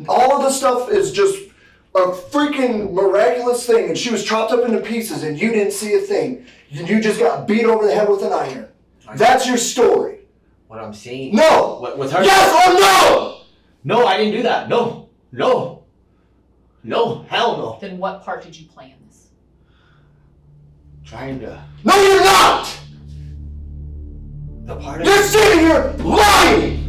All of the stuff is just a freaking miraculous thing, and she was chopped up into pieces, and you didn't see a thing. You just got beat over the head with an iron. That's your story. What I'm saying. No. With her. Yes or no? No, I didn't do that. No. Hell no. Then what part did you play in this? Trying to. No, you're not. The part. You're sitting here lying.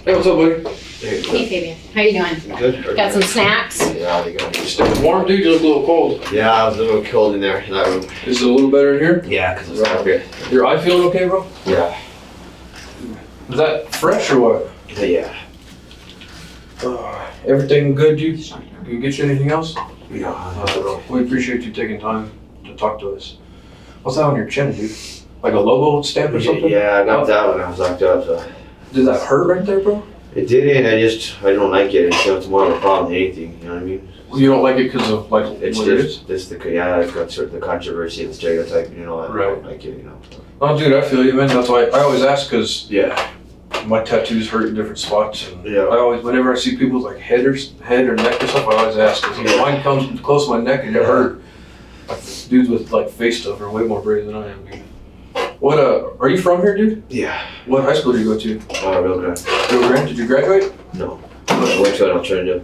Hey, what's up, buddy? Hey, Fabian. How you doing? Good. Got some snacks? Yeah, they got You staying warm, dude? You look a little cold. Yeah, I was a little cold in there in that room. Is it a little better in here? Yeah, because it's not good. Your eye feeling okay, bro? Yeah. Is that fresh or what? Yeah. Everything good, dude? Can we get you anything else? Yeah. We appreciate you taking time to talk to us. What's that on your chin, dude? Like a logo stamp or something? Yeah, I got that when I was locked up. So. Did that hurt right there, bro? It didn't. I don't like it. It's more of a problem than anything. You know what I mean? Well, you don't like it because of like It's what it is? just it's got sort of the controversy and the stereotype. You know, I Right. don't like it. You know. Oh, dude, I feel you, man. That's why I always ask because Yeah. my tattoos hurt in different spots, and Yeah. I always, whenever I see people's like head or neck or stuff, I always ask because Yeah. mine comes close to my neck and it hurt. Like, dudes with like face stuff are way more brave than I am, dude. What are you from here, dude? Yeah. What high school did you go to? Real good. Rio Grande? Did you graduate? No. I went to an alternative.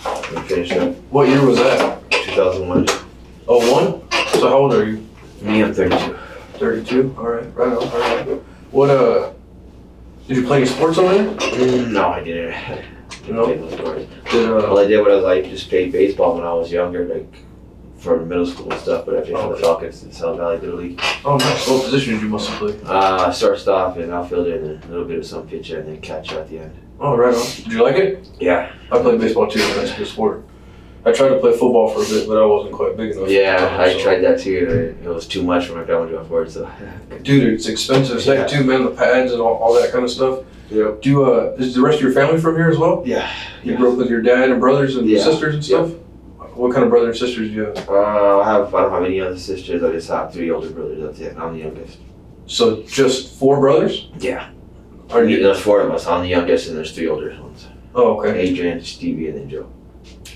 I finished up What year was that? 2001. Oh, 01? So how old are you? Me, I'm 32. 32? Alright, right on, alright. What, did you play any sports over there? No, I didn't. No? Play no sports. Did, All I did was I just played baseball when I was younger, like for middle school and stuff. But I played for the Falcons in South Valley Little League. oh, nice. What position did you mostly play? Shortstop and outfielder, and then a little bit of some pitcher, and then catcher at the end. Oh, right on. Did you like it? Yeah. I played baseball too, that's a good sport. I tried to play football for a bit, but I wasn't quite big enough. Yeah, I So- tried that too. It was too much for my grandma to afford, so. Dude, it's expensive. Yeah. Too, man, the pads and all that kind of stuff. Yep. Do you, is the rest of your family from here as well? Yeah. You grew up with your dad and brothers and Yeah. sisters and stuff? What kind of brothers and sisters do you have? I don't have any other sisters. I just have 3 older brothers. That's it. I'm the youngest. So just 4 brothers? Yeah. Are you? There's 4 of us. I'm the youngest, and there's 3 older ones. Oh, okay. Adrian, Stevie, and then Joe.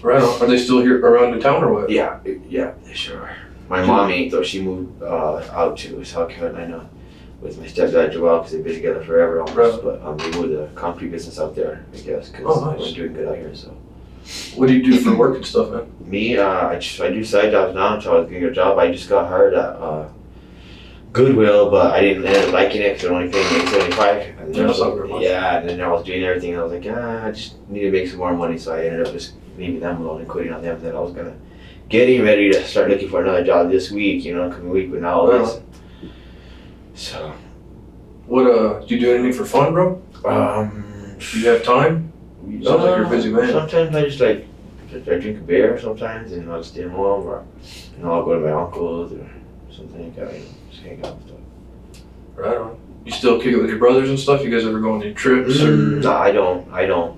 Right on. Are they still here around in town or what? Yeah, they sure are. My mom ain't though. She moved out to South Carolina with my stepdad Joel because they've been together forever almost. Right. But they moved the concrete business out there, I guess, because Oh, nice. we're doing good out here. So What do you do for work and stuff, man? me, I do side jobs now until I was getting a job. I just got hired at Goodwill, but I didn't end up liking it because they're only paying me $8.75. And Yeah, that's not very much. yeah, and then I was doing everything, and I was like, I just need to make some more money, so I ended up just leaving them alone and quitting on them. Then I was gonna getting ready to start looking for another job this week, coming week, but now all this. So. What, do you do anything for fun, bro? Do you have time? Sounds like you're a busy man. Sometimes I just I drink a beer sometimes, and I'll just stay home, or I'll go to my uncle's or something like that. Just hang out and stuff. Right on. You still kick it with your brothers and stuff? You guys ever go on any trips? Or? No, I don't.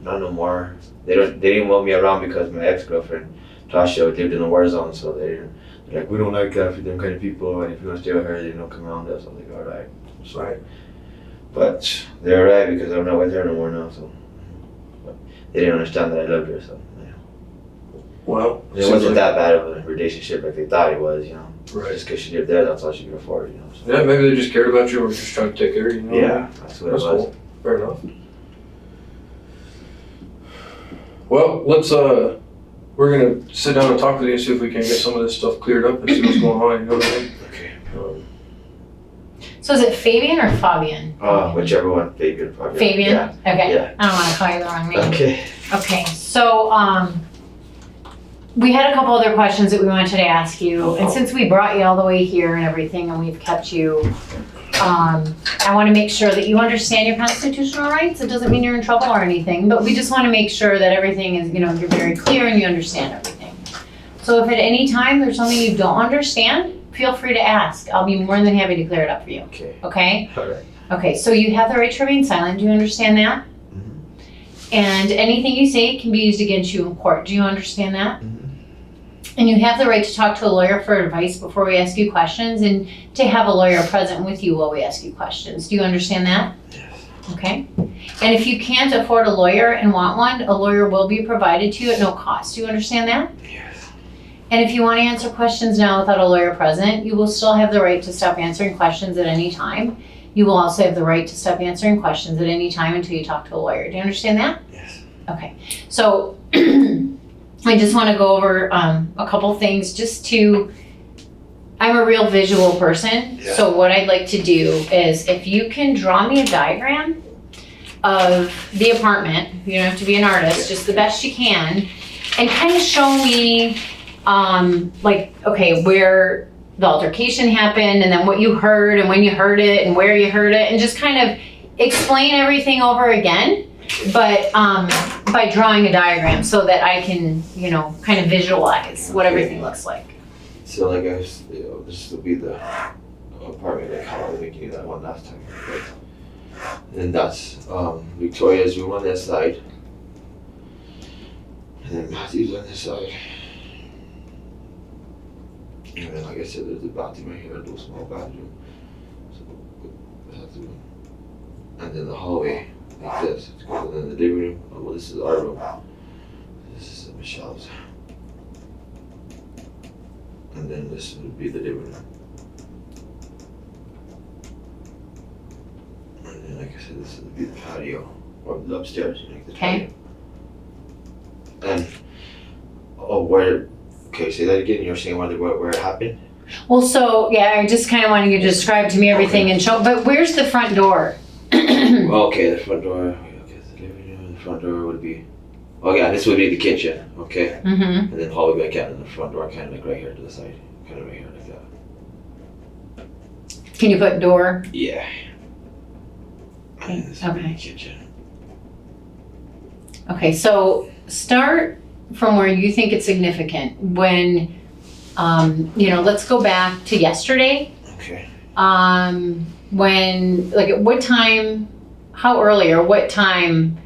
Not no more. They didn't want me around because my ex-girlfriend Tasha lived in the war zone, so they're like, we don't like that for them kind of people, and if you want to stay with her, they don't come around us. I was like, all right. So, Right. but they're all right because I'm not with her no more now, so. But they didn't understand that I loved her, so. Yeah. Well, It wasn't that bad of a relationship like they thought it was, you know. Right. Just because she lived there, that's all she could afford, you know. So. Yeah, maybe they just cared about you or were just trying to take care of you. You know what I mean? That's what That's it was. cool. Fair enough. Well, let's we're gonna sit down and talk with you and see if we can get some of this stuff cleared up and see what's going on. You know what I mean? Okay. So is it Fabian or Fabian? Whichever one, Fabian probably. Fabian? Yeah. Okay. Yeah. I don't want to call you the wrong name. Okay. Okay, so we had a couple other questions that we wanted to ask you, and since we brought you all the way here and everything, and we've kept you, I want to make sure that you understand your constitutional rights. It doesn't mean you're in trouble or anything, but we just want to make sure that everything is, you're very clear and you understand everything. So if at any time there's something you don't understand, feel free to ask. I'll be more than happy to clear it up for you. Okay. Okay? All right. Okay, so you have the right to remain silent. Do you understand that? And anything you say can be used against you in court. Do you understand that? And you have the right to talk to a lawyer for advice before we ask you questions, and to have a lawyer present with you while we ask you questions. Do you understand that? Yes. Okay. And if you can't afford a lawyer and want one, a lawyer will be provided to you at no cost. Do you understand that? Yes. And if you want to answer questions now without a lawyer present, you will still have the right to stop answering questions at any time. You will also have the right to stop answering questions at any time until you talk to a lawyer. Do you understand that? Yes. Okay. So I just want to go over a couple things just to, I'm a real visual person. Yeah. So what I'd like to do is if you can draw me a diagram of the apartment, you don't have to be an artist, just the best you can, and kind of show me where the altercation happened and then what you heard and when you heard it and where you heard it, and just kind of explain everything over again, but by drawing a diagram so that I can, kind of visualize what everything looks like. So like this will be the apartment like how I was making you that one last time. Right? And then that's Victoria's room on that side. And then Matthew's on this side. And then like I said, there's a bathroom right here, a little small bathroom. So bathroom. And then the hallway like this. And then the living room. Oh, well, this is our room. This is Michelle's. And then this would be the living room. And then like I said, this would be the patio. Or the upstairs, like the Okay. patio. And okay, say that again. You're saying where it happened? Well, so yeah, I just kind of wanted you to describe to me everything and show, but where's the front door? Okay, the front door. Okay, the living room. The front door would be. Oh yeah, this would be the kitchen. Okay. Mm-hmm. And then hallway back out, and the front door kind of like right here to the side, kind of right here like that. Can you put door? Yeah. And then this would be the Okay. kitchen. Okay, so start from where you think it's significant. When, let's go back to yesterday. Okay. When, like, at what time, how early or what time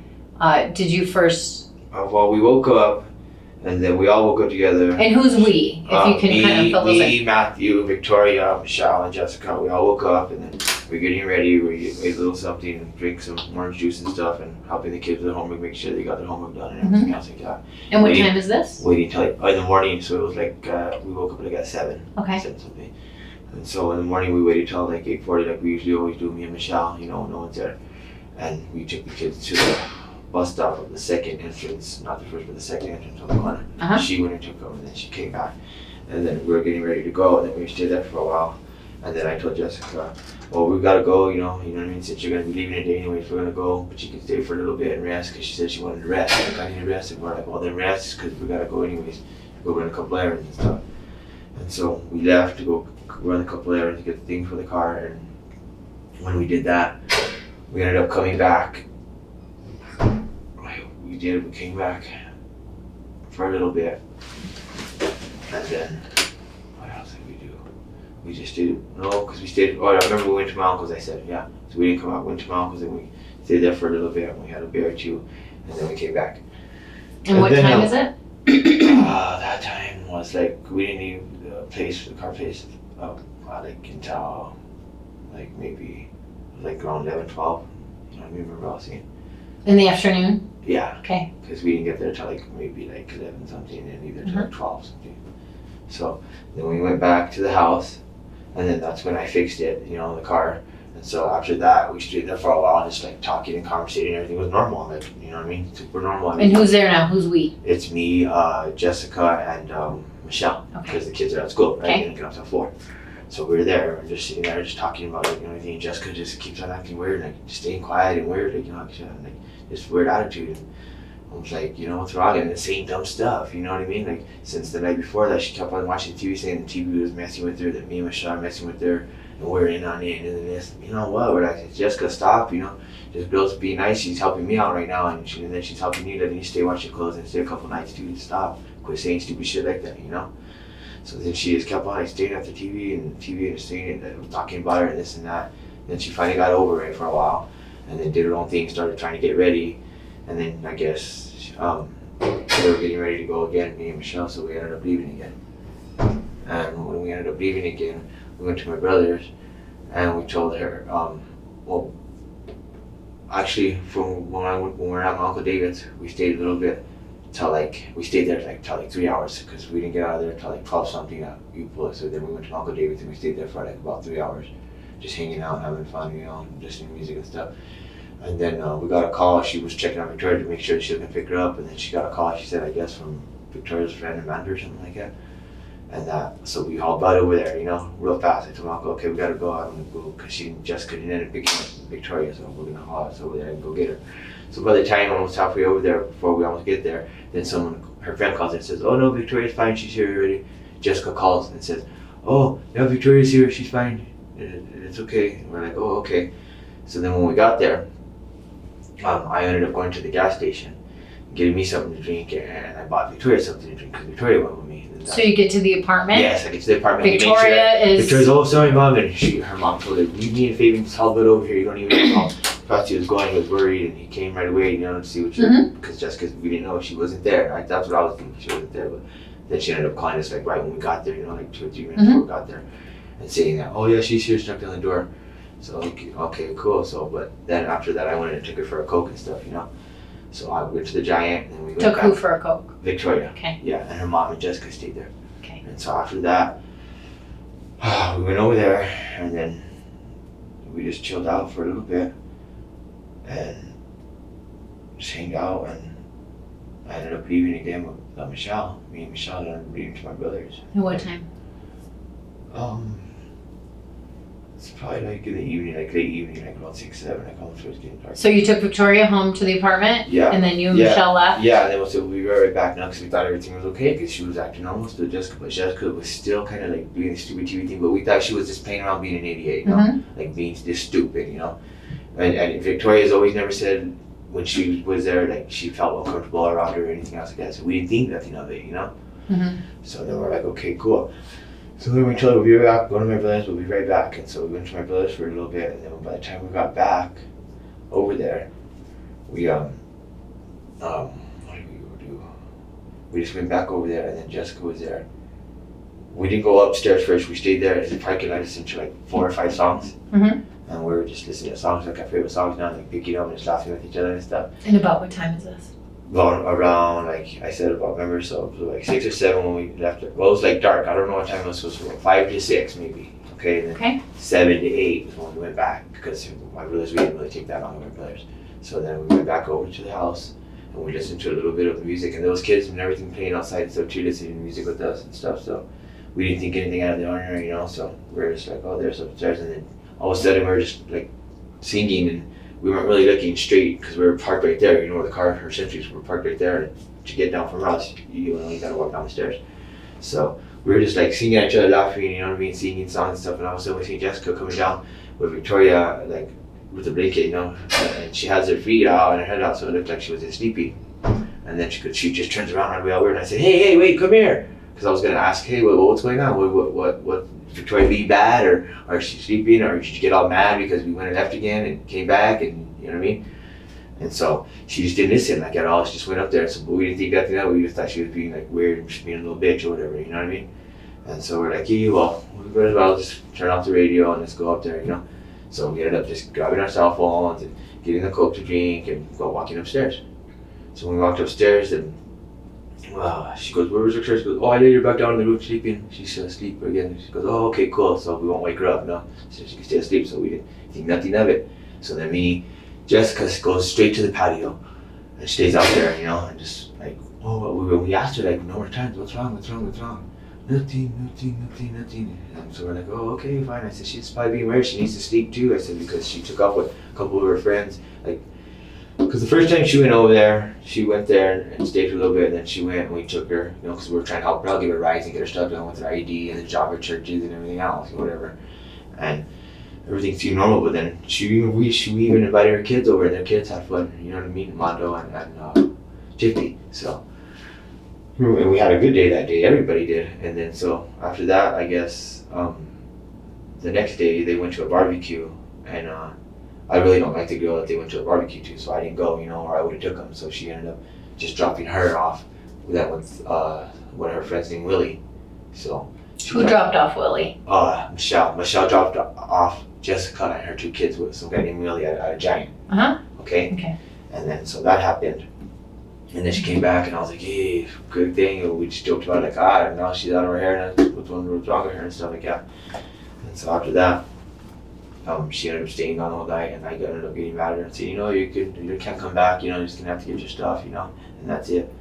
did you first? Well, we woke up, and then we all woke up together. And who's we? If you can kind of fill those in. Me, Matthew, Victoria, Michelle, and Jessica. We all woke up, and then we're getting ready. We ate a little something, drink some orange juice and stuff, and helping the kids with their homework, make sure they got their homework done and everything else like that. And what waiting- time is this? Waiting till in the morning, so it was like we woke up like at 7. Okay. 7 something. And so in the morning we waited till like 8:40, like we usually always do. Me and Michelle, no one's there, and we took the kids to the bus stop of the second entrance, not the first, but the second entrance on the corner. Uh-huh. She went and took them, and then she came back, and then we were getting ready to go, and then we stayed there for a while, and then I told Jessica, well, we gotta go, you know what I mean, since you're gonna be leaving today anyways, we're gonna go, but you can stay for a little bit and rest, because she said she wanted to rest. Like, I need to rest, and we're like, well, then rest, because we gotta go anyways, go run a couple errands and stuff. And so we left to go run a couple errands to get the things for the car, and when we did that, we ended up coming back. We came back for a little bit, and then what else did we do? We just did because we stayed. Oh, I remember we went to my uncle's. I said, yeah. So we didn't come out. Went to my uncle's, and we stayed there for a little bit, and we had a beer or two, and then we came back. And what then, time is it? That time was like we didn't leave the place, the car place, like until like maybe like around 11, 12. I remember all seeing. In the afternoon? Yeah. Okay. Because we didn't get there till like maybe like 11 something and either till like 12 something. So then we went back to the house and then that's when I fixed it, you know, in the car. And so after that, we stayed there for a while, just like talking and conversating. Everything was normal, like, you know what I mean? Super normal. And who's there now? Who's we? It's me, Jessica, and Michelle, Okay. because the kids are at school, right? Okay. They didn't get up till 4. So we were there, and just sitting there, just talking about like, you know, everything. And Jessica just keeps on acting weird, like just staying quiet and weird, like, you know, like this weird attitude. And I was like, you know, what's wrong? And the same dumb stuff, you know what I mean? Like since the night before that, she kept on watching TV, saying the TV was messing with her, that me and Michelle are messing with her, and we're in on it, and then this. You know what? We're like, Jessica, stop, you know. This girl's being nice. She's helping me out right now, and then she's helping you. Letting you stay, wash your clothes, and stay a couple nights, dude. Stop. Quit saying stupid shit like that, you know. So then she just kept on like staring at the TV and staring and talking about her and this and that. Then she finally got over it for a while, and then did her own thing, started trying to get ready, and then I guess they were getting ready to go again, me and Michelle. So we ended up leaving again. And when we ended up leaving again, we went to my brother's, and we told her, well, actually, from when we were at my Uncle David's, we stayed a little bit till we stayed there till 3 hours because we didn't get out of there till like 12 something at U-Pull. So then we went to Uncle David's and we stayed there for like about 3 hours, just hanging out, having fun, you know, listening to music and stuff. And then we got a call. She was checking on Victoria to make sure she was gonna pick her up, and then she got a call. She said, I guess from Victoria's friend Amanda or something like that. And so we hauled butt over there, you know, real fast. I told my uncle, okay, we gotta go out and go, because Jessica didn't end up picking up Victoria, so we're gonna haul us over there and go get her. So by the time almost halfway over there, before we almost get there, then her friend calls and says, oh no, Victoria's fine, she's here already. Jessica calls and says, oh, yeah, Victoria's here, she's fine, it's okay. And we're like, oh, okay. So then when we got there, I ended up going to the gas station, getting me something to drink, and I bought Victoria something to drink because Victoria went with me. So you get to the apartment? Yes, I get to the apartment. Victoria's, oh, sorry, Mom. And her mom told her, leave me and Fabian hauled it over here. You don't even know. Thought she was going, he was worried, and he came right away, you know, to see what she, because just because we didn't know she wasn't there. That's what I was thinking, she wasn't there. But then she ended up calling us like right when we got there, you know, like 2 or 3 minutes before we got there, and saying that, oh yeah, she's here, she knocked on the door. So okay, cool. So, but then after that, I went and took her for a Coke and stuff, you know. So I went to the Giant, and we went took back. who for a Coke? Victoria. Okay. Yeah, and her mom and Jessica stayed there. Okay. And so after that, we went over there, and then we just chilled out for a little bit, and just hanged out, and I ended up leaving again with Michelle. Me and Michelle ended up leaving to my brother's. At what time? It's probably like in the evening, like late evening, like around 6, 7, like almost was getting dark. So you took Victoria home to the apartment? Yeah. And then you and Michelle left? Yeah, and then so we were right back now because we thought everything was okay because she was acting almost with Jessica, but Jessica was still kind of like doing the stupid TV thing, but we thought she was just playing around being an idiot, you know, like being just stupid, you know. And Victoria's always never said when she was there, like she felt uncomfortable around her or anything else like that, so we didn't think nothing of it, you know. So then we're like, okay, cool. So then we told her we'll be right back, go to my brother's, we'll be right back. And so we went to my brother's for a little bit, and then by the time we got back over there, we what did we do? We just went back over there, and then Jessica was there. We didn't go upstairs first, we stayed there in the parking lot, listened to like 4 or 5 songs. And we were just listening to songs, like our favorite songs now, like picking up and just laughing with each other and stuff. And about what time is this? Around, like I said, about, remember, so it was like 6 or 7 when we left it. Well, it was like dark. I don't know what time it was supposed to be. 5 to 6 maybe. Okay. And then 7 to 8 was when we went back because I realized we didn't really take that long with my brothers. So then we went back over to the house and we listened to a little bit of the music, and there was kids and everything playing outside and stuff too, listening to music with us and stuff. So we didn't think anything out of the ordinary, you know. So we were just like, oh, there's upstairs, and then all of a sudden we were just like singing, and we weren't really looking straight because we were parked right there. You know where the car, her sentries were parked right there. And to get down from us, you only gotta walk down the stairs. So we were just like singing at each other, laughing, you know what I mean, singing songs and stuff. And all of a sudden we see Jessica coming down with Victoria, like with a blanket, you know, and she has her feet out and her head out, so it looked like she was sleepy. And then she just turns around right away all weird, and I said, hey, wait, come here, because I was gonna ask, hey, what's going on? What? Victoria be bad, or is she sleeping, or did she get all mad because we went and left again and came back, and you know what I mean? And so she just didn't listen like at all. She just went up there, so we didn't think nothing of it. We just thought she was being like weird, just being a little bitch or whatever, you know what I mean? And so we're like, yeah, well, we might as well just turn off the radio and let's go up there, you know? So we ended up just grabbing our cell phones and getting the Coke to drink and walking upstairs. So when we walked upstairs, then she goes, "Where was Victoria?" She goes, "Oh, I laid her back down in the room sleeping. She's asleep again." She goes, "Oh, okay, cool. So we won't wake her up, no? So she can stay asleep." So we didn't think nothing of it. So then Jessica goes straight to the patio and stays out there, and just like, we asked her like numerous times, "What's wrong? What's wrong? What's wrong?" Nothing. And so we're like, "Oh, okay, fine." I said, "She's probably being weird. She needs to sleep too." I said, because she took off with a couple of her friends, like. Because the first time she went over there, she went there and stayed for a little bit, and then she went and we took her, because we were trying to help her out, give her rides and get her stuff done with her ID and the job at churches and everything else, whatever. And everything seemed normal, but then we even invited her kids over, and their kids had fun, you know what I mean? Mondo and Jiffy. So, and we had a good day that day, everybody did. And then so after that, I guess, the next day they went to a barbecue, and I really don't like the girl that they went to a barbecue to, so I didn't go, or I would have took them. So she ended up just dropping her off with that with one of her friends named Willie. So Who dropped off Willie? Michelle. Michelle dropped off Jessica and her 2 kids with some guy named Willie at a Giant. Okay. Okay. And then so that happened, and then she came back, and I was like, "Hey, good thing." And we just joked about it, like, now she's out of her hair, and what's wrong with her and stuff like that. And so after that. She ended up staying on all night, and I ended up getting mad at her and saying, you can't come back, you're just gonna have to get your stuff, and that's it.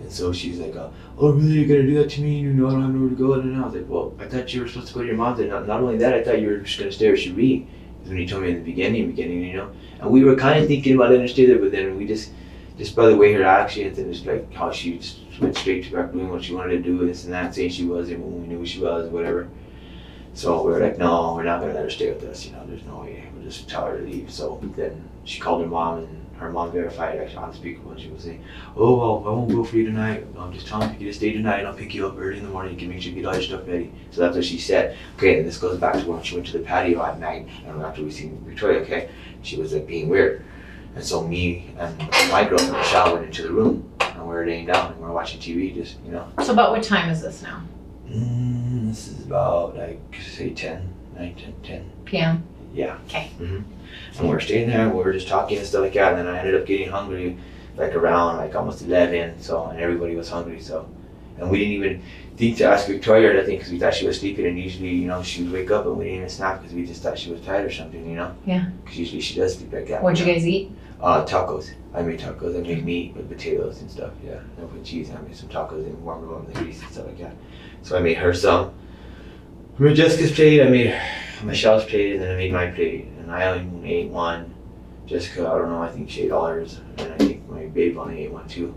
And so she's like, "Oh, really, you're gonna do that to me? I don't have nowhere to go." And I was like, "Well, I thought you were supposed to go to your mom's, and not only that, I thought you were just gonna stay with Cherie." Is when he told me in the beginning, And we were kind of thinking about letting her stay there, but then we just by the way her actions and just like how she just went straight to back doing what she wanted to do, and this and that, saying she wasn't when we knew she was, whatever. So we were like, "No, we're not gonna let her stay with us. There's no way. We'll just tell her to leave." So then she called her mom, and her mom verified actually on speakerphone. And she was saying, "Oh, well, I won't go for you tonight. I'm just telling you to stay tonight, and I'll pick you up early in the morning. You can make sure you get all your stuff ready." So that's what she said. Okay, and this goes back to when she went to the patio at night, and after we seen Victoria, okay, she was like being weird. And so me and my girlfriend Michelle went into the room, and we were laying down, and we were watching TV, just So about what time is this now? This is about like say 10 PM? Yeah. Okay. And we were staying there, and we were just talking and stuff like that, and then I ended up getting hungry like around like almost 11, so, and everybody was hungry, so, and we didn't even think to ask Victoria or anything because we thought she was sleeping, and usually she would wake up and we didn't even snack because we just thought she was tired or something, Yeah. because usually she does sleep like that. What'd you guys eat? Tacos. I made tacos. I made meat with potatoes and stuff. Yeah, and I put cheese. And I made some tacos and warmed them up in the grease and stuff like that. So I made her some. I made Jessica's plate. I made Michelle's plate, and then I made my plate. And I only ate one. Jessica, I don't know. I think she ate all hers, and I think my babe only ate one too.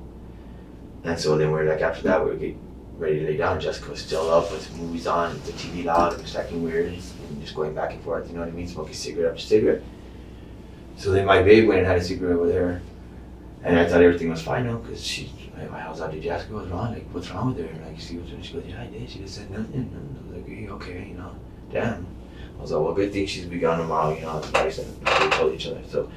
And so then we're like, after that, we were getting ready to lay down. Jessica was still up with movies on, the TV loud, and just acting weird, and just going back and forth. You know what I mean? Smoking cigarette after cigarette. So then my babe went and had a cigarette with her, and I thought everything was fine now, because I was like, "Did you ask her what's wrong? Like, what's wrong with her?" Like, she goes, "Yeah, I did." She just said nothing. And I was like, "Okay, damn." I was like, "Well, good thing she's be gone tomorrow, that's nice." And we told each other. So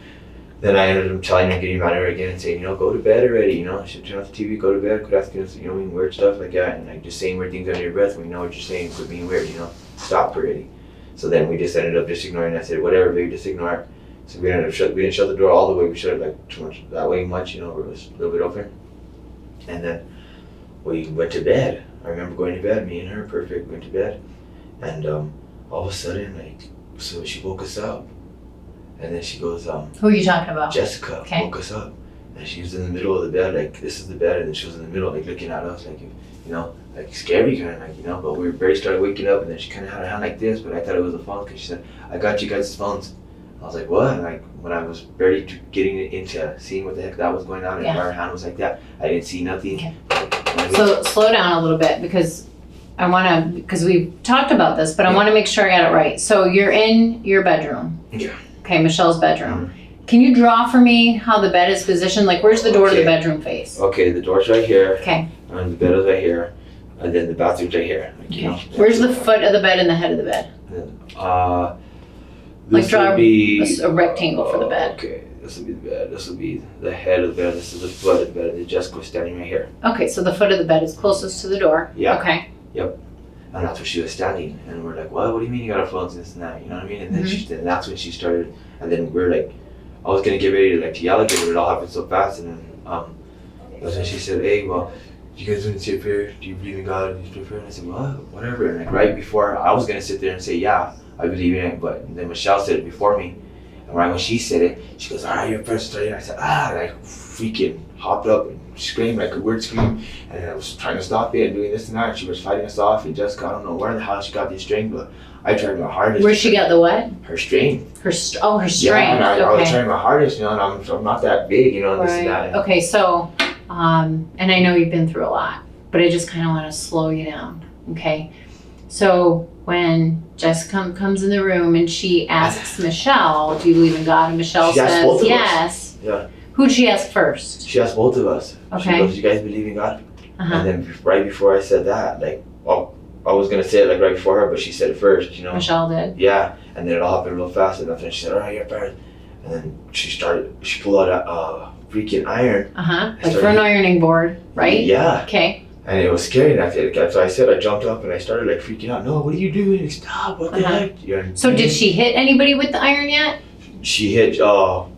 then I ended up telling her, getting mad at her again and saying, "Go to bed already, she should turn off the TV, go to bed, quit asking us, weird stuff like that, and like just saying weird things under your breath when you know what you're saying, quit being weird, stop already." So then we just ended up just ignoring it. I said, "Whatever, baby, just ignore it." So we didn't shut the door all the way. We shut it like too much that way much, where it was a little bit open. And then we went to bed. I remember going to bed, me and her, perfect, went to bed. And all of a sudden, so she woke us up. And then she goes, Who are you talking about? Jessica woke us up. And she was in the middle of the bed, like this is the bed, and then she was in the middle, like looking at us, like, like scary kind of, but we barely started waking up, and then she kind of had her hand like this, but I thought it was a phone, because she said, "I got you guys' phones." I was like, "What?" And when I was barely getting into seeing what the heck that was going on, and her hand was like that, I didn't see nothing. Okay. So slow down a little bit, because because we've talked about this, but I want to make sure I got it right. So you're in your bedroom. Yeah. Okay, Michelle's bedroom. Can you draw for me how the bed is positioned? Like, where's the door to the bedroom face? Okay, the door's right here. Okay. And the bed is right here. And then the bathroom's right here. Where's the foot of the bed and the head of the bed? This draw would be a rectangle for the bed. Okay, this will be the bed. This will be the head of the bed. This is the foot of the bed. And Jessica's standing right here. Okay, so the foot of the bed is closest to the door. Yeah. Okay. Yep. And that's where she was standing, and we're like, what do you mean you got our phones and this and that, you know what I mean? And then then that's when she started, and then we're like, I was gonna get ready to like yell at her, but it all happened so fast, and then that's when she said, hey, well, you guys want to sit here? Do you believe in God? Do you sit here? And I said, what? Whatever. And like right before, I was gonna sit there and say, yeah, I believe in it, but then Michelle said it before me, and right when she said it, she goes, all right, you're first starting. And I said, and I freaking hopped up and screamed like a weird scream, and I was trying to stop it and doing this and that, and she was fighting us off, and Jessica, I don't know where the hell she got these strings, but I tried my hardest. Where she got the what? Her string. Her string. Yeah, and I was Okay. trying my hardest, you know, and I'm not that big, you know, and this and that. Okay, so, and I know you've been through a lot, but I just kind of want to slow you down, okay? So when Jessica comes in the room and she asks Michelle, do you believe in God? And Michelle She asked both says of us. yes. Yeah. Who'd she ask first? She asked both of us. Okay. She goes, you guys believe in God? Uh-huh. And then right before I said that, like, well, I was gonna say it like right before her, but she said it first, you know? Michelle did. Yeah, and then it all happened real fast, and then she said, all right, you're first. And then she pulled out a freaking iron. Uh-huh, like for an ironing board, right? Yeah. Okay. And it was scary, and so I said, I jumped up and I started like freaking out. No, what are you doing? Stop, what the heck? Yeah. So did she hit anybody with the iron yet? She hit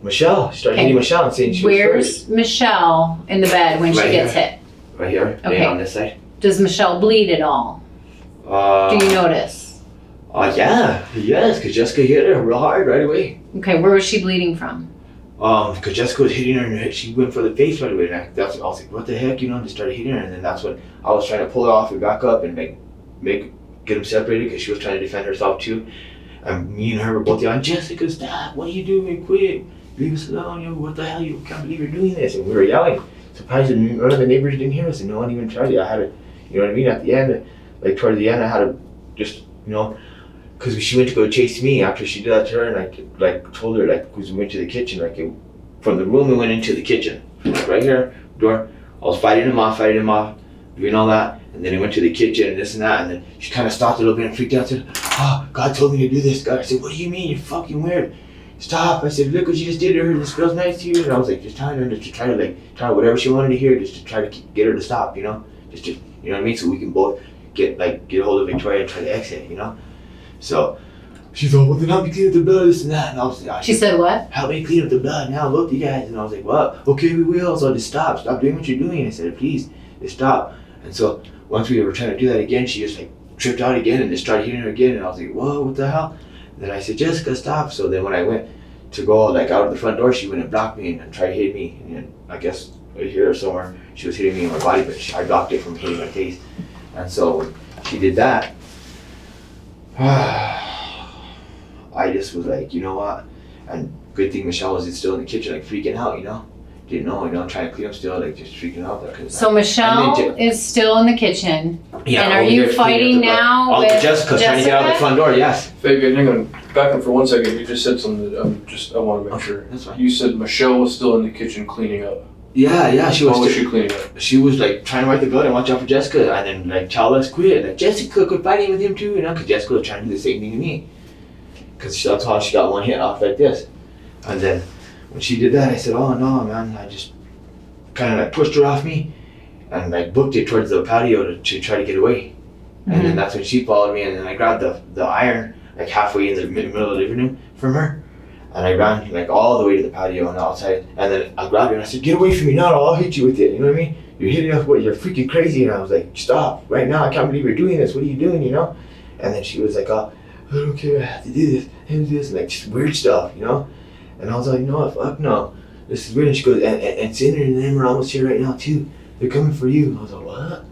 Michelle. She started Okay. hitting Michelle and saying she was Where's first. Michelle in the bed when she Right gets here. hit? Right here, Okay. right on this side. Does Michelle bleed at all? Do you notice? Yeah, yes, because Jessica hit her real hard right away. Okay, where was she bleeding from? Because Jessica was hitting her in the head. She went for the face right away. And I was like, what the heck, you know, and just started hitting her. And then that's when I was trying to pull her off and back up and get them separated because she was trying to defend herself too. And me and her were both yelling, Jessica, stop, what are you doing, quit, leave us alone, you know, what the hell, you can't believe you're doing this. And we were yelling. Surprised that none of the neighbors didn't hear us and no one even tried it. I had to, you know what I mean, at the end, like toward the end, I had to just, you know, because she went to go chase me after she did that to her, and I like told her, like, because we went to the kitchen, like from the room we went into the kitchen, right here, door. I was fighting him off, doing all that, and then he went to the kitchen and this and that, and then she kind of stopped a little bit and freaked out. Said, "Oh, God told me to do this." God, I said, "What do you mean? You're fucking weird. Stop." I said, "Look what you just did to her. This feels nice to you." And I was like, just telling her to try to try whatever she wanted to hear, just to try to get her to stop, you know, just to, you know what I mean, so we can both get a hold of Victoria and try to exit, you know. So she's like, "Well, then help me clean up the blood, this and that." And I was like, She said what? "Help me clean up the blood now, both you guys." And I was like, "Well, okay, we will." So just stop doing what you're doing. I said, "Please, just stop." And so once we were trying to do that again, she just like tripped out again and just started hitting her again. And I was like, "Whoa, what the hell?" And then I said, "Jessica, stop." So then when I went to go like out of the front door, she went and blocked me and tried to hit me. And then I guess right here or somewhere, she was hitting me in my body, but I blocked it from hitting my face. And so when she did that, I just was like, you know what? And good thing Michelle was still in the kitchen, like freaking out, you know? Didn't know, you know, trying to clean up still, like just freaking out. So Michelle is still in the kitchen. Yeah, and are over you there cleaning fighting up the blood. now Oh, with Jessica trying to get out of the front door, yes. Fabian, hang on. Back up for 1 second. You just said something that I want to make sure. That's fine. You said Michelle was still in the kitchen cleaning up. Yeah, she was. What was she cleaning up? She was like trying to wipe the blood and watch out for Jessica, and then like tell us quit. Like, Jessica, quit fighting with him too, you know, because Jessica was trying to do the same thing to me. Because that's how she got one hit off like this. And then when she did that, I said, "Oh no, man!" I just kind of like pushed her off me, and like booked it towards the patio to try to get away. And then that's when she followed me, and then I grabbed the iron like halfway in the middle of the living room from her, and I ran like all the way to the patio and outside, and then I grabbed her and I said, "Get away from me now, or I'll hit you with it." You know what I mean? You're hitting us, what? You're freaking crazy. And I was like, "Stop right now! I can't believe you're doing this. What are you doing?" You know? And then she was like, "Oh, I don't care. I have to do this. I have to do this," and like just weird stuff, you know? And I was like, "You know what? Fuck no. This is weird." And she goes, and Cinder and them are almost here right now too. They're coming for you." And I was like, "What?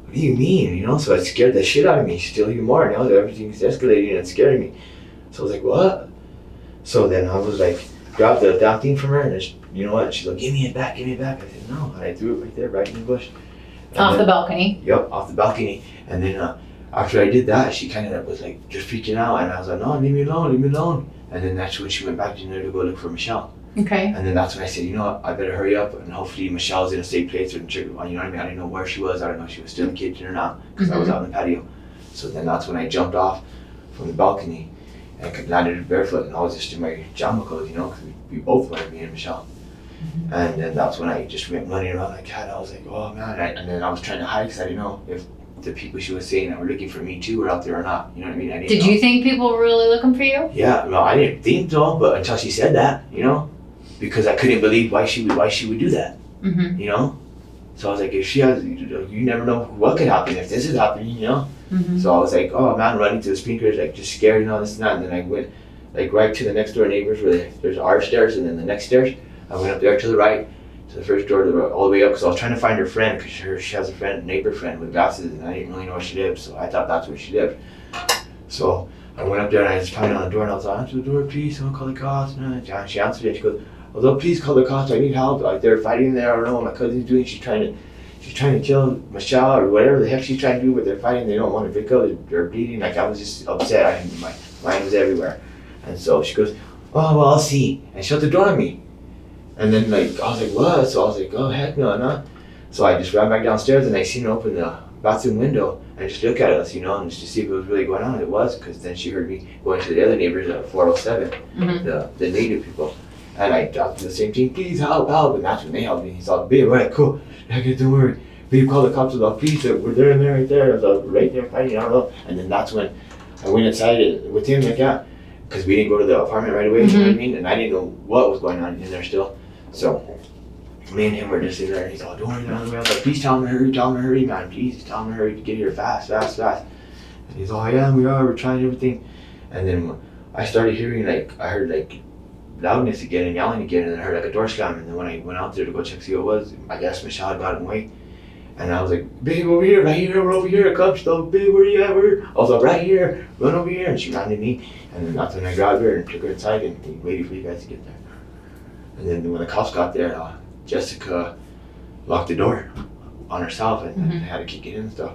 What do you mean?" You know? So it scared the shit out of me. Still even more now that everything's escalating and it's scaring me. So I was like, "What?" So then I was like, grabbed the damn thing from her, and you know what? And she's like, "Give me it back, give me it back." I said, "No," and I threw it right there, right in the bush. And Off then, the balcony. Yep, off the balcony. And then after I did that, she kind of was like just freaking out, and I was like, "No, leave me alone, leave me alone." And then that's when she went back in there to go look for Michelle. Okay. And then that's when I said, "You know what? I better hurry up, and hopefully Michelle's in a safe place." Or, you know what I mean? I didn't know where she was. I don't know if she was still in the kitchen or not, because I was out in the patio. So then that's when I jumped off from the balcony and landed barefoot, and I was just in my pajama clothes, you know, because we both wanted, me and Michelle. And then that's when I just went running around like that. I was like, "Oh man!" And then I was trying to hide because I didn't know if the people she was saying that were looking for me too were out there or not. You know what I mean? I didn't Did know. you think people were really looking for you? Yeah, no, I didn't think so, but until she said that, you know, because I couldn't believe why she would do that, Mm-hmm. you know. So I was like, if she has, you never know what could happen if this is happening, you know. Mm-hmm. So I was like, oh man, running to the sprinklers, like just scared and all this and that. And then I went like right to the next door neighbors where there's our stairs and then the next stairs. I went up there to the right, to the first door, all the way up, because I was trying to find her friend, because she has a neighbor friend with glasses, and I didn't really know where she lived, so I thought that's where she lived. So I went up there and I was pounding on the door and I was like, answer the door, please, someone call the cops. And she answered it. She goes, although please call the cops, I need help. Like they're fighting there. I don't know what my cousin's doing. She's trying to kill Michelle or whatever the heck she's trying to do, but they're fighting. They don't want to pick up. They're bleeding. Like I was just upset. My mind was everywhere. And so she goes, oh well, I'll see, and shut the door on me. And then like I was like, what? So I was like, oh heck no, no. So I just ran back downstairs and I seen her open the bathroom window and just look at us, you know, and just to see if it was really going on. And it was, because then she heard me going to the other neighbors at 407, Mm-hmm. the native people. And I talked to the same team, please help. And that's when they helped me. He's all, babe, all right, cool. Okay, don't worry. Babe, call the cops. About please, we're there and there, right there. I was like, right there fighting, I don't know. And then that's when I went inside with him, like, yeah, because we didn't go to the apartment right away, you know what I mean? And I didn't know what was going on in there still. So me and him were just in there, and he's all, don't worry, I was like, please tell him to hurry, man. Please tell him to hurry, get here fast. And he's all, yeah, we're trying everything. And then I started hearing, like, I heard, like, loudness again and yelling again, and I heard, like, a door slam. And then when I went out there to go check see what it was, I guess Michelle had gotten away. And I was like, babe, over here, right here, we're over here, come stuff, babe, where you at? I was like, right here, run over here. And she ran to me. And then that's when I grabbed her and took her inside and we waited for you guys to get there. And then when the cops got there, Jessica locked the door on herself and had to kick it in and stuff.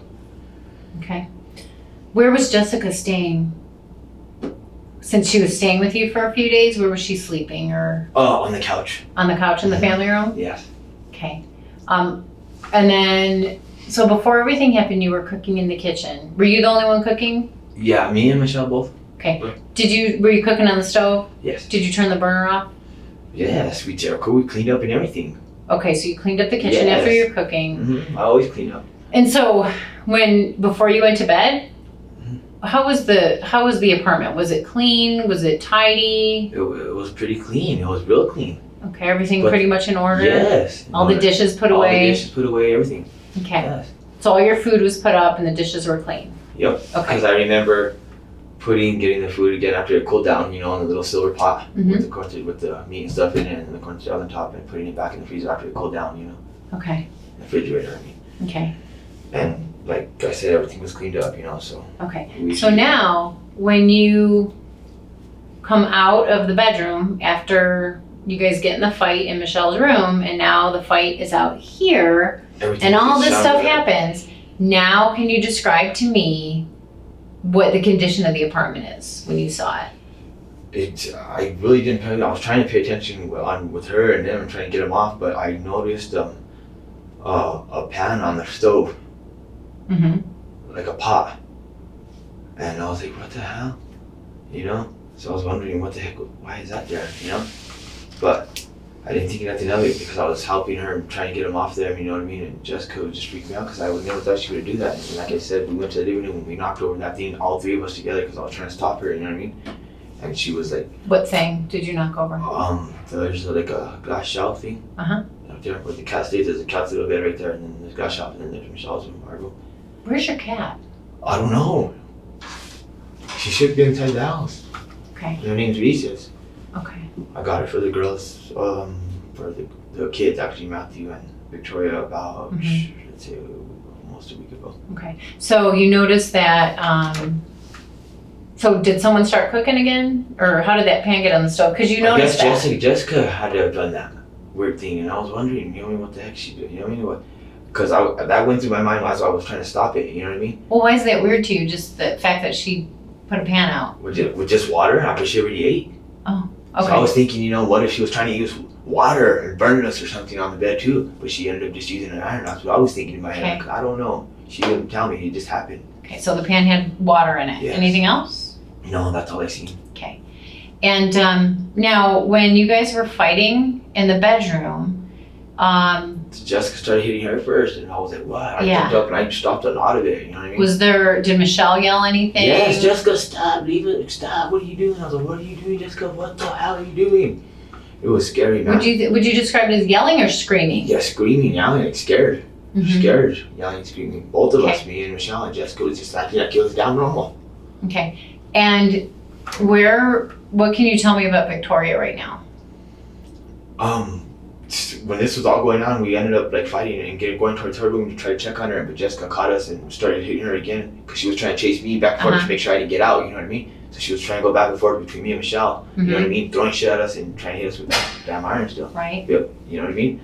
Okay. Where was Jessica staying? Since she was staying with you for a few days, where was she sleeping, or On the couch. on the couch in the family room? Yes. Okay. And then, so before everything happened, you were cooking in the kitchen. Were you the only one cooking? Yeah, me and Michelle both. Okay. Were you cooking on the stove? Yes. Did you turn the burner off? Yes, we cleaned up and everything. Okay, so you cleaned up the kitchen after you're cooking. I always clean up. And so before you went to bed, how was the apartment? Was it clean? Was it tidy? It was pretty clean. It was real clean. Okay, everything But- pretty much in order? Yes. All the dishes put All the away? dishes put away, everything. Okay. Yes. So all your food was put up and the dishes were clean? Yep. Okay. Because I remember getting the food again after it cooled down, you know, in the little silver pot with the corn, with the meat and stuff in it, and the corn on top, and putting it back in the freezer after it cooled down, you know, Okay. the refrigerator, I mean. Okay. And like I said, everything was cleaned up, you know, so. Okay. So now, when you come out of the bedroom after you guys get in the fight in Michelle's room, and now the fight is out here, everything and all just this stuff sounded- happens, now can you describe to me what the condition of the apartment is when you saw it? I really didn't pay. I was trying to pay attention with her and them and trying to get them off, but I noticed a pan on the stove, Mm-hmm. like a pot, and I was like, what the hell, you know? So I was wondering what the heck, why is that there, you know? But I didn't think nothing of it because I was helping her and trying to get them off there, you know what I mean? And Jessica would just freak me out because I would never thought she would do that. And like I said, we went to the living room and we knocked over that thing, all three of us together, because I was trying to stop her, you know what I mean? And she was like, What thing did you knock over? there's like a glass shelf thing. Uh-huh. Up there where the cat stays, there's a cat's little bed right there, and then there's a glass shelf, and then there's Michelle's and Margot. Where's your cat? I don't know. She should be inside the house. Okay. Her name's Reese's. Okay. I got it for the girls, for the kids, actually, Matthew and Victoria, about, let's say, almost a week ago. Okay. So you noticed that, so did someone start cooking again? Or how did that pan get on the stove? Because you I noticed guess that. Jessica had to have done that weird thing, and I was wondering, you know what the heck she did, you know what I mean? Because that went through my mind as I was trying to stop it, you know what I mean? Well, why is that weird to you? Just the fact that she put a pan out? With just water after she already ate. Okay. So I was thinking, you know, what if she was trying to use water and burn us or something on the bed too, but she ended up just using an iron. That's what I was thinking in my head. Okay. I don't know. She didn't tell me. It just happened. Okay, so the pan had water in it. Yes. Anything else? No, that's all I seen. Okay. And now, when you guys were fighting in the bedroom, Jessica started hitting her first, and I was like, what? I Yeah. jumped up and I stopped a lot of it, you know what I mean? Did Michelle yell anything? Yes, Jessica, stop, leave it, stop, what are you doing? I was like, what are you doing, Jessica? What the hell are you doing? It was scary, man. Would you describe it as yelling or screaming? Yeah, screaming, yelling, like scared. Mhm. Scared, yelling, screaming. Both of us, Okay. me and Michelle and Jessica, was just acting like it was down normal. Okay. And what can you tell me about Victoria right now? When this was all going on, we ended up like fighting and going towards her room to try to check on her, but Jessica caught us and started hitting her again because she was trying to chase me back and forth to make sure I didn't get out, you know what I mean? So she was trying to go back and forth between me and Michelle, you know what I mean? Throwing shit at us and trying to hit us with that damn iron still. Right. Yep, you know what I mean?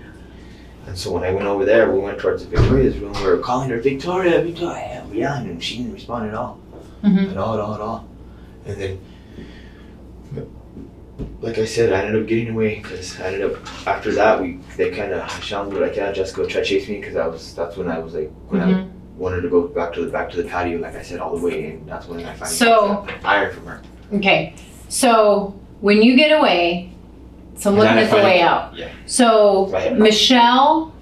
And so when I went over there, we went towards Victoria's room, we were calling her, Victoria, Victoria, we yelling, and she didn't respond at all. Mhm. At all. And then, like I said, I ended up getting away because I ended up, after that, they kind of, Michelle was like, yeah, Jessica, try to chase me because that's when I was like, when I wanted to go back to the patio, like I said, all the way, and that's when I finally got the iron from her. Okay. So when you get away, so I'm And looking then I at the finally- layout. Yeah. So Right. Michelle,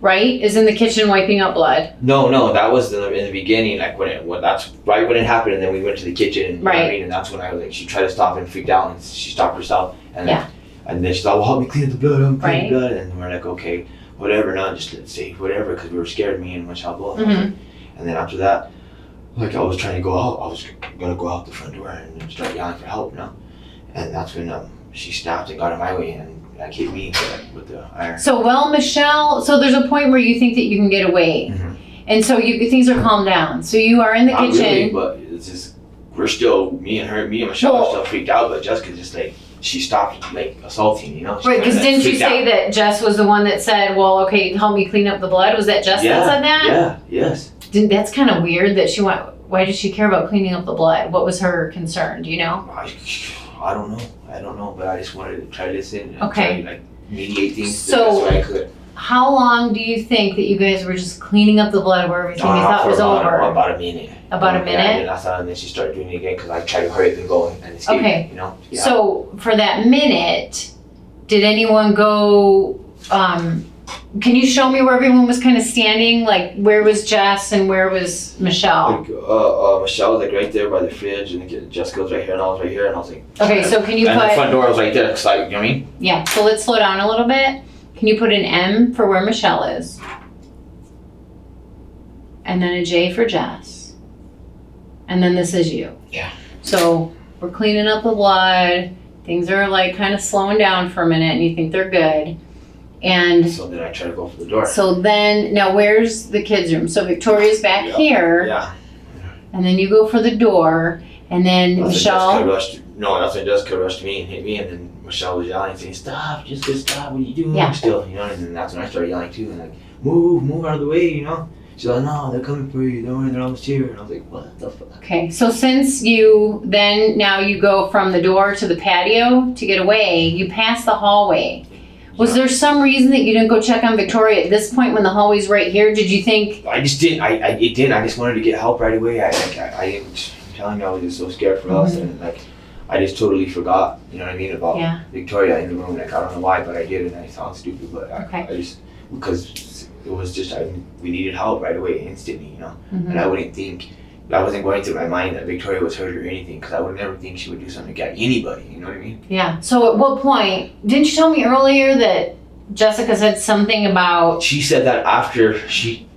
right, is in the kitchen wiping up blood. No, that was in the beginning, like that's right when it happened, and then we went to the kitchen, and, you know what I Right. mean? And that's when I was like, she tried to stop and freaked out, and she stopped herself, and Yeah. and then she's like, well, help me clean up the blood, help me clean Right. the blood, and we're like, okay, whatever, now just let's say whatever, because we were scared, me and Michelle both. Mhm. And then after that, like I was trying to go out, I was gonna go out the front door and start yelling for help, you know? And that's when she snapped and got in my way and like hit me with the iron. So Michelle, so there's a point where you think that you can get away. Mhm. And so things are calmed down. So you are in the Not kitchen. really, but it's just, we're still, me and Michelle are still freaked out, but Jessica just like, she stopped like assaulting, you know? She Right, because kinda didn't you freaked say out. that Jess was the one that said, well, okay, help me clean up the blood? Was that Jess that said that? Yeah, yes. That's kind of weird that why did she care about cleaning up the blood? What was her concern? Do you know? I don't know, but I just wanted to try to listen and Okay. try to like mediate things So- the best way I could. How long do you think that you guys were just cleaning up the blood where everything you thought For was over? About a minute. About a Yeah, minute? and that's how, and then she started doing it again because I tried to hurry up and go and escape, Okay. you know? Yeah. So for that minute, did anyone go, can you show me where everyone was kind of standing? Like where was Jess and where was Michelle? Like, Michelle was like right there by the fridge, and Jessica was right here, and I was right here, and I was like, Okay, so can you and the put, front door was right there, cause I, you know what I mean? yeah, so let's slow down a little bit. Can you put an M for where Michelle is? And then a J for Jess. And then this is you. Yeah. So we're cleaning up the blood. Things are like kind of slowing down for a minute and you think they're good. And So then I tried to go for the door. so then, now where's the kids' room? So Victoria's back Yeah. here. Yeah. And then you go for the door. And then That's Michelle. when Jessica rushed me and hit me, and then Michelle was yelling, saying, "Stop, Jessica, stop! What are you doing?" Yeah. Still, you know, and then that's when I started yelling too, and like, "Move out of the way!" You know. She's like, "No, they're coming for you. Don't worry, they're almost here." And I was like, "What the fuck?" Okay, so since now you go from the door to the patio to get away, you pass the hallway. Was there some reason that you didn't go check on Victoria at this point when the hallway's right here? Did you think, I just didn't. I just wanted to get help right away. I didn't. I'm telling you, I was just so scared for us, and like, I just totally forgot. You know what I mean about Yeah. Victoria in the room. Like I don't know why, but I did, and I sound stupid, but Okay. I just because it was just we needed help right away, instantly. You know. Mhm. And I wouldn't think, that wasn't going through my mind that Victoria was hurt or anything, because I would never think she would do something to anybody, you know what I mean? yeah, so at what point, didn't you tell me earlier that Jessica said something about, She said that after,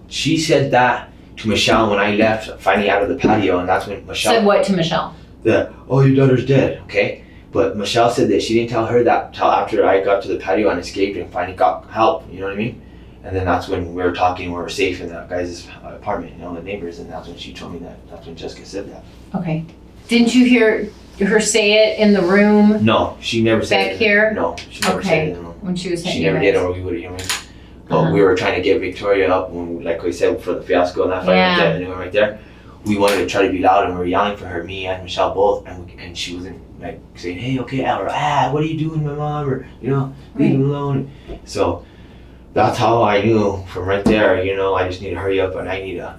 she said that to Michelle when I left, finally out of the patio, and that's when Michelle, said what to Michelle? that, "Oh, your daughter's dead," okay? But Michelle said that she didn't tell her that till after I got to the patio and escaped and finally got help, you know what I mean? And then that's when we were talking, we were safe in that guy's apartment, you know, the neighbors, and that's when she told me that, that's when Jessica said that. Okay. Didn't you hear her say it in the room No, she never said back it. here? No, she never Okay. said it. No. When she was hitting She you never did, guys? or we would have, you know what I mean? But Uh-huh. we were trying to get Victoria up when, like we said, for the fiasco and that fight Yeah. right there, and they were right there. We wanted to try to be loud, and we were yelling for her, me and Michelle both, and she wasn't like saying, "Hey, okay, or what are you doing, my mom?" Or, you know, leave him alone. So that's how I knew from right there, you know, I just need to hurry up and I need to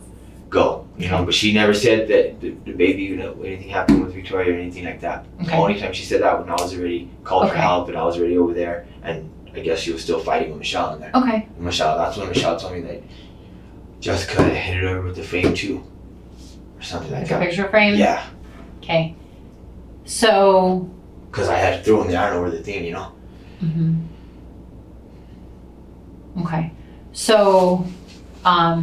go, you know. But she never said that the baby, you know, anything happened with Victoria or anything like that. The Okay. only time she said that when I was already called for Okay. help and I was already over there, and I guess she was still fighting with Michelle in there. Okay. And that's when Michelle told me that Jessica had hit her with the frame too, or something like Like a that. picture frame? Yeah, Okay. So, because I had thrown the iron over the thing, you know. mhm. Okay. So, are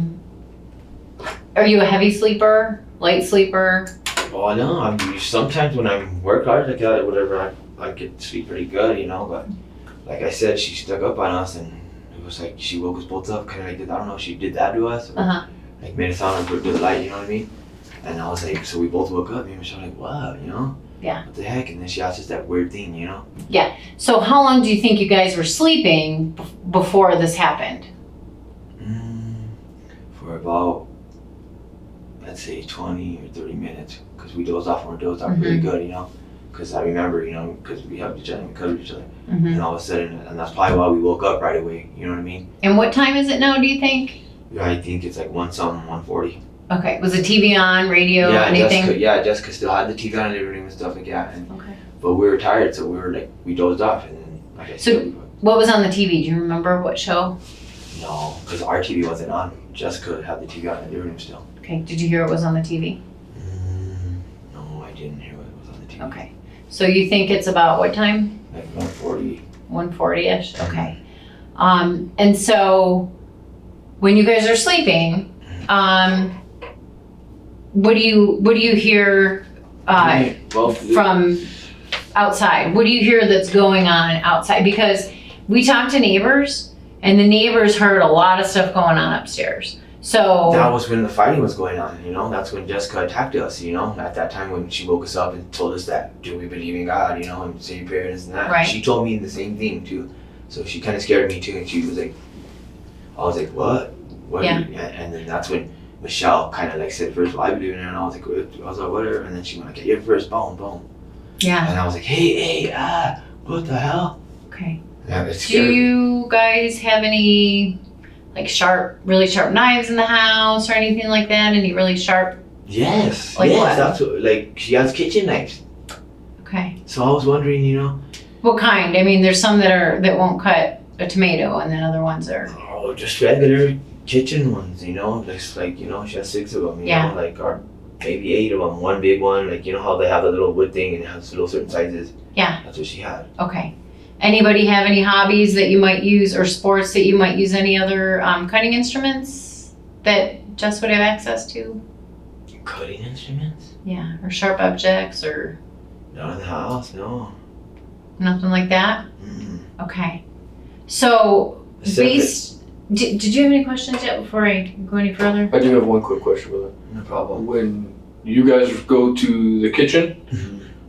you a heavy sleeper, light sleeper? Oh no, I mean, sometimes when I'm work hard like that, whatever, I get to sleep pretty good, you know. But like I said, she stuck up on us, and it was like she woke us both up, kind of like I don't know if she did that to us, or Uh-huh. like made us sound like we the light, you know what I mean? And I was like, so we both woke up, me and Michelle like, what, you know? Yeah. What the heck? And then she asked us that weird thing, you know? So how long do you think you guys were sleeping before this happened? For about, let's say 20 or 30 minutes, because we dozed off and we dozed off Mm-hmm. really good, you know? Because I remember, you know, because we hugged each other and we cuddled each other. Mm-hmm. And all of a sudden, and that's probably why we woke up right away, you know what I mean? And what time is it now, do you think? Yeah, I think it's like 1:40. Okay. Was the TV on, radio, Yeah, anything? Jessica still had the TV on and everything and stuff like that. And, Okay. but we were tired, so we were like, we dozed off. And then, like I So- said, What was on the TV? Do you remember what show? no, because our TV wasn't on. Jessica had the TV on in the living room still. Okay. Did you hear it was on the TV? No, I didn't hear what was on the TV. Okay. So you think it's about what time? Like 1:40. 1:40-ish? Okay. And so when you guys are sleeping, what do you hear Well, from outside? What do you hear that's going on outside? Because we talked to neighbors, and the neighbors heard a lot of stuff going on upstairs. So that was when the fighting was going on, you know? That's when Jessica attacked us, you know? At that time when she woke us up and told us that, do we believe in God, you know, and say your prayers and that. Right. She told me the same thing too. So she kind of scared me too, and she was like, I was like, what? Yeah. And then that's when Michelle kind of like said first, well, I believe in it, and I was like, whatever. And then she went, okay, you're first, boom, boom. yeah. And I was like, hey, what the hell? Okay. Yeah, it Do scared me. you guys have any like really sharp knives in the house or anything like that? Any really sharp? Yes, Like yes, what? that's what, like, she has kitchen knives. Okay. So I was wondering, you know, What kind? I mean, there's some that won't cut a tomato, and then other ones are. oh, just regular kitchen ones, you know, just like, you know, she has 6 of them, you Yeah. know, like, or maybe 8 of them, one big one, like, you know how they have the little wood thing and it has little certain sizes? Yeah. That's what she had. Okay. Anybody have any hobbies that you might use or sports that you might use? Any other cutting instruments that Jess would have access to? Cutting instruments? Yeah, or sharp objects or Not in the house, no. nothing like that? Mm-mm. Okay. So, Except did you have any questions yet before I go any further? I do have one quick question with it. no problem. When you guys go to the kitchen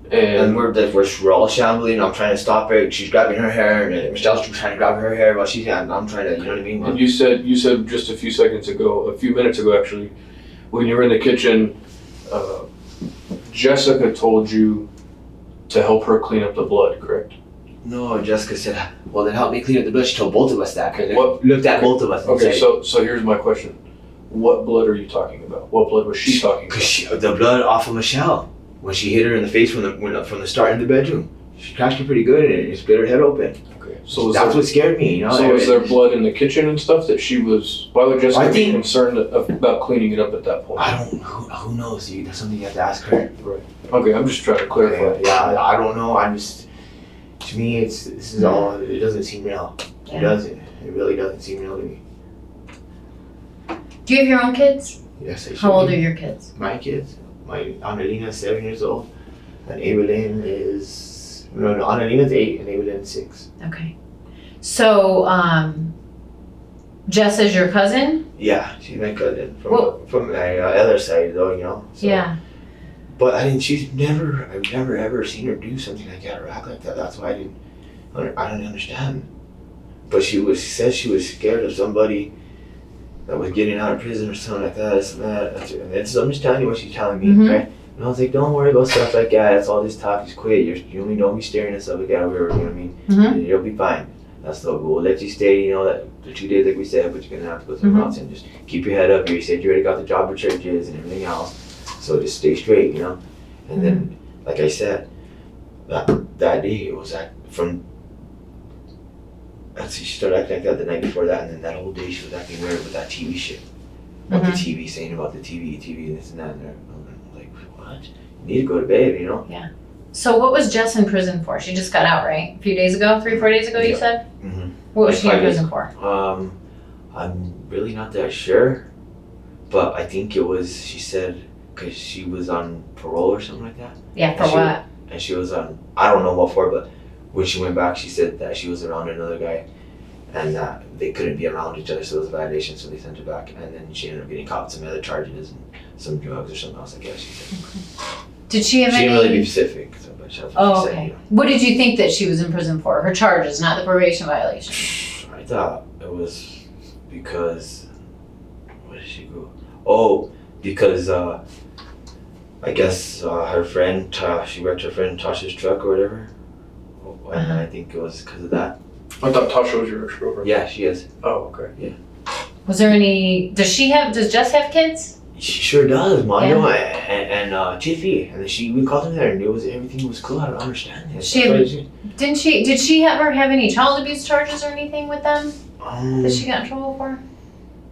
And and we're all shambling. I'm trying to stop her. She's grabbing her hair, and Michelle's trying to grab her hair while she's I'm trying to, you know what I mean? and you said just a few minutes ago actually, when you were in the kitchen, Jessica told you to help her clean up the blood, correct? No, Jessica said, well, then help me clean up the blood. She told both of us that. Okay, What? Looked at both of us and Okay, said, so here's my question. What blood are you talking about? What blood was she talking about? Because the blood off of Michelle, when she hit her in the face from the start in the bedroom. She cracked her pretty good and it split her head open. Okay, so That's what scared me, you know? so was there blood in the kitchen and stuff that she was, why would Jessica I be think- concerned about cleaning it up at that point? I don't, who knows, dude? That's something you have to ask her. Okay, I'm just trying to clarify. Okay, yeah, I don't know. To me, this is all, it doesn't seem real. Yeah. It doesn't. It really doesn't seem real to me. Do you have your own kids? Yes, I should. How old are your kids? My kids? My Annalena is 7 years old, and Evelyn is, no, Annalena's 8 and Evelyn's 6. Okay. So, Jess is your cousin? Yeah, she's my cousin Well- from my other side, though, you know. So, Yeah. But I've never ever seen her do something like that or act like that. That's why I don't understand. But she said she was scared of somebody that was getting out of prison or something like that. This and that. I'm just telling you what she's telling me, Mhm. okay? And I was like, don't worry about stuff like that. It's all this talk. Just quit. You only don't be staring at stuff like that over. You know what I mean? Mhm. You'll be fine. That's the goal. We'll let you stay. You know that the 2 days like we said, but you're gonna have to go somewhere Mhm. else and just keep your head up. You said you already got the job with churches and everything else. So just stay straight, you know? And then, like I said, that day, it was from And so she started acting like that the night before that, and then that whole day she was acting weird with that TV shit. About the TV, saying about the TV and this and that. And I'm like, what? You need to go to bed, you know? So what was Jess in prison for? She just got out, right? A few days ago, 3-4 days ago, you Yeah. said? Mm-hmm. What was Like she in 5 days. prison for? I'm really not that sure, but I think it was, she said, because she was on parole or something like that. Yeah, for She- what? And she was on, I don't know what for, but when she went back, she said that she was around another guy and that they couldn't be around each other, so it was a violation, so they sent her back. And then she ended up getting caught with some other charges and some drugs or something else, I guess she said. Did she have She any? didn't really be specific, so, but that's what Oh, she said, okay. you know. What did you think that she was in prison for? Her charges, not the probation violation. I thought it was because, where did she go? Oh, because I guess her friend, she wrecked her friend Tasha's truck or whatever. And I think it was because of that. I thought Tasha was your ex-girlfriend. Yeah, she is. Oh, okay. Was there any? Does Jess have kids? She sure does, Mondo and Tiffy. And then we called them there and everything was cool. I don't understand. Did she ever have any child abuse charges or anything with them that she got in trouble for?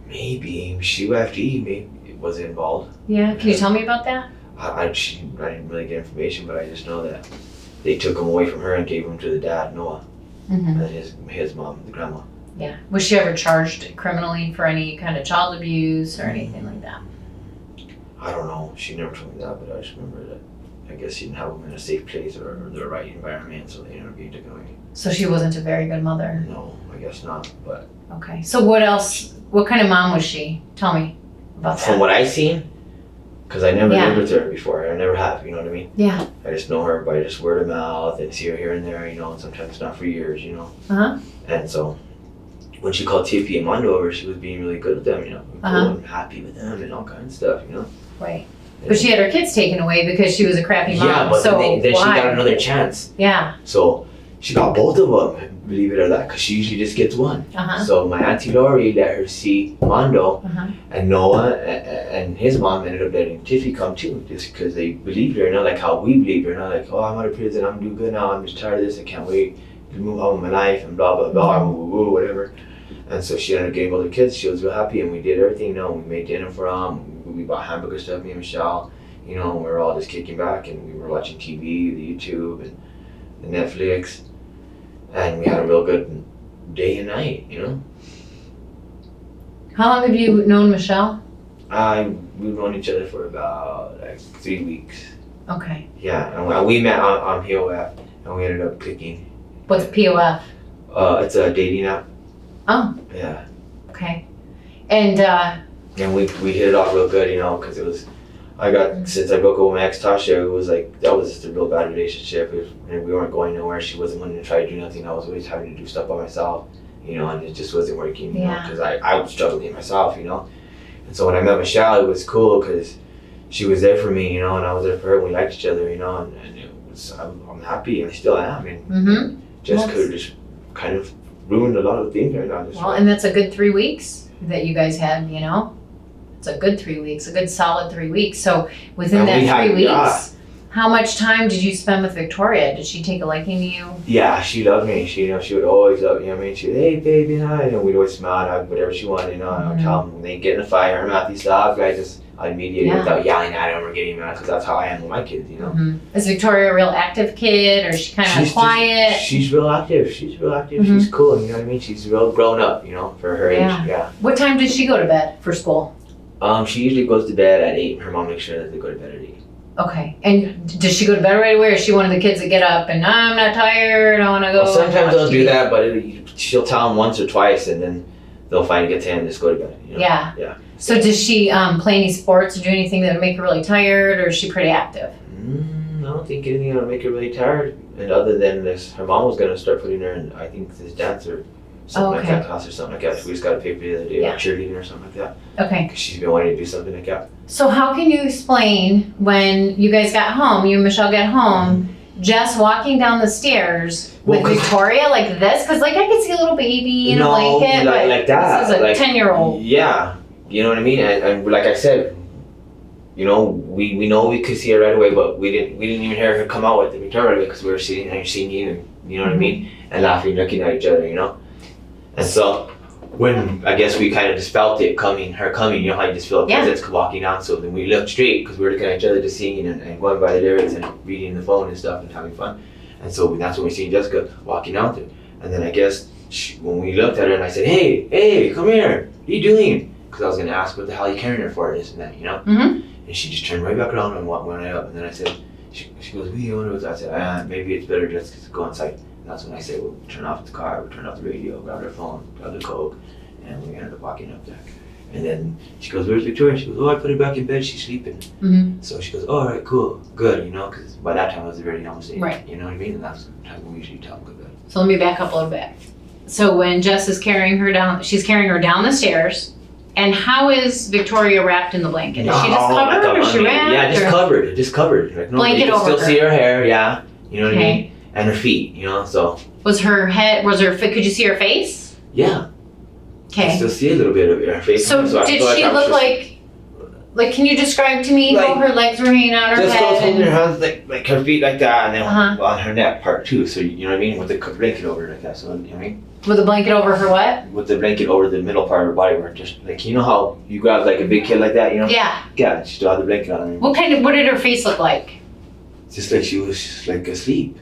Maybe. She maybe was involved. Yeah, can you tell me about that? I didn't really get information, but I just know that they took him away from her and gave him to the dad, Noah, Mm-hmm. and his mom, the grandma. Yeah. Was she ever charged criminally for any kind of child abuse or anything like that? I don't know. She never told me that, but I just remember that I guess she didn't have them in a safe place or the right environment, so they ended up being taken away. So she wasn't a very good mother. No, I guess not. But Okay. So what else? What kind of mom was she? Tell me about from that. what I've seen, because I never Yeah. lived with her before, I never have. You know what I mean? Yeah. I just know her by just word of mouth and see her here and there, you know, and sometimes not for years, you know. Uh-huh. And so when she called Tiffy and Mondo over, she was being really good with them, you know, cool and happy with them and all kinds of stuff, you know. Right. But she had her kids taken away because she was a crappy mom. Yeah, but so then she why? got another chance. Yeah. So she got both of them, believe it or not, because she usually just gets one. Uh-huh. So my Auntie Lori let her see Mondo, Uh-huh. and Noah and his mom ended up letting Tiffy come too, just because they believed her, not like how we believed her, not like, oh, I'm out of prison, I'm doing good now, I'm just tired of this, I can't wait to move on with my life, and blah, blah, blah, whatever. And so she ended up getting both her kids, she was real happy, and we did everything, you know, we made dinner for them, we bought hamburger stuff, me and Michelle, you know, we were all just kicking back, and we were watching TV, the YouTube, and the Netflix, and we had a real good day and night, you know. How long have you known Michelle? We've known each other for about like 3 weeks. Okay. Yeah, and we met on POF, and we ended up clicking. What's POF? It's a dating app. Oh, Yeah, okay. And and we hit it off real good, you know, because it was. Since I broke up with my ex Tasha, it was like that was just a real bad relationship, and we weren't going nowhere. She wasn't wanting to try to do nothing. I was always having to do stuff by myself, you know, and it just wasn't working, you know, because I was struggling myself, you know. And so when I met Michelle, it was cool because she was there for me, you know, and I was there for her. We liked each other, you know, and it was I'm happy, and I still am. And Jessica just kind of ruined a lot of things right now. well, and that's a good 3 weeks that you guys had, you know. It's a good 3 weeks, a good solid 3 weeks. So within And that we had- 3 weeks, yeah. how much time did you spend with Victoria? Did she take a liking to you? Yeah, she loved me. She, you know, she would always love me. You know what I mean? She would, hey, baby, hi. And we'd always smile and have whatever she wanted, you know. And I'd tell them when they get in a fight, her and Matthew stop, I'd mediate it without yelling at them or getting mad, because that's how I am with my kids, you know. Is Victoria a real active kid, or is she kind of quiet? She's real active. She's real active. She's cool, you know what I mean? She's real grown up, you know, for her age. Yeah. What time did she go to bed for school? She usually goes to bed at 8. Her mom makes sure that they go to bed at 8. Okay. And does she go to bed right away, or is she one of the kids that get up and I'm not tired, I want to go? Well, sometimes watch they'll do TV? that, but she'll tell them once or twice, and then they'll finally get to him and just go to bed. You know? Yeah. Yeah. So does she play any sports or do anything that would make her really tired, or is she pretty active? I don't think anything that'll make her really tired. And other than this, her mom was gonna start putting her in, I think, this dance or something like that class or something like that. So we just got a paper the other day about cheerleading or something like that. Okay. Because she's been wanting to do something like that. So how can you explain when you guys got home, you and Michelle got home, Jess walking down the stairs with Victoria like this? Because like I could see a little baby in a blanket, but like that. This is a like, 10-year-old. Yeah, you know what I mean. And like I said, you know, we know we could see her right away, but we didn't even hear her come out with the Victoria because we were sitting there singing, and you know what I mean, and laughing, looking at each other, you know. And so when I guess we kind of just felt it coming, her coming, you know how you just feel a presence walking down. So then we looked straight because we were looking at each other, just singing and going by the lyrics and reading the phone and stuff and having fun. And so that's when we seen Jessica walking out there. And then I guess when we looked at her and I said, hey, come here, what are you doing? Because I was going to ask what the hell are you carrying her for, this and that, you know? Mm-hmm. And she just turned right back around and went up. And then I said, she goes, what do you want to do? I said, maybe it's better just to go inside. And that's when I said, we'll turn off the car, we'll turn off the radio, grab her phone, grab the Coke, and we ended up walking up there. And then she goes, where's Victoria? She goes, I put her back in bed, she's sleeping. Mm-hmm. So she goes, all right, cool, good, you know, because by that time I was already almost 8, Right. you know what I mean? And that's the time we usually tell them go to bed. So let me back up a little bit. So when Jess is carrying her down, she's carrying her down the stairs. And how is Victoria wrapped in the blanket? Is she just covered or is she wrapped? Yeah, just covered. Like, no, Blanket you can over still her. see her hair, yeah, you know what I Okay. mean? And her feet, you know, so, Was her could you see her face? yeah. I Okay. still see a little bit of her face. So I did feel she I was look just- like, can you describe to me how Like, her legs were hanging out her Just goes head? holding her And, hands like her feet like that, and then Uh-huh. on her neck part too. So you know what I mean, with the blanket over like that. So you know what I mean, with a blanket over her what? with the blanket over the middle part of her body, where just like you know how you grab like a big kid like that, you know? Yeah. Yeah, she still had the blanket on. What did her face look like? Just like she was like asleep.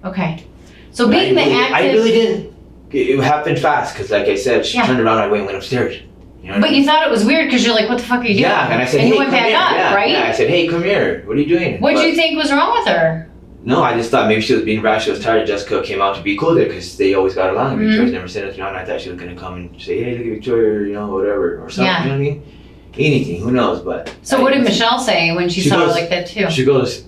Okay. So But being the I active. really didn't. It happened fast because, like I said, she Yeah. turned around and I went upstairs. You know what I But mean? you thought it was weird because you're like, what the fuck are you doing? Yeah, and I said, and hey, you went come back here. up, Yeah, right? yeah, I said, hey, come here. What are you doing? What But- do you think was wrong with her? No, I just thought maybe she was being rash. She was tired. Jessica came out to be cool there because they always got along. Mhm. Victoria's never said anything, and I thought she was gonna come and say, "Hey, look at Victoria," you know, whatever, or something. Yeah. You know what I mean? Anything, who knows? But So what did Michelle say when she She saw her goes- like that too? She goes,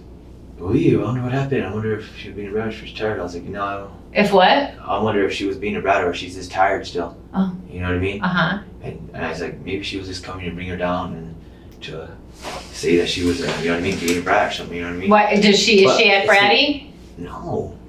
"Oh, I wonder what happened. I wonder if she was being a rat. She was tired." I was like, "No, If what? I wonder if she was being a rat or if she's just tired still." Oh. You know what I mean? Uh-huh. And I was like, maybe she was just coming to bring her down and to say that she was, you know what I mean, being a brat or something. You know what I mean? What is she But act it's bratty?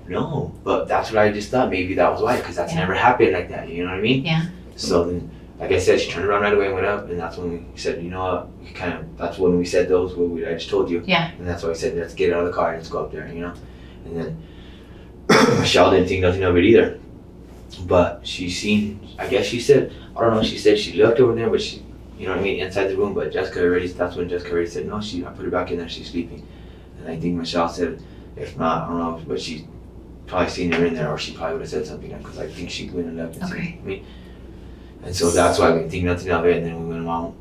No, but that's what I just thought. Maybe that was why, because that's Yeah. never happened like that. You know what I mean? Yeah. So then, like I said, she turned around right away and went up, and that's when we said, you know what, that's when we said those, I just told you. Yeah. And that's why I said, let's get out of the car and let's go up there, you know? And then Michelle didn't think nothing of it either. But I guess she said, I don't know, she said she looked over there, but she, you know what I mean, inside the room, but that's when Jessica already said, no, I put her back in there, she's sleeping. And I think Michelle said, if not, I don't know, but she probably seen her in there, or she probably would have said something, because I think she went and looked and Okay. seen me. And so that's why we didn't think nothing of it, and then we went on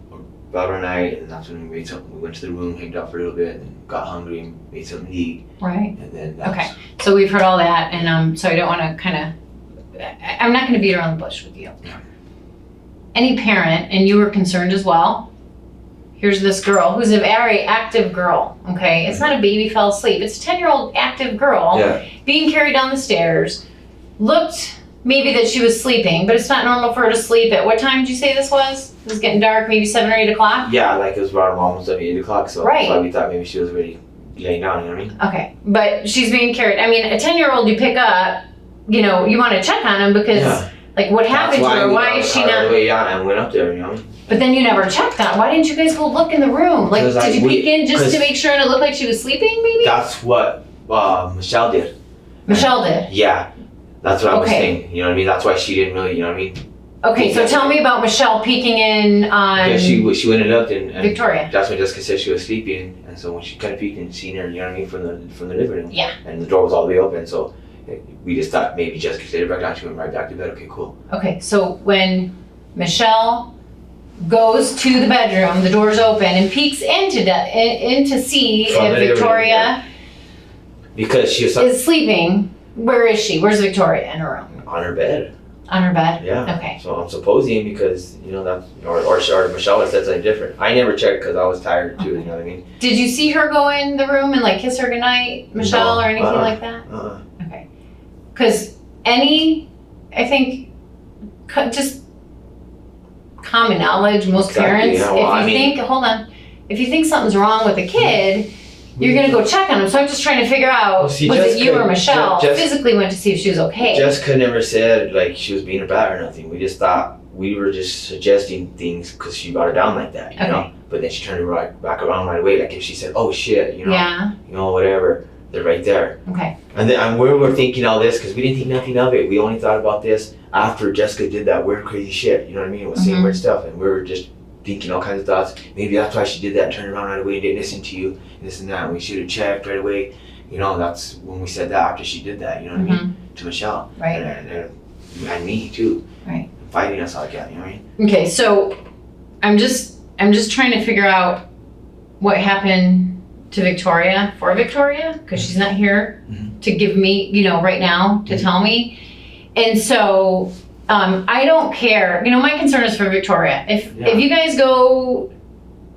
about our night, and that's when we made something. We went to the room, hanged out for a little bit, and got hungry and made something to eat, Right. and then that's, Okay. So we've heard all that, and so I don't want to I'm not going to beat around the bush with you. Yeah. Any parent, and you were concerned as well. Here's this girl who's a very active girl. Okay, it's not a baby fell asleep. It's a 10-year-old active girl Yeah. being carried down the stairs. Looked maybe that she was sleeping, but it's not normal for her to sleep. At what time did you say this was? It was getting dark, maybe 7 or 8 o'clock. Yeah, like it was around almost 8 o'clock, so Right. that's why we thought maybe she was already laying down, you know what I mean? Okay, but she's being carried. I mean, a 10-year-old you pick up, you know, you want to check on him because, Yeah. like, what happened to her? we Why got is the she car right not? away, yeah, and went up there, you know? But then you never checked on. Why didn't you guys go look in the room? Like, 'Cause did you peek in just 'cause- to make sure and it looked like she was sleeping? Maybe That's what Michelle did. Michelle did. Yeah, that's what I was Okay. saying, you know what I mean? That's why she didn't really, you know what I mean? Okay, so tell me about Michelle peeking in on Yeah, she went and looked, and Victoria. that's when Jessica said she was sleeping, and so when she kind of peeked and seen her, you know what I mean, from the living room. Yeah. And the door was all the way open, so we just thought maybe Jessica stayed back down. She went right back to bed. Okay, cool. Okay, so when Michelle goes to the bedroom, the door's open, and peeks in to see From the if living room, Victoria yeah. Because she was is sleeping. Where is she? Where's Victoria in her room? on her bed. On her bed? Yeah. Okay. So I'm supposing because you know that, or Michelle had said something different. I never checked because I was tired too. You know what I mean? Did you see her go in the room and like kiss her goodnight, Michelle, No. or anything like that? Okay. Because I think, just common knowledge, most Exactly, parents, yeah, well, if you think something's wrong with a kid, you're gonna go check on him. So I'm just trying to figure out, Well, see, was it you Jessica- or Michelle Jess- physically went to see if she was okay? Jessica never said like she was being a brat or nothing. We just thought we were just suggesting things because she brought her down like that, you know. Okay. But then she turned back around right away. Like if she said, "Oh shit," you know, Yeah, whatever, they're right there. okay. And we're thinking all this because we didn't think nothing of it. We only thought about this after Jessica did that weird, crazy shit. You know what I mean? It was saying weird stuff, and we were just thinking all kinds of thoughts. Maybe that's why she did that, turned around right away and didn't listen to you, and this and that. And we should have checked right away. You know, that's when we said that after she did that. You know what I mean? To Michelle. Right. And me too. Right. Fighting us like that. You know what I mean? Okay, so I'm just trying to figure out what happened to Victoria for Victoria, because she's not here to give me, you know, right now to tell me. And so I don't care. You know, my concern is for Victoria. If you guys go,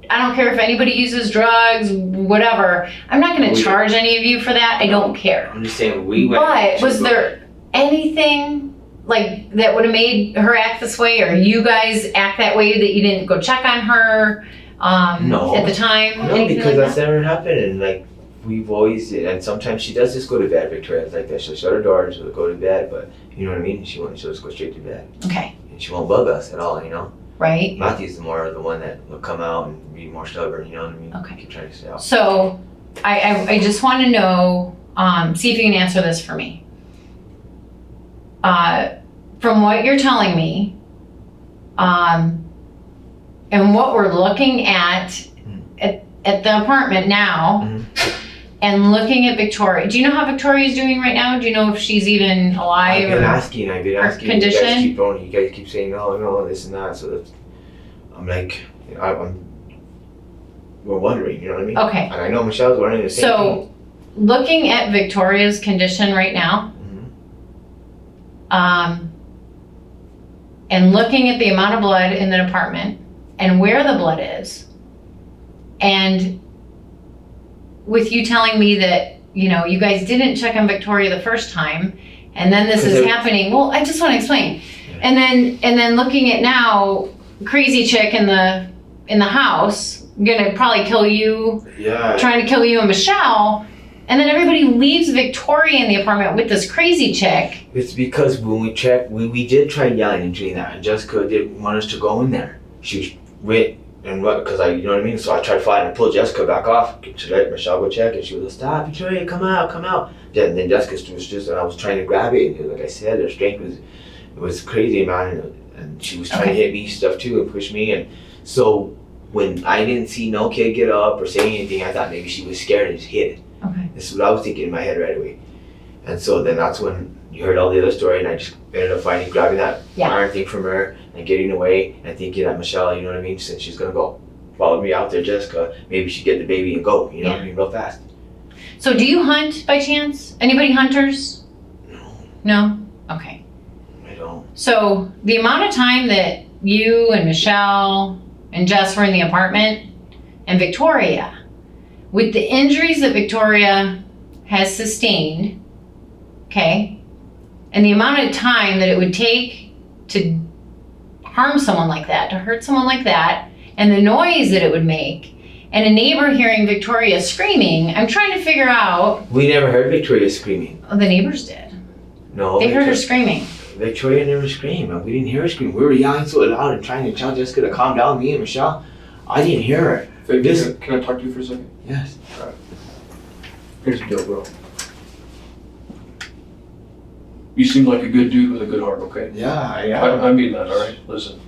I don't care if anybody uses drugs, whatever. I'm not going to charge any of you for that. I don't care. I'm just saying we went. But was there anything like that would have made her act this way, or you guys act that way that you didn't go check on her No. at the time? No, Anything because like that's never happened, and like we've always, and sometimes she does just go to bed. Victoria's like that. She'll shut her door and she'll go to bed, but you know what I mean. She'll just go straight to bed. Okay. And she won't bug us at all, you know. Right. Matthew's the one that will come out and be more stubborn, you know what I mean? Okay. Keep trying to stay out. So I just want to know, see if you can answer this for me. From what you're telling me, and what we're looking at the apartment now, and looking at Victoria. Do you know how Victoria's doing right now? Do you know if she's even alive? I've been asking. Condition? You guys keep saying no, this and that. So that's, I'm like, we're wondering, you know what I mean? Okay. And I know Michelle's wondering the same So, looking at Victoria's condition right now, and looking at the amount of blood in the department and where the blood is, and with you telling me that, you know, you guys didn't check on Victoria the first time, and then this is happening. Well, I just want to explain. And then looking at now, crazy chick in the house, gonna probably kill you, trying to kill you and Michelle, and then everybody leaves Victoria in the apartment with this crazy chick. It's because when we checked, we did try yelling and doing that, and Jessica didn't want us to go in there. She went and what? Because you know what I mean. So I tried to fight and pull Jessica back off to let Michelle go check, and she was like, "Stop, Victoria, come out." And then Jessica was just, and I was trying to grab it, and like I said, her strength was crazy, man, and she was trying to hit me stuff too and push me, and so when I didn't see no kid get up or say anything, I thought maybe she was scared and just hid it. Okay. This is what I was thinking in my head right away. And so then that's when you heard all the other story, and I just ended up grabbing that iron thing from her and getting away and thinking that Michelle, you know what I mean, since she's gonna go follow me out there, Jessica, maybe she'd get the baby and go, you know what I mean, real fast. So do you hunt by chance? Anybody hunters? No? Okay. I don't. So the amount of time that you and Michelle and Jess were in the apartment, and Victoria, with the injuries that Victoria has sustained, okay, and the amount of time that it would take to harm someone like that, to hurt someone like that, and the noise that it would make, and a neighbor hearing Victoria screaming, I'm trying to figure out. We never heard Victoria screaming. Oh, the neighbors did. No. They heard her screaming. Victoria never screamed, and we didn't hear her scream. We were yelling so loud and trying to tell Jessica to calm down, me and Michelle. I didn't hear her. Fabian, can I talk to you for a second? Yes. Here's the deal, bro. You seem like a good dude with a good heart, okay? Yeah, I mean that, all right? Listen,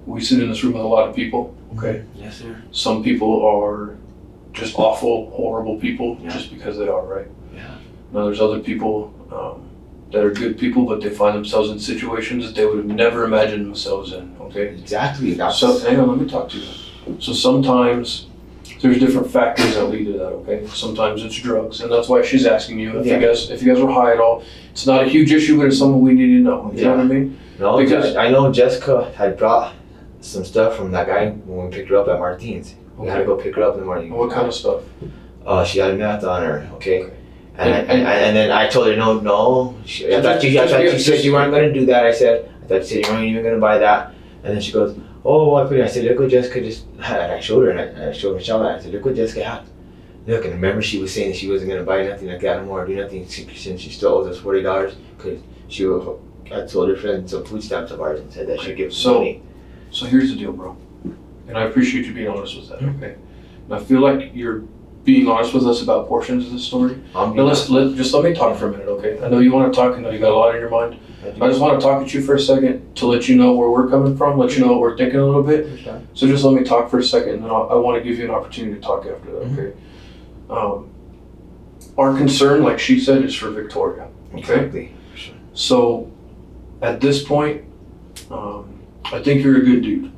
we sit in this room with a lot of people, okay? Yes, sir. Some people are just awful, horrible people Yeah. just because they are, right? Yeah. Now there's other people that are good people, but they find themselves in situations that they would have never imagined themselves in, okay? Exactly. So, hang on, let me talk to you. So sometimes there's different factors that lead to that, okay? Sometimes it's drugs, and that's why she's asking you if you guys were high at all. It's not a huge issue, but it's something we need to know. You know what I mean? No, Because- I know Jessica had brought some stuff from that guy when we picked her up at Martens. We had to go pick her up in the morning. What kind of stuff? She had meth on her, okay? And And- then I told her no. I thought you said you weren't gonna do that. I thought you said you weren't even gonna buy that. And then she goes, "Oh, well, I put it." I said, "Look what Jessica just had." And I showed her, and I showed Michelle that. I said, "Look what Jessica had." Look, and remember she was saying that she wasn't gonna buy nothing like that anymore, or do nothing since she still owes us $40 because I told her friend some food stamps of ours and said that she'd give us money. So here's the deal, bro. And I appreciate you being honest with that, okay? And I feel like you're being honest with us about portions of the story. Now just let me talk for a minute, okay? I know you want to talk. I know you got a lot on your mind. I just want to talk at you for a second to let you know where we're coming from, let you know what we're thinking a little bit. So just let me talk for a second, and then I want to give you an opportunity to talk after that, okay? Our concern, like she said, is for Victoria, okay? Exactly. So at this point, I think you're a good dude.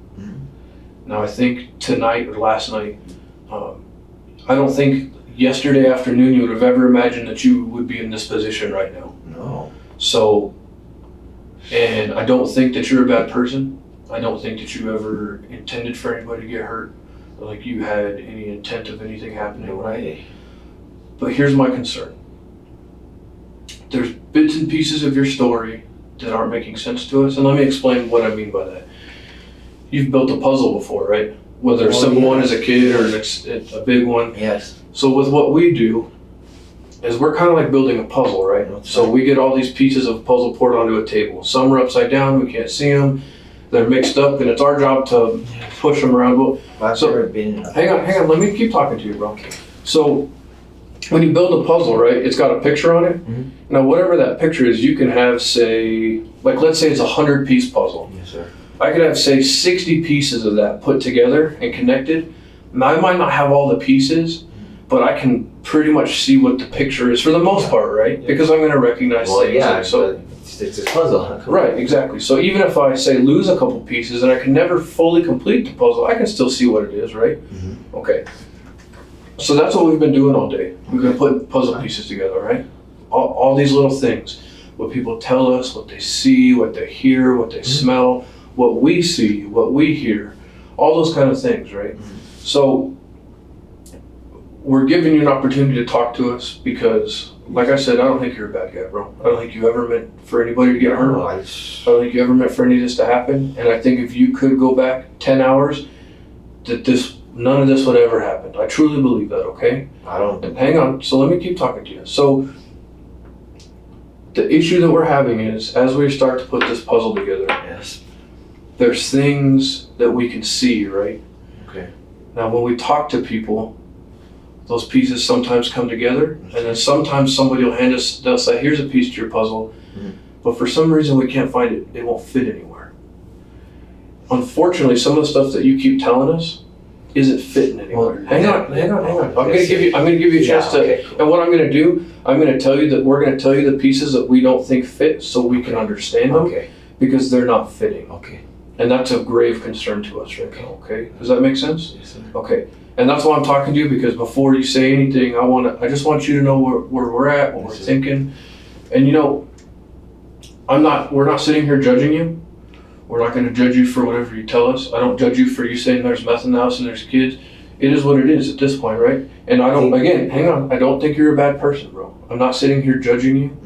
Now I think tonight or last night, I don't think yesterday afternoon you would have ever imagined that you would be in this position right now. No. So, and I don't think that you're a bad person. I don't think that you ever intended for anybody to get hurt, or like you had any intent of anything happening. No way. But here's my concern. There's bits and pieces of your story that aren't making sense to us, and let me explain what I mean by that. You've built a puzzle before, right? Whether a simple one as a kid or it's a big one. Yes. So with what we do, is we're kind of like building a puzzle, right? So we get all these pieces of puzzle poured onto a table. Some are upside down, we can't see them. They're mixed up, and it's our job to push them around. Well, hang on, let me keep talking to you, bro. Okay. So when you build a puzzle, right, it's got a picture on it. Mhm. Now, whatever that picture is, you can have, say, like let's say it's a 100-piece puzzle. Yes, sir. I could have, say, 60 pieces of that put together and connected. Now, I might not have all the pieces, but I can pretty much see what the picture is for the most part, right? Yeah. Because I'm going to recognize Well, things. yeah, Like, so, it's a puzzle. right, exactly. So even if I, say, lose a couple pieces and I can never fully complete the puzzle, I can still see what it is, right? Mhm. Okay. So that's what we've been doing all day. We've been putting puzzle pieces together, right? All these little things. What people tell us, what they see, what they hear, what they smell, what we see, what we hear, all those kind of things, right? So we're giving you an opportunity to talk to us because, like I said, I don't think you're a bad guy, bro. I don't think you ever meant for anybody to get hurt. No, I don't think you ever meant for any of this to happen. And I think if you could go back 10 hours, that none of this would ever happen. I truly believe that, okay? I don't. And hang on, so let me keep talking to you. So the issue that we're having is, as we start to put this puzzle together, Yes. there's things that we can see, right? Okay. Now, when we talk to people, those pieces sometimes come together, and then sometimes somebody will they'll say, here's a piece to your puzzle, but for some reason we can't find it, it won't fit anywhere. Unfortunately, some of the stuff that you keep telling us isn't fitting anywhere. Well, hang on. I'm gonna give you a chance to, okay, cool. and what I'm gonna do, I'm gonna tell you that we're gonna tell you the pieces that we don't think fit so we can understand them, Okay. because they're not fitting. Okay. And that's of grave concern to us right now, okay? Does that make sense? Yes, sir. Okay. And that's why I'm talking to you, because before you say anything, I just want you to know where we're at, what we're Yes, sir. thinking. And we're not sitting here judging you. We're not gonna judge you for whatever you tell us. I don't judge you for you saying there's meth in the house and there's kids. It is what it is at this point, right? And I don't think you're a bad person, bro. I'm not sitting here judging you.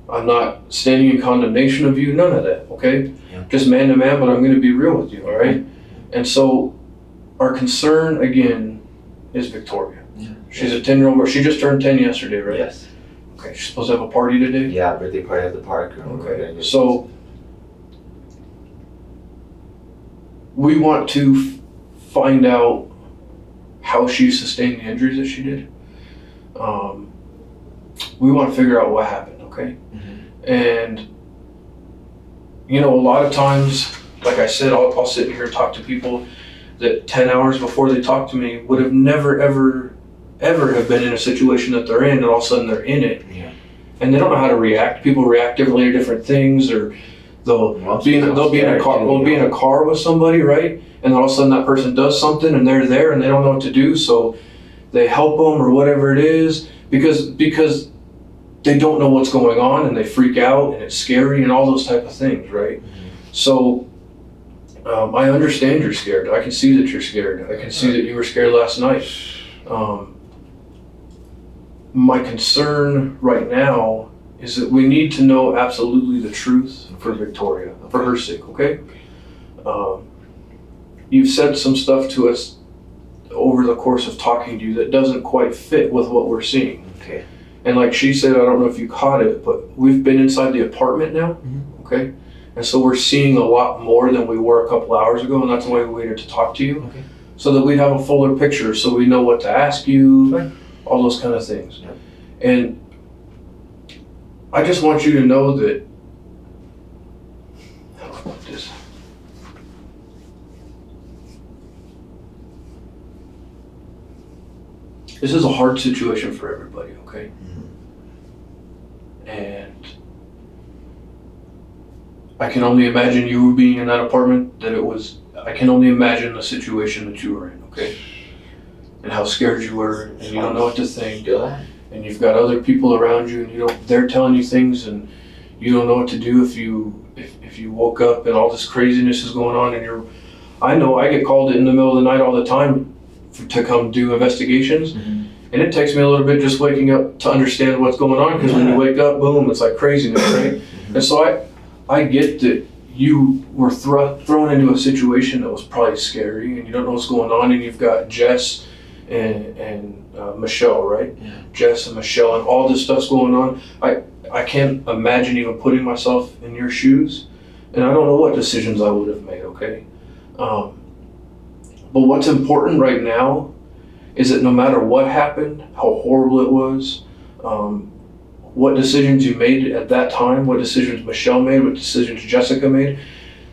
I'm not standing in condemnation of you, none of that, okay? Yeah. Just man to man, but I'm gonna be real with you, all right? And so our concern, again, is Victoria. Yeah. She's a 10-year-old girl. She just turned 10 yesterday, right? Yes. Okay, she's supposed to have a party today? Yeah, birthday party at the park. Okay, so we want to find out how she sustained the injuries that she did. We want to figure out what happened, okay? And, a lot of times, like I said, I'll sit here and talk to people that 10 hours before they talk to me would have never, ever have been in a situation that they're in, and all of a sudden they're in it. Yeah. And they don't know how to react. People react differently to different things, or they'll be in a car with somebody, right? And all of a sudden that person does something and they're there and they don't know what to do, so they help them or whatever it is, because they don't know what's going on and they freak out and it's scary and all those type of things, right? So I understand you're scared. I can see that you're scared. I can see that you were scared last night. My concern right now is that we need to know absolutely the truth for Victoria, for her sake, okay? You've said some stuff to us over the course of talking to you that doesn't quite fit with what we're seeing. Okay. And like she said, I don't know if you caught it, but we've been inside the apartment now, okay? And so we're seeing a lot more than we were a couple hours ago, and that's why we waited to talk to you. Okay. so that we'd have a fuller picture, so we know what to ask you, Right. all those kind of things. Yep. And I just want you to know that, how do I put this? This is a hard situation for everybody, okay? And I can only imagine you being in that apartment, I can only imagine the situation that you were in, okay? And how scared you were, and you don't know what to think, Yeah. and you've got other people around you, and they're telling you things, and you don't know what to do if you woke up and all this craziness is going on, and I know I get called in the middle of the night all the time to come do investigations, and it takes me a little bit just waking up to understand what's going on, because when you wake up, boom, it's like craziness, right? And so I get that you were thrown into a situation that was probably scary, and you don't know what's going on, and you've got Jess and Michelle, right? Yeah. Jess and Michelle, and all this stuff's going on. I can't imagine even putting myself in your shoes, and I don't know what decisions I would have made, okay? But what's important right now is that no matter what happened, how horrible it was, what decisions you made at that time, what decisions Michelle made, what decisions Jessica made,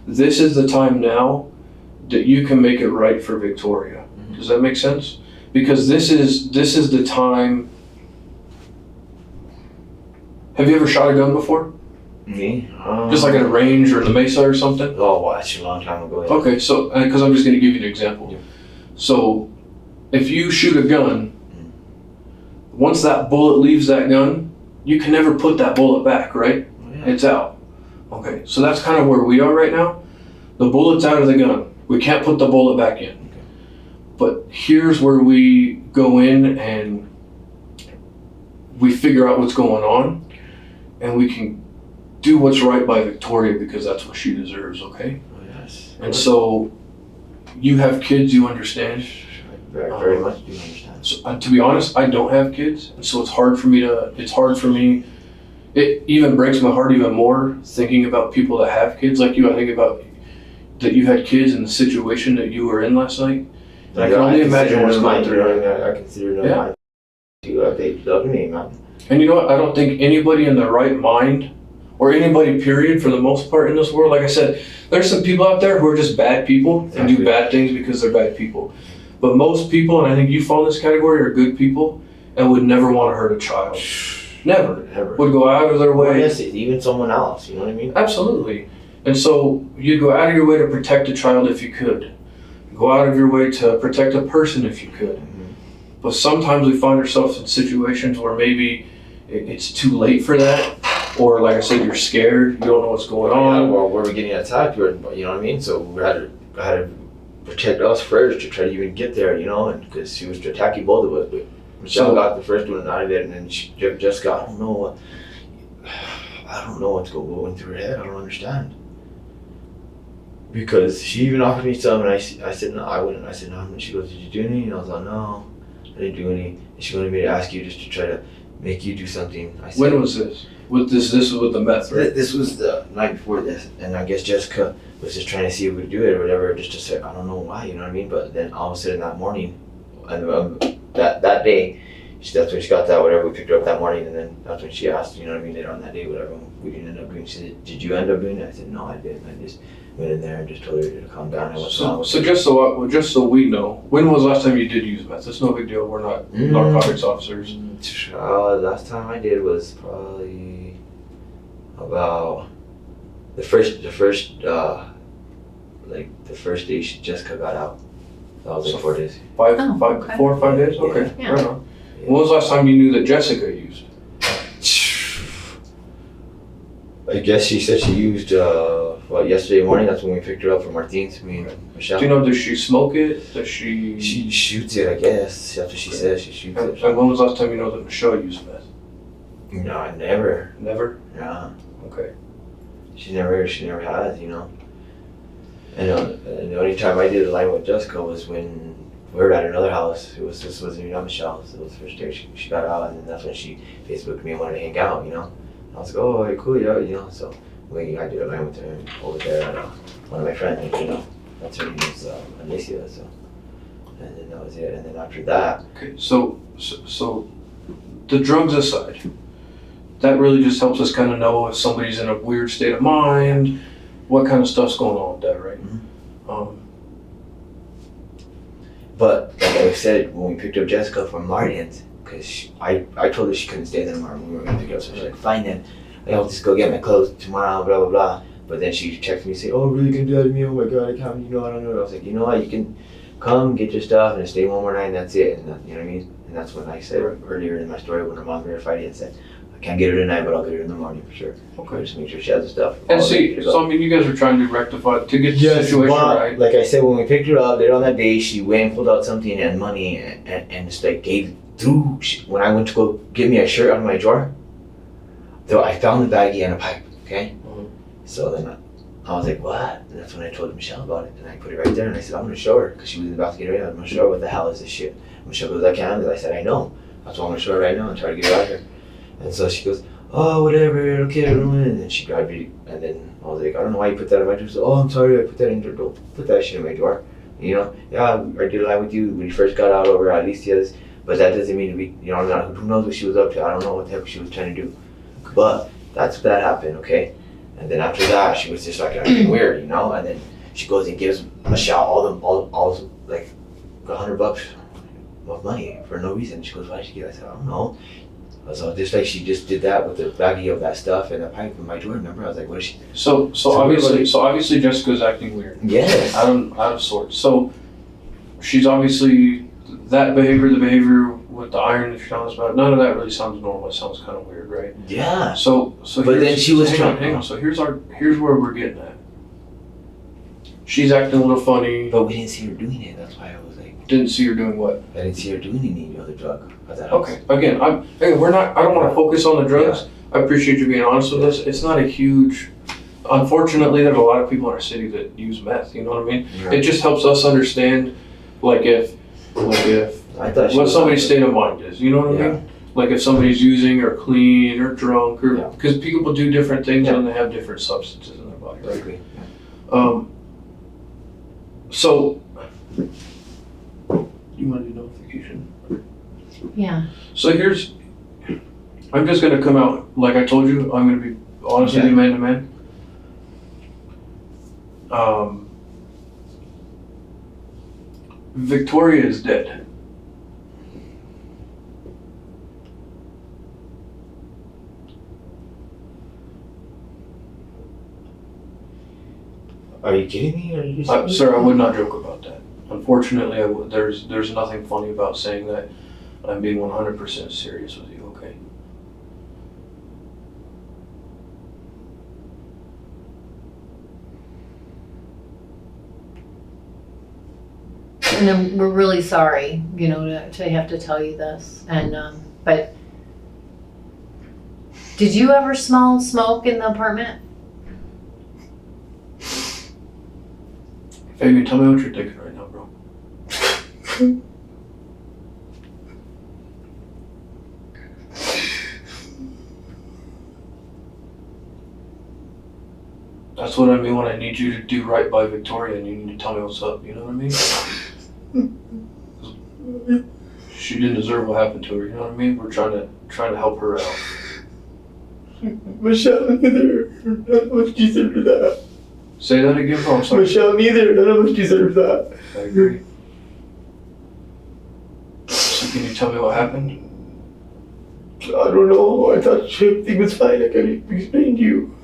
this is the time now that you can make it right for Victoria. Does that make sense? Because this is the time. Have you ever shot a gun before? Me? Just like at a range or in the Mesa or something? Oh, well, that's a long time ago. Yeah. Okay, so, because I'm just going to give you an example. Yeah. So, if you shoot a gun, once that bullet leaves that gun, you can never put that bullet back, right? Oh, yeah. It's out. Okay, so that's kind of where we are right now. The bullet's out of the gun. We can't put the bullet back in. Okay. But here's where we go in and we figure out what's going on, and we can do what's right by Victoria, because that's what she deserves, okay? Oh, yes. And so, you have kids, you understand. Very much do understand. So, to be honest, I don't have kids, and so it's hard for me. It even breaks my heart even more thinking about people that have kids like you. I think about that you had kids in the situation that you were in last night. And I can only imagine what's going through. I consider them mine too. They love me, man. And you know what? I don't think anybody in their right mind, or anybody period for the most part in this world, like I said, there's some people out there who are just bad people and do bad things because they're bad people. But most people, and I think you fall in this category, are good people and would never want to hurt a child. Never. Ever. Would go out of their way. Yes, even someone else, you know what I mean? Absolutely. And so you'd go out of your way to protect a child if you could. Go out of your way to protect a person if you could. But sometimes we find ourselves in situations where maybe it's too late for that. Or like I said, you're scared, you don't know what's going on. Yeah, well, we're getting attacked, you know what I mean? So we had to protect us first to try to even get there, you know, and because she was attacking both of us. But Michelle got the first one out of it, and then just got, I don't know what's going through her head. I don't understand. Because she even offered me some, and I said no, I wouldn't. I said no, and she goes, did you do any? And I was like, no, I didn't do any. And she wanted me to ask you just to try to make you do something. I said, When was this? This was with the meth, right? This was the night before this, and I guess Jessica was just trying to see if we could do it or whatever, just to say, I don't know why, you know what I mean? But then all of a sudden that morning, and that day, that's when she got that, whatever, we picked her up that morning, and then that's when she asked, you know what I mean, later on that day, whatever, we didn't end up doing. She said, did you end up doing it? I said, no, I didn't. I just went in there and just told her to calm down and what's wrong with So her. just so we know, when was the last time you did use meth? It's no big deal. We're not narcotics officers. Last time I did was probably about the first day Jessica got out. That was like 4 days. 4 or 5 days? Yeah. Okay, Yeah. right on. When was the last time you knew that Jessica used? I guess she said she used yesterday morning. That's when we picked her up from Martens, me and Michelle. Do you know, does she smoke it? Does she? She shoots it, I guess. That's what she says. She shoots it. And when was the last time you know that Michelle used meth? No, never. Never? Yeah. Okay. She never has, you know. And the only time I did a line with Jessica was when we were at another house. This wasn't even at Michelle's. It was the first day she got out, and then that's when she Facebooked me and wanted to hang out, you know. I was like, oh, hey, cool, yeah, you know. So I did a line with her over there at one of my friends, you know. That's her name is Alicia, so. and then that was it. And then after that, Okay, so the drugs aside, that really just helps us kind of know if somebody's in a weird state of mind, what kind of stuff's going on with that, right? but like I said, when we picked up Jessica from Martens, because I told her she couldn't stay there tomorrow when we were gonna pick her up, so she's like, fine then, I'll just go get my clothes tomorrow, blah blah blah. But then she texted me saying, "Oh, really gonna do that to me? Oh my god, I can't. I don't know." I was like, you know what? You can come get your stuff and stay one more night, and that's it. And that, you know what I mean? And that's when I said earlier in my story when her mom verified it and said, "I can't get her tonight, but I'll get her in the morning for sure." Okay. Just make sure she has the stuff. And all see, ready to go. so I mean, you guys are trying to rectify, to get the Yes, situation but, right. like I said, when we picked her up later on that day, she went and pulled out something and money and just like when I went to go get me a shirt out of my drawer, though I found the baggie and a pipe, okay? Mhm. So then I was like, what? And that's when I told Michelle about it, and I put it right there, and I said, I'm gonna show her, because she was about to get ready, I'm gonna show her what the hell is this shit. And Michelle goes, I can't, and I said, I know. That's why I'm gonna show her right now and try to get her out of here. And so she goes, oh, whatever, okay, and then she grabbed it, and then I was like, I don't know why you put that in my drawer. So, oh, I'm sorry, I put that in your door. Put that shit in my drawer. You know, yeah, I did lie with you when you first got out over at Alicia's, but that doesn't mean we, you know, who knows what she was up to. I don't know what the heck she was trying to do. But that's that happened, okay? And then after that, she was just like acting weird, you know? And then she goes and gives Michelle all like $100 of money for no reason. She goes, why did she give it? I said, I don't know. So just like she just did that with the baggie of that stuff and the pipe in my drawer, remember? I was like, what is she? So obviously Jessica's acting weird. Yes. Out of sorts. So she's obviously the behavior with the iron that you're telling us about, none of that really sounds normal. It sounds kind of weird, right? Yeah. So But then she was hang on. So here's where we're getting at. She's acting a little funny. But we didn't see her doing it. That's why I was like, Didn't see her doing what? I didn't see her doing any other drug at that house. Okay. Again, I don't want to focus on the drugs. I appreciate you being honest with us. It's not a huge. Unfortunately, there's a lot of people in our city that use meth. You know what I mean? Yeah. It just helps us understand, if I thought she what was somebody's state of mind is. You know what I mean? Like if somebody's using or clean or drunk or because people do different things when they have different substances in their body. I Right? agree. So you want to do notification? Yeah. So I'm just gonna come out like I told you. I'm gonna be honest with you, man to man. Victoria is dead. Are you kidding me? Are you just Sir, I would not joke about that. Unfortunately, there's nothing funny about saying that. I'm being 100% serious with you, okay? And then we're really sorry, to have to tell you this. And, but did you ever smell smoke in the apartment? Fabian, tell me what you're thinking right now, bro. That's what I mean when I need you to do right by Victoria and you need to tell me what's up, you know what I mean? She didn't deserve what happened to her, you know what I mean? We're trying to help her out. Michelle, neither. None of us deserve that. Say that again, bro, I'm sorry. Michelle, neither. None of us deserve that. I agree. So can you tell me what happened? I don't know. I thought everything was fine. Like I explained to you.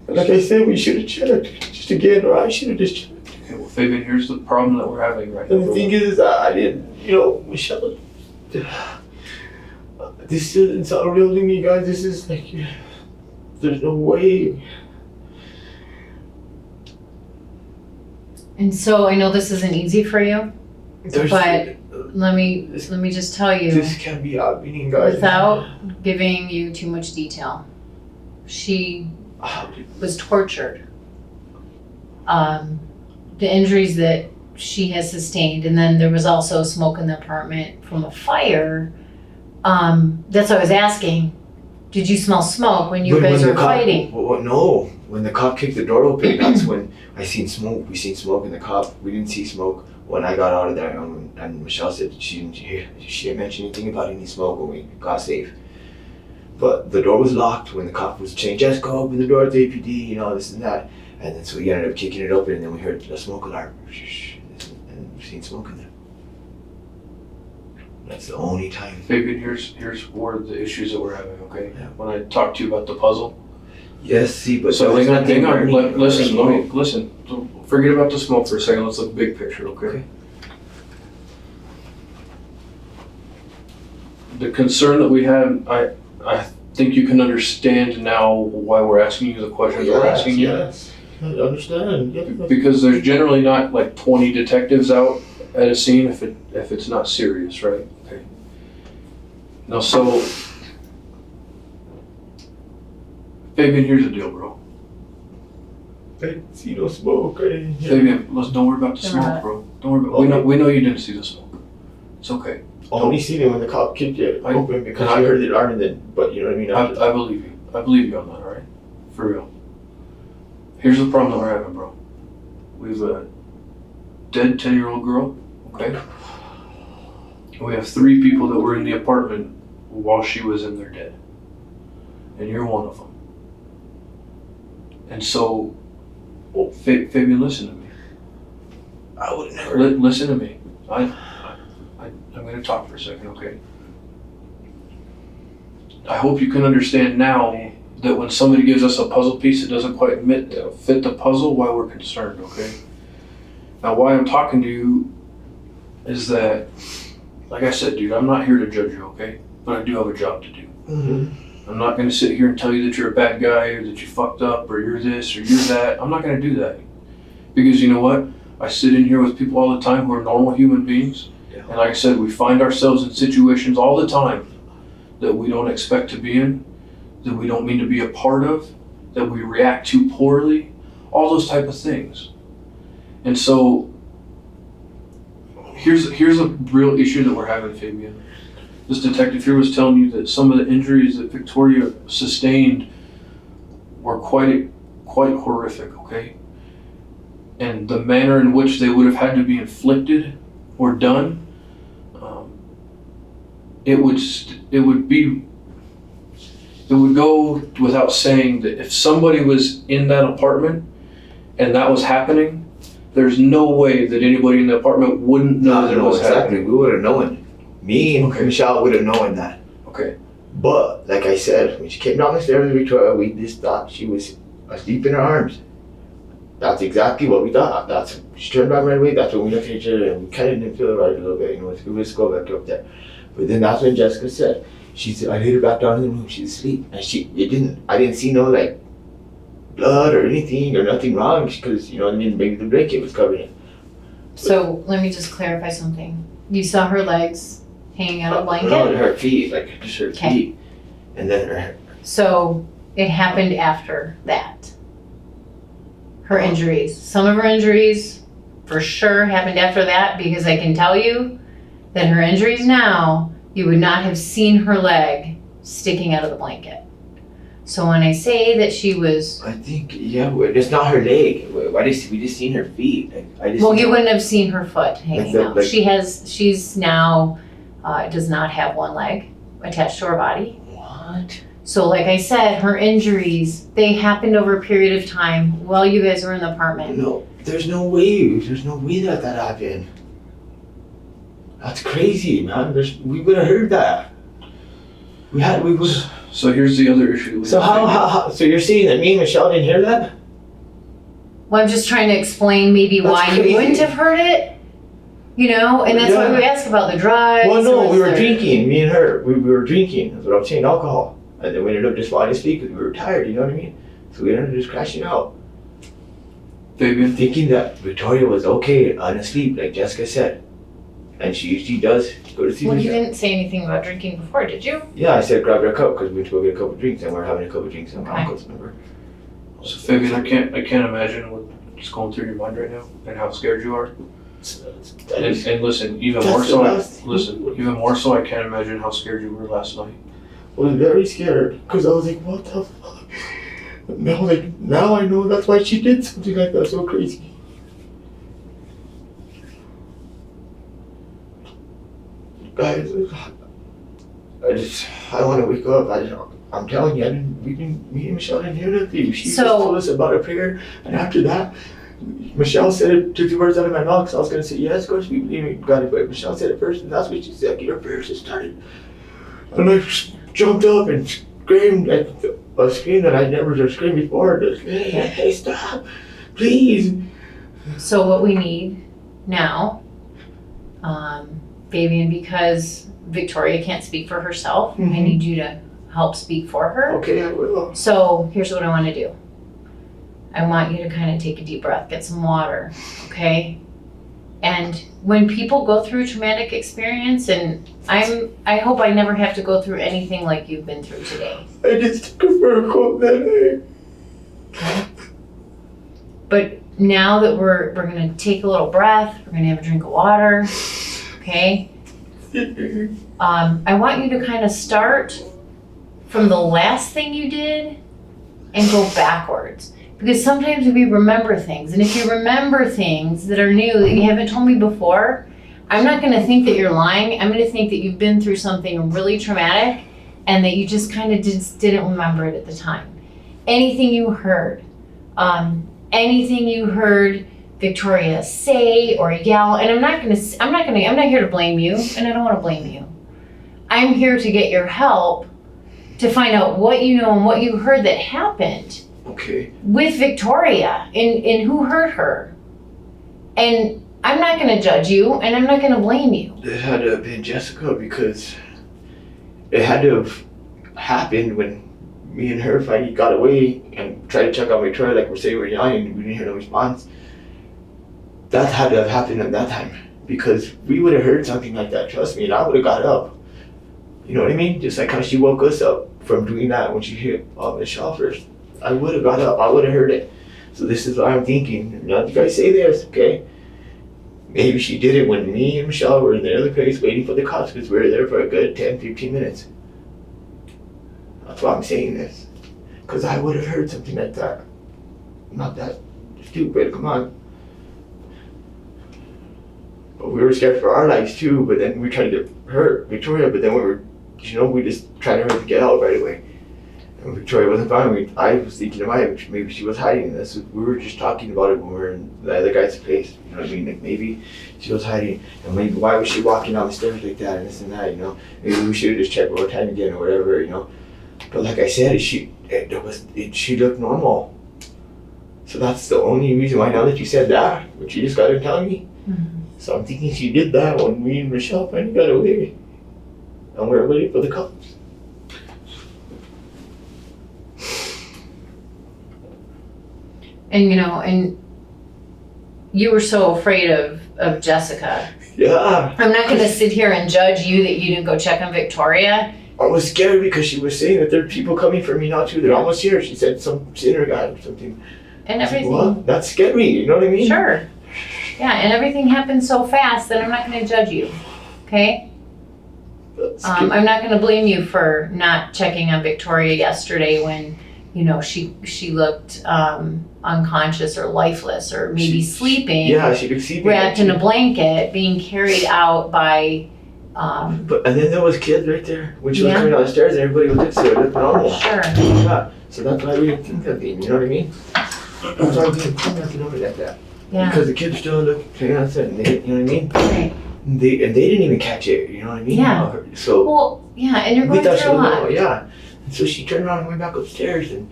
Like I said, we should have checked just again, or I should have just checked. Okay, well, Fabian, here's the problem that we're having right now. And the thing is, I didn't, Michelle. This doesn't sound real to me, guys. This is like, there's no way. And so I know this isn't easy for you, but let me just tell you, This can't be happening, guys. without giving you too much detail, she was tortured. The injuries that she has sustained, and then there was also smoke in the apartment from a fire. That's what I was asking. Did you smell smoke when you guys were fighting? No. When the cop kicked the door open, that's when I seen smoke. We seen smoke in the cop. We didn't see smoke when I got out of there, and Michelle said she didn't mention anything about any smoke when we got safe. But the door was locked when the cop was saying, Jessica, open the door to the APD, you know, this and that. And then so we ended up kicking it open, and then we heard a smoke alarm. And we've seen smoke in there. That's the only time. Fabian, here's where the issues that we're having, okay? Yeah. When I talked to you about the puzzle. Yes, see, but So there was hang on, nothing burning or listen. Forget about the smoke for a second. Let's look big picture, okay? Okay. The concern that we have, I think you can understand now why we're asking you the questions we're asking you. Yes, I understand. Yeah. Because there's generally not like 20 detectives out at a scene if it's not serious, right? Okay. Now, so Fabian, here's the deal, bro. I didn't see no smoke. I didn't hear. Fabian, don't worry about the smoke, bro. Don't worry about. We know you didn't see the smoke. It's okay. Only seen it when the cop kicked it open because I heard the alarm and then, but you know what I mean? I believe you. I believe you on that, alright? For real. Here's the problem that we're having, bro. We've a dead 10-year-old girl, okay? We have 3 people that were in the apartment while she was in there dead. And you're one of them. And so, Fabian, listen to me. I would never. Listen to me. I'm going to talk for a second, okay? I hope you can understand now that when somebody gives us a puzzle piece that doesn't quite fit the puzzle, why we're concerned, okay? Now, why I'm talking to you is that, like I said, dude, I'm not here to judge you, okay? But I do have a job to do. Mm-hmm. I'm not going to sit here and tell you that you're a bad guy or that you fucked up or you're this or you're that. I'm not going to do that. Because you know what? I sit in here with people all the time who are normal human beings. Yeah. And like I said, we find ourselves in situations all the time that we don't expect to be in, that we don't mean to be a part of, that we react to poorly, all those type of things. And so here's a real issue that we're having, Fabian. This detective here was telling you that some of the injuries that Victoria sustained were quite horrific, okay? And the manner in which they would have had to be inflicted or done, it would go without saying that if somebody was in that apartment and that was happening, there's no way that anybody in the apartment wouldn't know that it was happening. We would have known. Me and Michelle would have known that. Okay. But like I said, when she came down the stairs with Victoria, we just thought she was asleep in her arms. That's exactly what we thought. She turned back right away. That's when we looked at each other and we kind of didn't feel it right a little bit. You know, let's go back up there. But then that's when Jessica said, she said, I laid her back down in the room. She's asleep, and I didn't see no like blood or anything or nothing wrong because you know what I mean. Maybe the blanket was covering it. So let me just clarify something. You saw her legs hanging out of a blanket? No, her feet, like just her Okay. feet, and then her. So it happened after that. Her injuries. Some of her injuries for sure happened after that because I can tell you that her injuries now, you would not have seen her leg sticking out of the blanket. So when I say that she was... I think, it's not her leg. We just seen her feet. Well, you wouldn't have seen her foot hanging out. like- She's now, does not have one leg attached to her body. What? So like I said, her injuries, they happened over a period of time while you guys were in the apartment. No, there's no way that happened. That's crazy, man. We would have heard that. We would. So here's the other issue. So how? So you're saying that me and Michelle didn't hear that? Well, I'm just trying to explain maybe That's why crazy. you wouldn't have heard it, you know? And that's why Yeah. we asked about the drives. Well, no, was we were there- drinking. Me and her, we were drinking. That's what I'm saying, alcohol. And then we ended up just falling asleep because we were tired. You know what I mean? So we ended up just crashing out, Fabian, thinking that Victoria was okay and asleep, like Jessica said. And she usually does go to sleep. Well, you didn't say anything about drinking before, did you? Yeah, I said grab her a cup because we went to go get a couple drinks and we're having a couple drinks at my Okay. uncle's, remember? so Fabian, I can't imagine what's going through your mind right now and how scared you are. And listen, even more so, even more so, I can't imagine how scared you were last night. I was very scared because I was like, what the fuck? Now I know that's why she did something like that so crazy. I want to wake up. I'm telling you, me and Michelle didn't hear nothing. She just told us about a prayer, and after that, Michelle said it, took the words out of my mouth, because I was going to say, yes, of course we believe in God, but Michelle said it first, and that's what she said. Your prayers just started. And I jumped up and screamed at a scream that I'd never screamed before. Just, hey, stop, please. So what we need now, Fabian, because Victoria can't speak for herself, I need you to help speak for her. Okay, I will. So here's what I want to do. I want you to kind of take a deep breath, get some water, okay? And when people go through traumatic experience, and I hope I never have to go through anything like you've been through today. I just took a vertical that Okay? But now that we're gonna take a little breath, we're gonna have a drink of water, okay? I want you to kind of start from the last thing you did and go backwards. Because sometimes we remember things, and if you remember things that are new that you haven't told me before, I'm not gonna think that you're lying. I'm gonna think that you've been through something really traumatic and that you just kind of just didn't remember it at the time. Anything you heard Victoria say or yell, and I'm not here to blame you, and I don't want to blame you. I'm here to get your help to find out what you know and what you heard that happened. Okay. With Victoria and who hurt her. And I'm not going to judge you, and I'm not going to blame you. It had to have been Jessica, because it had to have happened when me and her finally got away and tried to check on Victoria, like we're saying we're yelling and we didn't hear no response. That had to have happened at that time, because we would have heard something like that, trust me, and I would have got up. You know what I mean? Just like how she woke us up from doing that when she hit Michelle first. I would have got up, I would have heard it. So this is what I'm thinking. Now you guys say this, okay? Maybe she did it when me and Michelle were in the other place waiting for the cops, because we were there for a good 10, 15 minutes. That's why I'm saying this. Because I would have heard something like that. Not that stupid, come on. But we were scared for our lives too, but then we tried to get her, Victoria, but then we just tried to hurry to get out right away. And Victoria wasn't fine. I was thinking in my head, maybe she was hiding this. We were just talking about it when we were in the other guy's place. You know what I mean? Like maybe she was hiding. And maybe why was she walking down the stairs like that and this and that, you know? Maybe we should have just checked one more time again or whatever, you know? But like I said, she looked normal. So that's the only reason why, now that you said that, what you just got to tell me. Mm-hmm. So I'm thinking she did that when me and Michelle finally got away. And we were waiting for the cops. And and you were so afraid of Jessica. Yeah. I'm not gonna sit here and judge you that you didn't go check on Victoria. I was scared because she was saying that there are people coming for me now too. They're almost here. She said some sinner guy or something. And everything. Well, that scared me, you know what I mean? Sure. Yeah, and everything happened so fast that I'm not gonna judge you. Okay? I'm not gonna blame you for not checking on Victoria yesterday when she looked unconscious or lifeless or maybe sleeping. Yeah, she could see me. Wrapped in a blanket, being carried out by. And then there was kids right there when she was coming down the stairs, and everybody was there. It looked normal. Sure. Yeah. So that's why we didn't think that thing. You know what I mean? That's why we didn't think nothing of it like that. Yeah. Because the kids still looking outside, and they, you know what I mean? Right. They didn't even catch it. You know what I mean? Yeah. So. Well, yeah, and you're we going thought she through a was lot. normal, yeah. And so she turned around and went back upstairs, and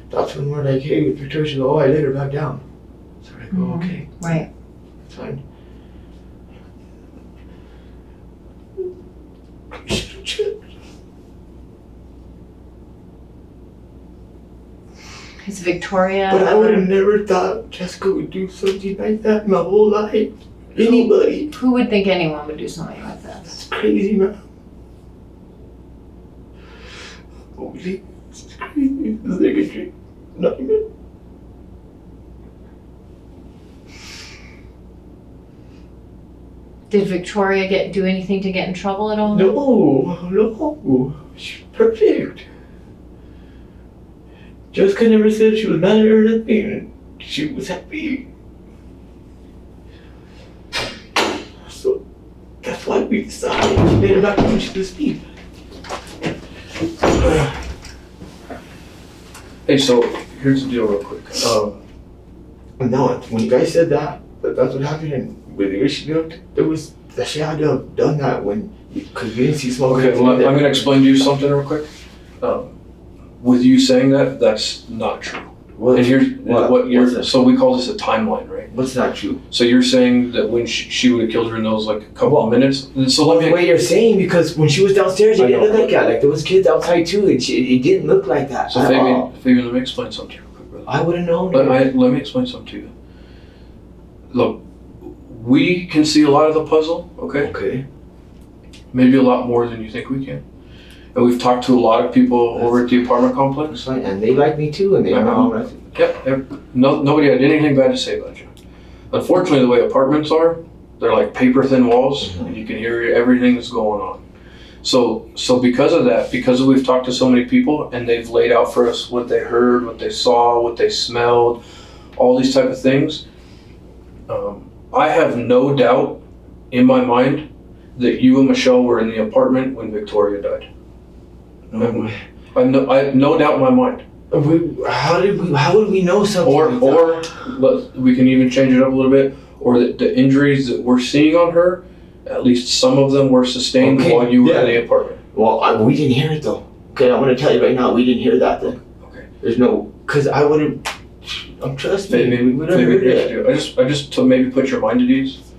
that's when we're like, hey, Victoria, she goes, oh, I laid her back down. So we're like, oh, okay. Right. It's fine. Is Victoria? But I would have never thought Jessica would do something like that in my whole life. Anybody. Who would think anyone would do something like that? That's crazy, man. Holy, this is crazy. This is like a dream. Nightmare. Did Victoria do anything to get in trouble at all? No. She's perfect. Jessica never said she was mad at her or nothing. She was happy. So That's why we decided to let her not push the speed. Hey, so here's the deal real quick. No, when you guys said that, but that's what happened, and with the issue, there was that she had to have done that when, because we didn't see smoke. Okay, well, I'm gonna explain to you something real quick. With you saying that, that's not true. And here's what you're, so we call this a timeline, right? What's not true? So you're saying that when she would have killed her in those like a couple of minutes? So let The me, way you're saying, because when she was downstairs, it I didn't know. look like that. Like there was kids outside too, and it didn't look like that. so at all. Fabian, let me explain something to you real quick, brother. I would have known. Let me explain something to you. Look, we can see a lot of the puzzle, okay? Okay. Maybe a lot more than you think we can. And we've talked to a lot of people over at the apartment complex. That's fine, and they like me too, and they know. Yep. Nobody had anything bad to say about you. Unfortunately, the way apartments are, they're like paper thin walls, and you can hear everything that's going on. So because of that, because we've talked to so many people and they've laid out for us what they heard, what they saw, what they smelled, all these type of things, I have no doubt in my mind that you and Michelle were in the apartment when Victoria died. I have no doubt in my mind. How would we know something? Or we can even change it up a little bit, or that the injuries that we're seeing on her, at least some of them were sustained while you were in the apartment. Well, we didn't hear it though. Okay, I'm gonna tell you right now, we didn't hear that then. Okay. There's no, cause I would have. Trust me, we would have heard it. I just to maybe put your mind at ease,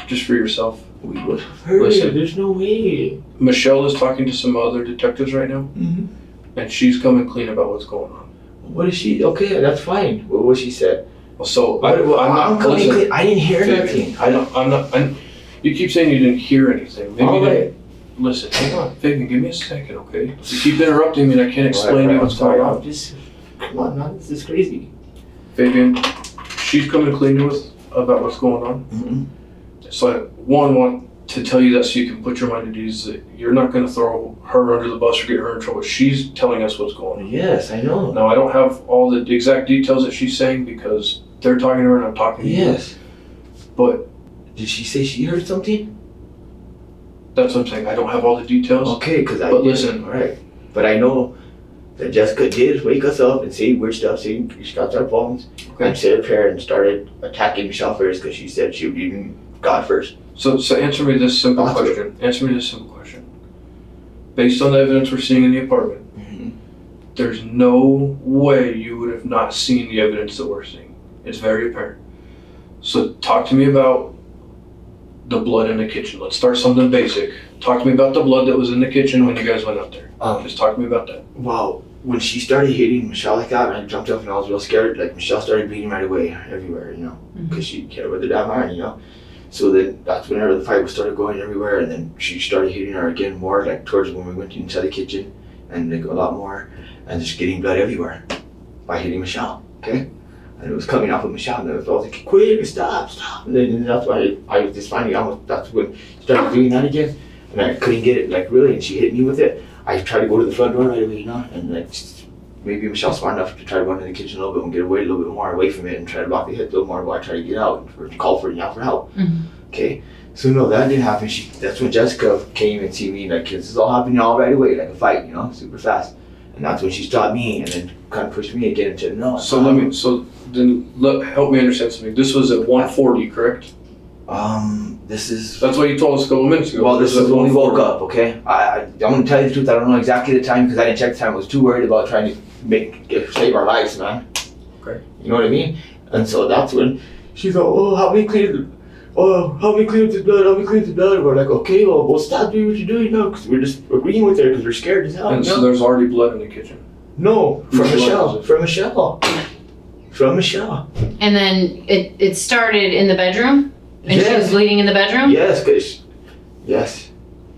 just for yourself. We would have heard it. There's no way. Michelle is talking to some other detectives right now, and she's coming clean about what's going on. What is she? Okay, that's fine. What she said. Well, so I'm coming clean. I didn't hear Fabian, nothing. You keep saying you didn't hear anything. Maybe All you right. didn't. Listen, hang on, Fabian, give me a second, okay? You keep interrupting me and I can't explain to you what's going on. Come on, man, this is crazy. Fabian, she's coming clean about what's going on. So I want to tell you that so you can put your mind at ease that you're not going to throw her under the bus or get her in trouble. She's telling us what's going on. Yes, I know. Now, I don't have all the exact details that she's saying because they're talking to her and I'm talking to you. Yes. But did she say she heard something? that's what I'm saying. I don't have all the details. Okay, because I But did. listen. All right. But I know that Jessica did wake us up and say weird stuff, saying she got our phones, and said a prayer and started attacking Michelle first because she said she would even God first. So answer me this simple question. Answer me this simple question. Based on the evidence we're seeing in the apartment, there's no way you would have not seen the evidence that we're seeing. It's very apparent. So talk to me about the blood in the kitchen. Let's start something basic. Talk to me about the blood that was in the kitchen when you guys went up there. Just talk to me about that. Well, when she started hitting Michelle like that, I jumped up and I was real scared. Like Michelle started bleeding right away everywhere, because she cared about the damn iron, So then that's whenever the fight started going everywhere, and then she started hitting her again more, like towards when we went inside the kitchen, and like a lot more, and just getting blood everywhere by hitting Michelle. Okay. And it was coming off of Michelle, and I was like, quick, stop. And then that's why I was just finally that's when she started doing that again, and I couldn't get it, like really, and she hit me with it. I tried to go to the front door right away, and like maybe Michelle's smart enough to try to go into the kitchen a little bit and get away a little bit more away from it and try to block the hit a little more while I try to get out or call for help. Okay, so no, that didn't happen. That's when Jessica came and see me, like this is all happening all right away, like a fight, super fast. And that's when she stopped me and then kind of pushed me again and said, no. So help me understand something. This was at 1:40, correct? This is. That's what you told us a couple minutes ago. Well, this is when we woke up, okay? I'm gonna tell you the truth, I don't know exactly the time because I didn't check the time. I was too worried about trying to save our lives, man. Okay. You know what I mean? And so that's when she's like, oh, help me clean up the blood, And we're like, okay, well, we'll stop doing what you're doing now because we're just agreeing with her because we're scared as hell. And so there's already blood in the kitchen? No, from Whose Michelle. blood was it? From Michelle. And then it started in the bedroom? And she was Yes. bleeding in the bedroom? Yes.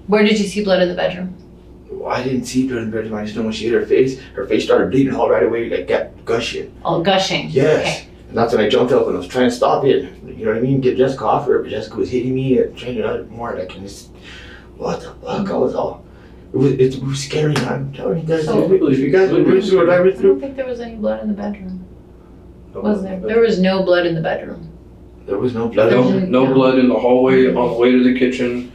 Where did you see blood in the bedroom? Well, I didn't see blood in the bedroom. I just know when she hit her face started bleeding all right away, like got gushing. Oh, gushing. Yes. Okay. And that's when I jumped up and I was trying to stop it. You know what I mean? Get Jessica off her, but Jessica was hitting me and trying to more like, and it's, what the fuck? It was scary. I'm telling you guys, So- if you guys would read through what I read I through. don't think there was any blood in the bedroom. Was there? There was no blood in the bedroom. There was no blood. No blood in the hallway on the way to the kitchen.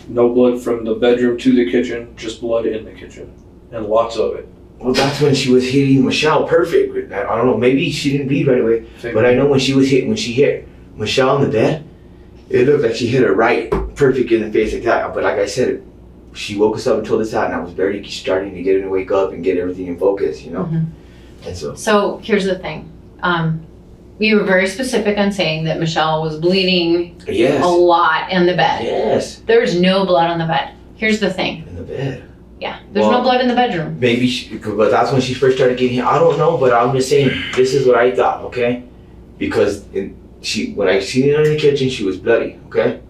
No blood from the bedroom to the kitchen, just blood in the kitchen, and lots of it. Well, that's when she was hitting Michelle perfect. I don't know, maybe she didn't bleed right away, but I know when she hit Michelle in the bed, it looked like she hit her right perfect in the face like that. But like I said, she woke us up and told us that, and I was barely starting to get her to wake up and get everything in focus, you know? And So here's the thing. You were very specific on saying that Michelle was bleeding yes, a lot in the bed. yes, There's no blood on the bed. Here's the thing. in the bed. Yeah, there's Well, no blood in the bedroom. Maybe, but that's when she first started getting hit. I don't know, but I'm just saying, this is what I thought, okay? Because when I seen her in the kitchen, she was bloody, okay?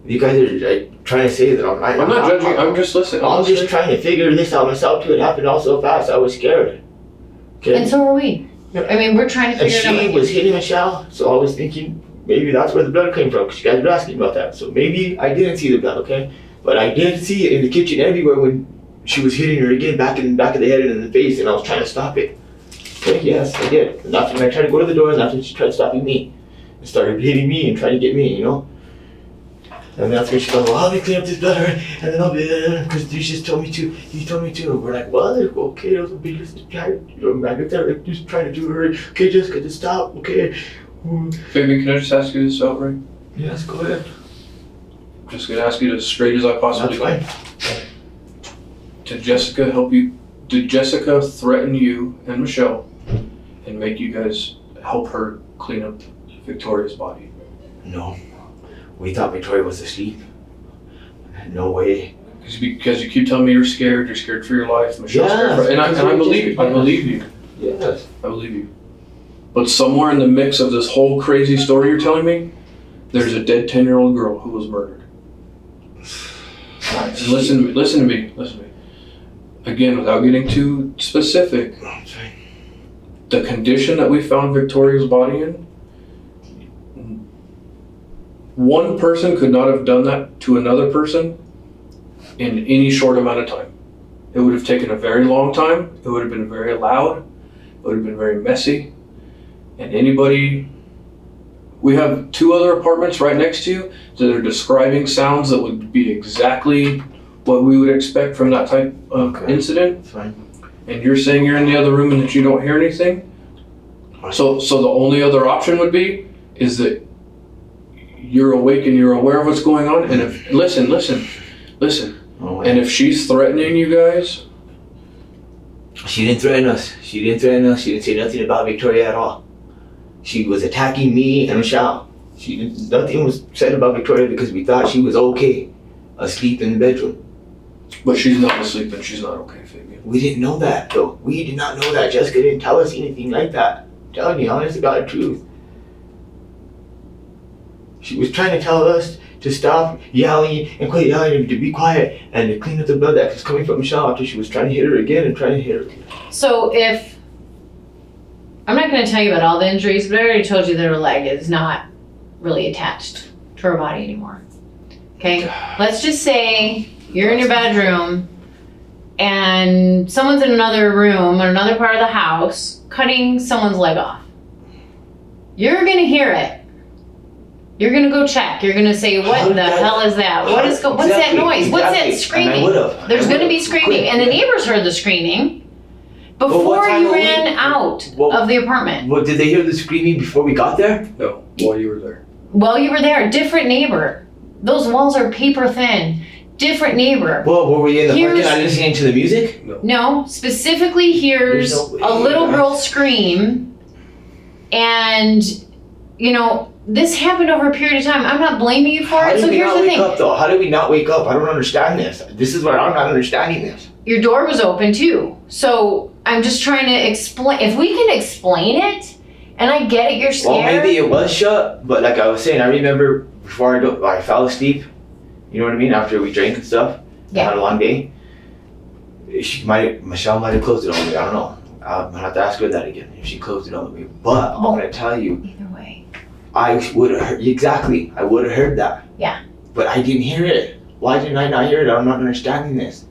You guys are trying to say that I'm not judging, I'm just listening. I'm just trying to figure this out myself too. It happened all so fast, I was scared. Okay? And so are we. I mean, we're trying to And figure it out. she with was you. hitting Michelle, so I was thinking maybe that's where the blood came from, because you guys were asking about that. So maybe I didn't see the blood, okay? But I did see it in the kitchen everywhere when she was hitting her again, back in the back of the head and in the face, and I was trying to stop it. Okay, yes, I did. And that's when I tried to go to the door, and that's when she tried stopping me. And started hitting me and trying to get me, you know? And that's when she goes, well, help me clean up this blood, and then I'll be there, because you just told me to. You told me to. And we're like, well, okay, I'll be just trying, back up there, just trying to do her. Okay, Jessica, just stop, okay? Fabian, can I just ask you this outright? Yes, go ahead. I'm just gonna ask you as straight as I possibly That's can. Did Jessica help you? Did Jessica threaten you and Michelle and make you guys help her clean up Victoria's body? No. We thought Victoria was asleep. No way. Because you keep telling me you're scared for your life, Michelle's Yes, scared for, and I because we're believe you, I just- believe you, Yes. I believe you. But somewhere in the mix of this whole crazy story you're telling me, there's a dead 10-year-old girl who was murdered. And listen to me. Again, without getting too specific, the condition that we found Victoria's body in, one person could not have done that to another person in any short amount of time. It would have taken a very long time, it would have been very loud, it would have been very messy, and we have 2 other apartments right next to you that are describing sounds that would be exactly what we would expect from that type of incident. That's fine. And you're saying you're in the other room and that you don't hear anything? So the only other option would be is that you're awake and you're aware of what's going on. And if listen. Oh, And if she's threatening you guys, she didn't threaten us. She didn't say nothing about Victoria at all. She was attacking me and Michelle. Nothing was said about Victoria because we thought she was okay, asleep in the bedroom. but she's not asleep and she's not okay, Fabian. We didn't know that though. We did not know that. Jessica didn't tell us anything like that. I'm telling you, honest to God, the truth. She was trying to tell us to stop yelling and quit yelling and to be quiet and to clean up the blood that was coming from Michelle after she was trying to hit her again and trying to hit her. So if, I'm not gonna tell you about all the injuries, but I already told you that her leg is not really attached to her body anymore. Okay, let's just say you're in your bedroom and someone's in another room or another part of the house cutting someone's leg off. You're gonna hear it. You're gonna go check. You're gonna say, what the hell is that? What's that noise? What's that screaming? There's gonna be screaming, and the neighbors heard the screaming before time you of ran week? out What- of the apartment. Well, did they hear the screaming before we got there? No, while you were there. Well, you were there, different neighbor. Those walls are paper thin. Different neighbor. Well, were we in the parking Here's- lot listening to the music? No, specifically hears There's no way, a little guys. girl scream, and this happened over a period of time. I'm not blaming you for How it. did So we here's not the wake thing: up though? How did we not wake up? I don't understand this. This is where I'm not understanding this. your door was open too. So I'm just trying to explain. If we can explain it, and I get it, you're Well, scared. maybe it was shut, but like I was saying, I remember before I fell asleep. You know what I mean? After we drank and stuff, Yeah. had a long day. Michelle might have closed it on me. I don't know. I'm gonna have to ask her that again if she closed it on me. But I'm gonna tell you, Either way. I would have heard exactly. I would have heard that. Yeah. But I didn't hear it. Why didn't I not hear it? I'm not understanding this.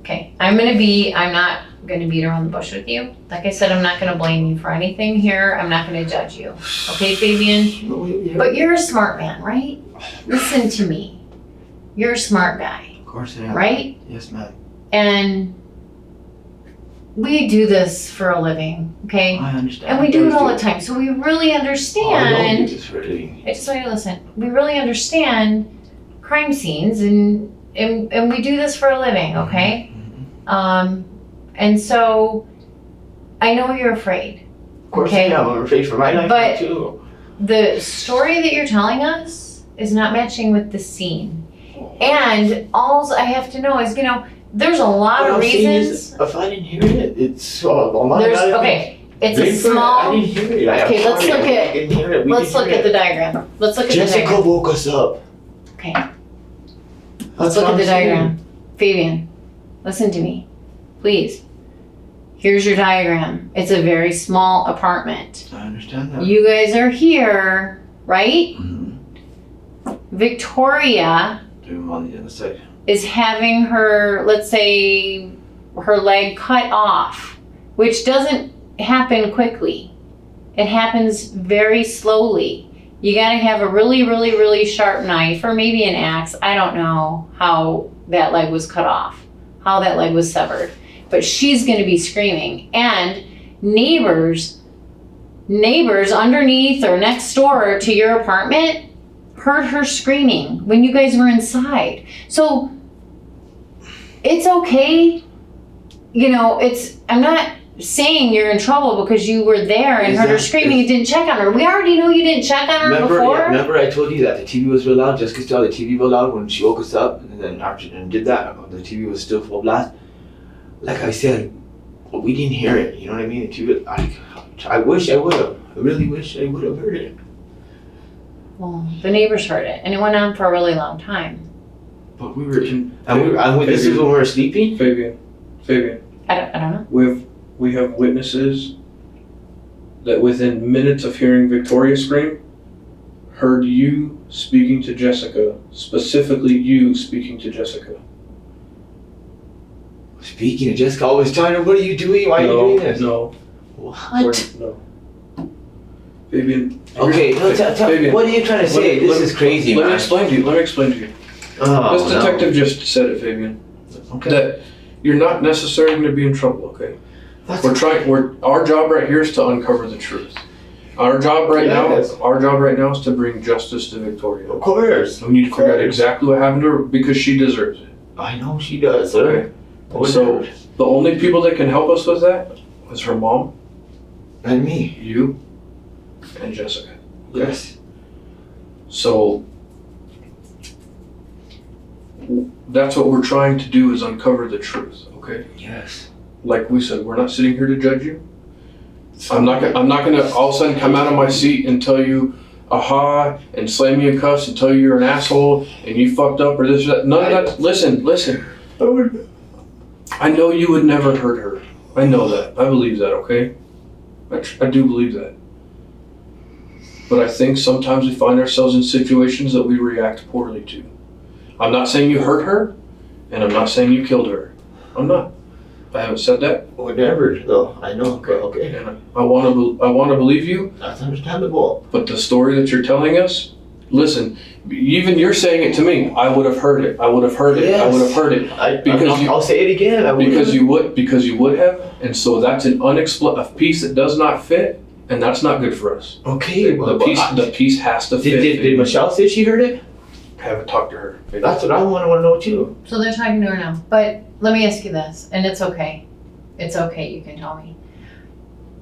Okay, I'm not gonna beat around the bush with you. Like I said, I'm not gonna blame you for anything here. I'm not gonna judge you. Okay, Fabian? But you're a smart man, right? Listen to me. you're a smart guy, Of course I am. right? Yes, ma'am. And we do this for a living, okay? I understand. And we do it all the Guys time, so we really I don't understand. do this for a living. I just want you to listen. We really understand crime scenes, and we do this for a living, okay? Mhm. And so I know you're afraid. Of course Okay. I am. I'm afraid for my life But- too. The story that you're telling us is not matching with the scene. And all I have to know is, there's a lot What of I'm saying is, reasons. if I didn't hear it, it's I'm not There's, mad at okay, it's a Bigfoot, I small, didn't hear it. I'm Okay, let's sorry, look I at- didn't hear it. We let's didn't look hear at the it. diagram. Let's look at the Jessica diagram. woke us up. Okay, That's let's look what at the I'm saying. diagram. Fabian, listen to me, please. Here's your diagram. It's a very small apartment. I understand that. You guys are here, right? Mhm. Victoria Do them on the other side. is having her, let's say, her leg cut off, which doesn't happen quickly. It happens very slowly. You gotta have a really, really, really sharp knife or maybe an axe. I don't know how that leg was cut off, how that leg was severed. But she's gonna be screaming. And neighbors underneath or next door to your apartment heard her screaming when you guys were inside. So it's okay. I'm not saying you're in trouble because you were there and heard her screaming and didn't check on her. We already know you didn't check on her before. Remember I told you that the TV was real loud? Jessica saw the TV real loud when she woke us up, and then after and did that, the TV was still full blast. Like I said, we didn't hear it. You know what I mean? The TV. I wish I would have. I really wish I would have heard it. Well, the neighbors heard it, and it went on for a really long time. But we were. This is when we were sleeping. Fabian. I don't know. We have witnesses that within minutes of hearing Victoria scream, heard you speaking to Jessica, specifically you speaking to Jessica. Speaking of Jessica, I was telling her, "What are you doing? Why are you doing this?" No. What? No. Fabian. Okay, no, Fabian, what are you trying to say? This is crazy, Let me man. explain to you. Oh, This detective just said it, Fabian. Okay. That you're not necessarily going to be in trouble, okay? That's Our job right here is to uncover the truth. Our job right now is to bring justice to Victoria. Of course. We need to figure out exactly what happened to her because she deserves it. I know she does, sir. Okay. So the only people that can help us with that is her mom, And me. you, and Jessica. Yes. So that's what we're trying to do is uncover the truth, okay? Yes. Like we said, we're not sitting here to judge you. I'm not gonna all of a sudden come out of my seat and tell you aha and slam you in cuffs and tell you you're an asshole and you fucked up or this or that. None of that. Listen. I know you would never hurt her. I know that. I believe that, okay? I do believe that. But I think sometimes we find ourselves in situations that we react poorly to. I'm not saying you hurt her, and I'm not saying you killed her. I'm not. I haven't said that. Whatever, though. I know. Okay. And I want to believe you. That's understandable. But the story that you're telling us, listen, even you're saying it to me. I would have heard it. I would have heard it. Yes. I would have heard it. I'll say it again. Because you would have, and so that's a piece that does not fit, and that's not good for us. Okay. The piece has to fit. Did Michelle say she heard it? Haven't talked to her. That's what I want to know too. So they're talking to her now. But let me ask you this, and it's okay. It's okay, you can tell me.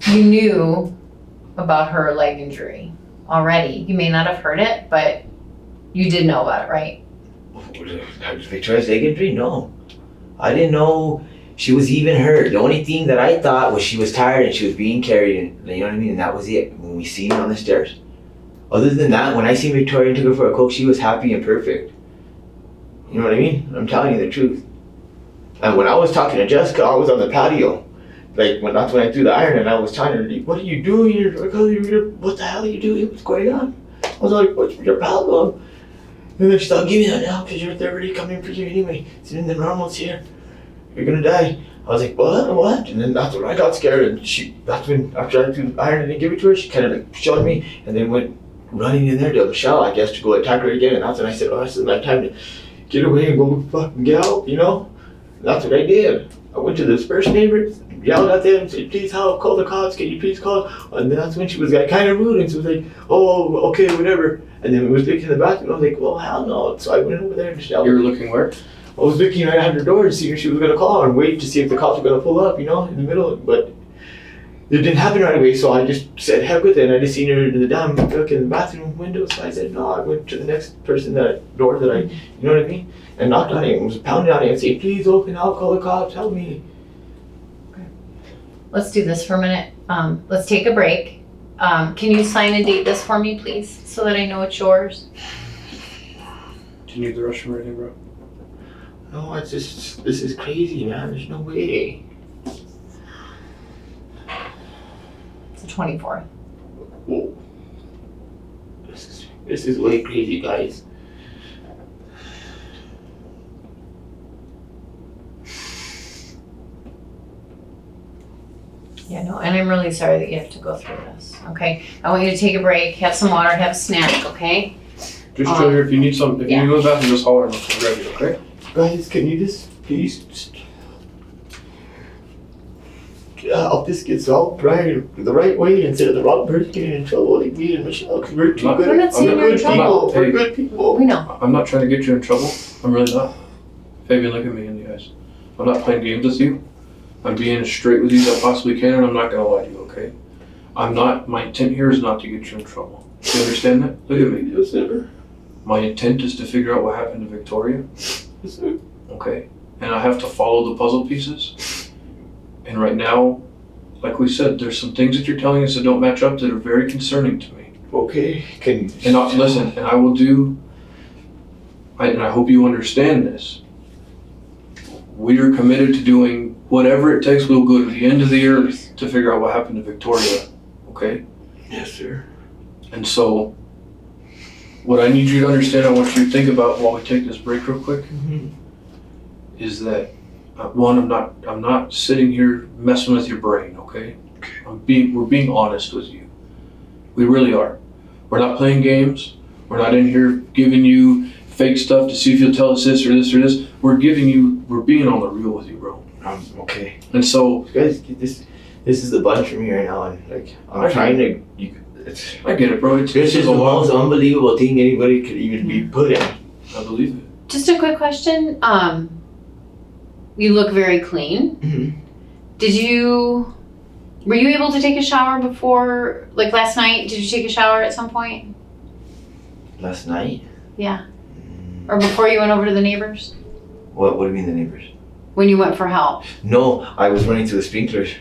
You knew about her leg injury already. You may not have heard it, but you did know about it, right? Victoria's leg injury? No. I didn't know she was even hurt. The only thing that I thought was she was tired and she was being carried, and you know what I mean? And that was it when we seen her on the stairs. Other than that, when I seen Victoria and took her for a coke, she was happy and perfect. You know what I mean? I'm telling you the truth. And when I was talking to Jessica, I was on the patio. That's when I threw the iron and I was telling her, "What are you doing? What the hell are you doing? What's going on?" I was like, "What's your pal doing?" And then she's like, "Give me that now, because they're already coming for you anyway. It's in the normal's here. You're gonna die." I was like, "What?" And then that's when I got scared, and that's when after I threw the iron and didn't give it to her, she kind of like showed me, and then went running in there to Michelle, I guess, to go attack her again. And that's when I said, "Oh, this is my time to get away and go fucking get help, you know? That's what I did. I went to this first neighbor, yelled at them, said, please help, call the cops, can you please call? And that's when she was like kind of rude, and she was like, oh, okay, whatever. And then we was looking in the bathroom, I was like, well, hell no. So I went over there and Michelle. You were looking where? I was looking right at her door to see if she was gonna call and wait to see if the cops were gonna pull up, you know, in the middle. But it didn't happen right away, so I just said heck with it, and I just seen her in the damn fucking bathroom window, so I said no. I went to the next person door that you know what I mean, and knocked on it and was pounding on it and saying, please open, I'll call the cops, help me. Let's do this for a minute. Let's take a break. Can you sign and date this for me, please, so that I know it's yours? Do you need the restroom or anything, bro? No, it's just, this is crazy, man, there's no way. It's the 24th. Whoa. This is way crazy, guys. Yeah, no, and I'm really sorry that you have to go through this, okay? I want you to take a break, have some water, have a snack, okay? Just chill here. If you need something, if you need to go to the bathroom, just holler and I'll grab you, okay? Guys, can you just please just help this get solved the right way instead of the wrong person getting in trouble like me and Michelle, because we're too I'm good. We're not saying We're you're in good trouble. people. We're good people. We know. I'm not trying to get you in trouble. I'm really not. Fabian, look at me in the eyes. I'm not playing games with you. I'm being as straight with you as I possibly can, and I'm not gonna lie to you, okay? My intent here is not to get you in trouble. Do you understand that? Look at me. Yes, sir. My intent is to figure out what happened to Victoria, Yes, sir. okay? And I have to follow the puzzle pieces. And right now, like we said, there's some things that you're telling us that don't match up that are very concerning to me. Okay, can you... And listen, and I will do, and I hope you understand this. We are committed to doing whatever it takes. We'll go to the end of the earth to figure out what happened to Victoria, okay? Yes, sir. And so, what I need you to understand, I want you to think about while we take this break real quick, is that one, I'm not sitting here messing with your brain, okay? We're being honest with you. We really are. We're not playing games. We're not in here giving you fake stuff to see if you'll tell us this or this or this. We're being on the real with you, bro. Okay. And so, Guys, this is the bunch for me right now, and like I'm trying to. I get it, bro. This is the most unbelievable thing anybody could even be put in. I believe it. Just a quick question. You look very clean. Mm-hmm. Were you able to take a shower before, like last night? Did you take a shower at some point? Last night? Yeah. Or before you went over to the neighbors? What do you mean the neighbors? When you went for help? No, I was running to the sprinklers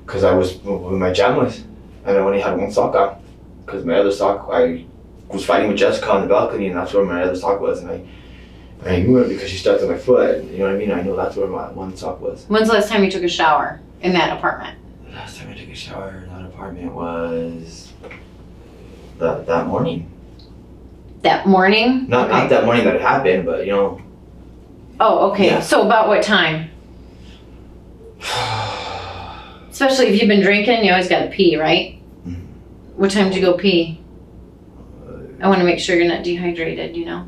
because I was with my pajamas and I only had one sock on because my other sock, I was fighting with Jessica on the balcony and that's where my other sock was, and I knew it because she stepped on my foot, you know what I mean? I know that's where my one sock was. When's the last time you took a shower in that apartment? The last time I took a shower in that apartment was that morning. That morning? Not that morning that it happened, but you know. Oh, okay. Yeah. So about what time? Especially if you've been drinking, you always gotta pee, right? Mhm. What time did you go pee? I wanna make sure you're not dehydrated, you know?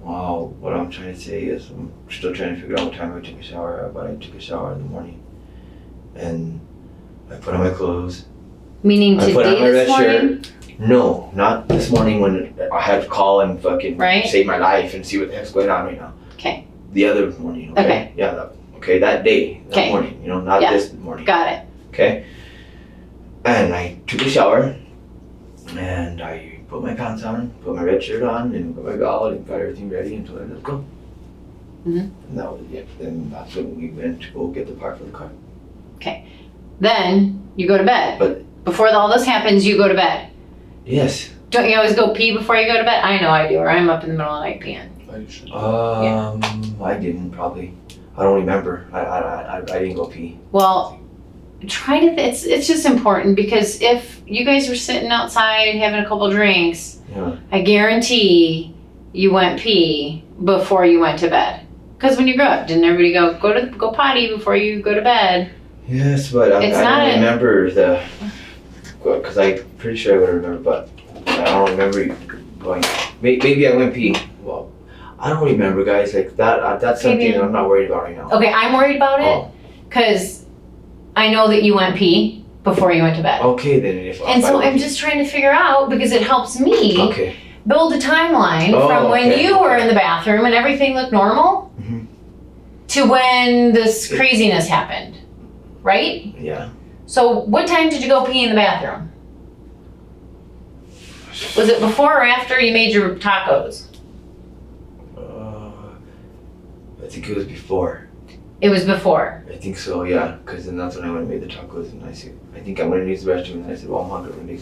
Wow, what I'm trying to say is I'm still trying to figure out what time I took a shower, but I took a shower in the morning. And I put on my clothes. Meaning I put on today my this red morning? shirt. No, not this morning when I had to call and fucking Right. save my life and see what the heck's going on right now. Okay, The other morning, okay? Okay. Yeah, that day, that Okay. morning, you know, not Yeah. this morning. got it. Okay? And I took a shower and I put my pants on, put my red shirt on, and got my belt and got everything ready and told her, let's go. Mhm. And that was it. And that's when we went to go get the part for the car. Then you go to bed. But- Before all this happens, you go to bed. Yes. Don't you always go pee before you go to bed? I know I do, or I'm up in the middle of the night peeing. I should. I didn't probably. I don't remember. I didn't go pee. Well, try to, it's just important because if you guys were sitting outside having a couple drinks, Yeah. I guarantee you went pee before you went to bed. Because when you grow up, didn't everybody go potty before you go to bed? Yes, but I don't remember because I'm pretty sure I would remember, but I don't remember going. Maybe I went pee. Well, I don't remember, guys. Like that. That's something Fabian? I'm not worried about right now. Okay, I'm worried about it Oh, because I know that you went pee before you went to bed. okay then. If And so I'm just trying to figure out, because it helps me okay. build a timeline Oh, from when okay, you were okay. in the bathroom and everything looked normal Mhm. to when this craziness happened, right? Yeah. So what time did you go pee in the bathroom? Was it before or after you made your tacos? I think it was before. It was before. I think so, yeah. Because then that's when I went and made the tacos, and I said, I think I'm gonna use the restroom, and I said, well, I'm hungry.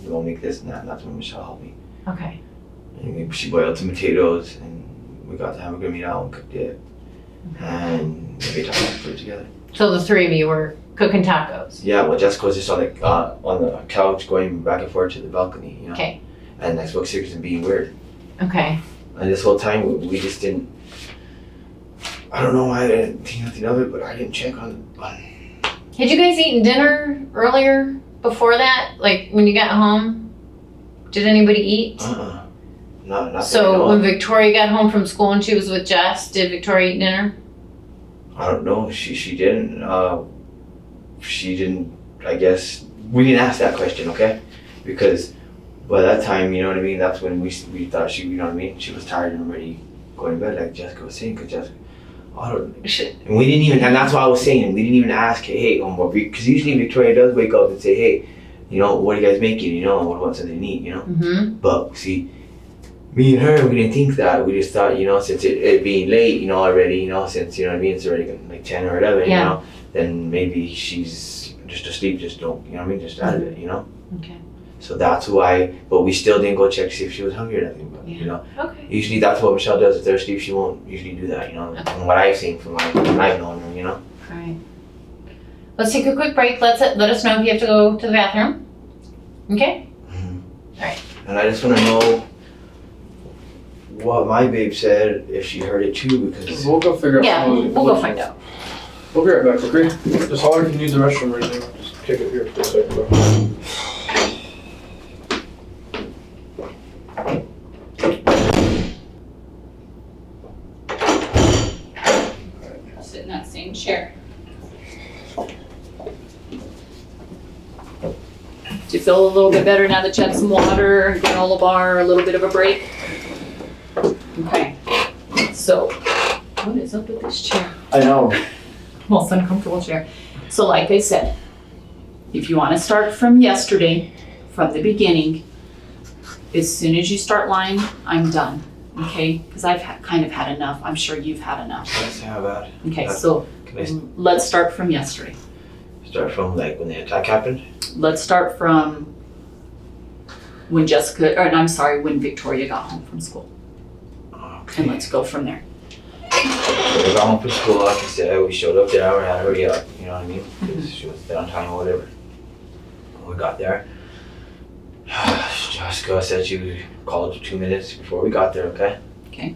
We'll make this and that, and that's when Michelle helped me. Okay. And she boiled some potatoes, and we got the hamburger meat out and cooked it, and we made tacos and put it together. So the three of you were cooking tacos. Yeah, well, Jessica was just on the couch going back and forth to the balcony, you know. Okay. And I spoke serious and being weird. Okay. And this whole time we just didn't. I don't know why I didn't think nothing of it, but I didn't check on. Had you guys eaten dinner earlier before that? Like when you got home? Did anybody eat? Not that I So know when of. Victoria got home from school and she was with Jess, did Victoria eat dinner? I don't know. She didn't. She didn't. I guess we didn't ask that question, okay? Because by that time, you know what I mean. That's when we thought she, you know what I mean. She was tired and ready going to bed, like Jessica was saying. Cause Jessica, I don't. Shit. And we didn't even. And that's why I was saying. We didn't even ask. Hey, because usually Victoria does wake up and say, hey, you know, what are you guys making? You know, what about something to eat? You know. Mm-hmm. But see, me and her, we didn't think that. We just thought, you know, since it being late, you know, already, you know, since, you know what I mean, it's already like 10 or 11, Yeah. you know, then maybe she's just asleep, just don't, you know what I mean, just out of it, you know? Okay. So that's why, but we still didn't go check to see if she was hungry or nothing, but, you know, Okay. usually that's what Michelle does. If they're asleep, she won't usually do that, you know, from what I've seen, from what I've known her, you know? All right. Let's take a quick break. Let us know if you have to go to the bathroom. Okay? Alright. And I just want to know what my babe said, if she heard it too, because We'll go figure out. Yeah, we'll go find out. We'll be right back, okay? Just holler if you need the restroom or anything. Just kick it here for a second, bro. I'll sit in that same chair. Do you feel a little bit better now that you have some water, granola bar, a little bit of a break? Okay. So, what is up with this chair? I know. Most uncomfortable chair. So like I said, if you want to start from yesterday, from the beginning, as soon as you start lying, I'm done. Okay? Because I've kind of had enough. I'm sure you've had enough. that's how bad. Okay, so Can I let's start from yesterday. start from like when the attack happened? Let's start from when when Victoria got home from school. Okay. And let's go from there. So we got home from school, like I said, we showed up there, we had to hurry up, you know what I mean? Because she was there on time or whatever. When we got there, Jessica said she called 2 minutes before we got there, okay? Okay.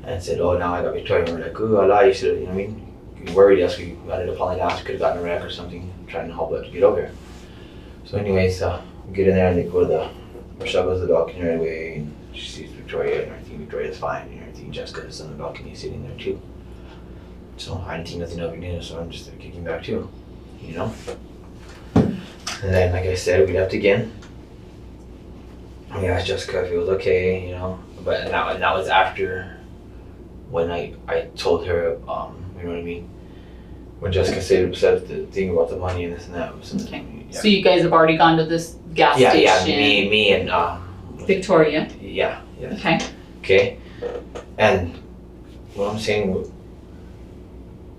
And said, oh, now I got Victoria. And we're like, ooh, Allah, you should have, you know what I mean? We worried us, we ended up calling out, could have gotten a wreck or something, trying to help her to get over here. So anyways, we get in there and they go to Michelle goes to the balcony right away, and she sees Victoria and everything. Victoria's fine and everything. Jessica is on the balcony sitting there too. So I didn't think nothing of it, so I'm just kicking back too, you know? And then, like I said, we left again. We asked Jessica if it was okay, you know? But and that was after when I told her, you know what I mean? When Jessica said the thing about the money and this and that. Was, Okay. yeah. So you guys have already gone to this gas Yeah, station. me and Victoria. yeah. Okay. Okay. And what I'm saying,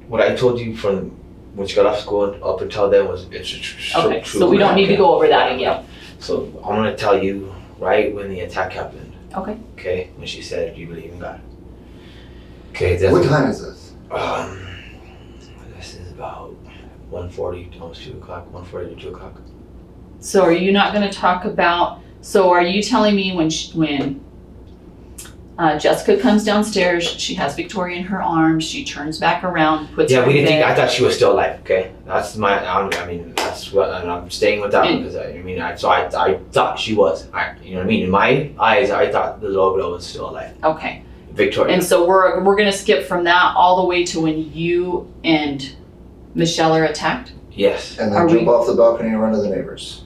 what I told you from when she got off school up until then was it's true. Okay. So we don't need to go over that again. So I'm gonna tell you right when the attack happened. Okay. Okay. When she said, "Do you believe in God?" Okay. What time is this? This is about 1:40 to almost 2 o'clock. 1:40 to 2 o'clock. So are you not going to talk about? So are you telling me when Jessica comes downstairs, she has Victoria in her arms, she turns back around, puts her Yeah, we in didn't think. I bed. thought she was still alive. Okay, that's my. I mean, that's what, and I'm staying with that And- because I thought she was. You know what I mean? In my eyes, I thought the little girl was still alive. Okay. Victoria. And so we're gonna skip from that all the way to when you and Michelle are attacked? Yes. And Are then jump we- off the balcony and run to the neighbors.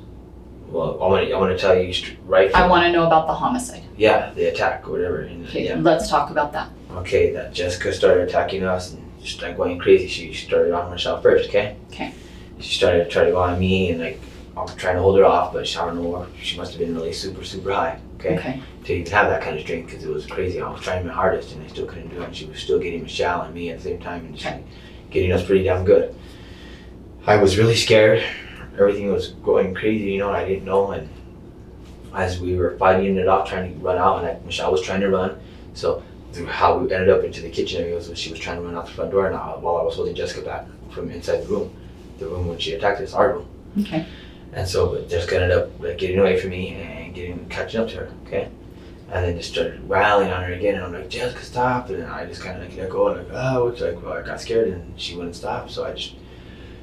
Well, I want to tell you right. I wanna know about the homicide. Yeah, the attack or whatever. And, Okay, yeah. let's talk about that. Okay, that Jessica started attacking us and just like going crazy. She started on Michelle first. Okay. Okay. She started trying to go on me and like I'm trying to hold her off, but I don't know. She must have been really super high. Okay. Okay. To even have that kind of strength because it was crazy. I was trying my hardest and I still couldn't do it. And she was still getting Michelle and me at the same time and just Okay. getting us pretty damn good. I was really scared. Everything was going crazy, you know, and I didn't know. And as we were fighting it off, trying to run out, and Michelle was trying to run. So how we ended up into the kitchen area was she was trying to run out the front door, and while I was holding Jessica back from inside the room when she attacked us, our room. Okay. And so but Jessica ended up like getting away from me and catching up to her, okay? And then just started rallying on her again, and I'm like, Jessica, stop! And then I just kind of like let go, and I got scared, and she wouldn't stop, so I just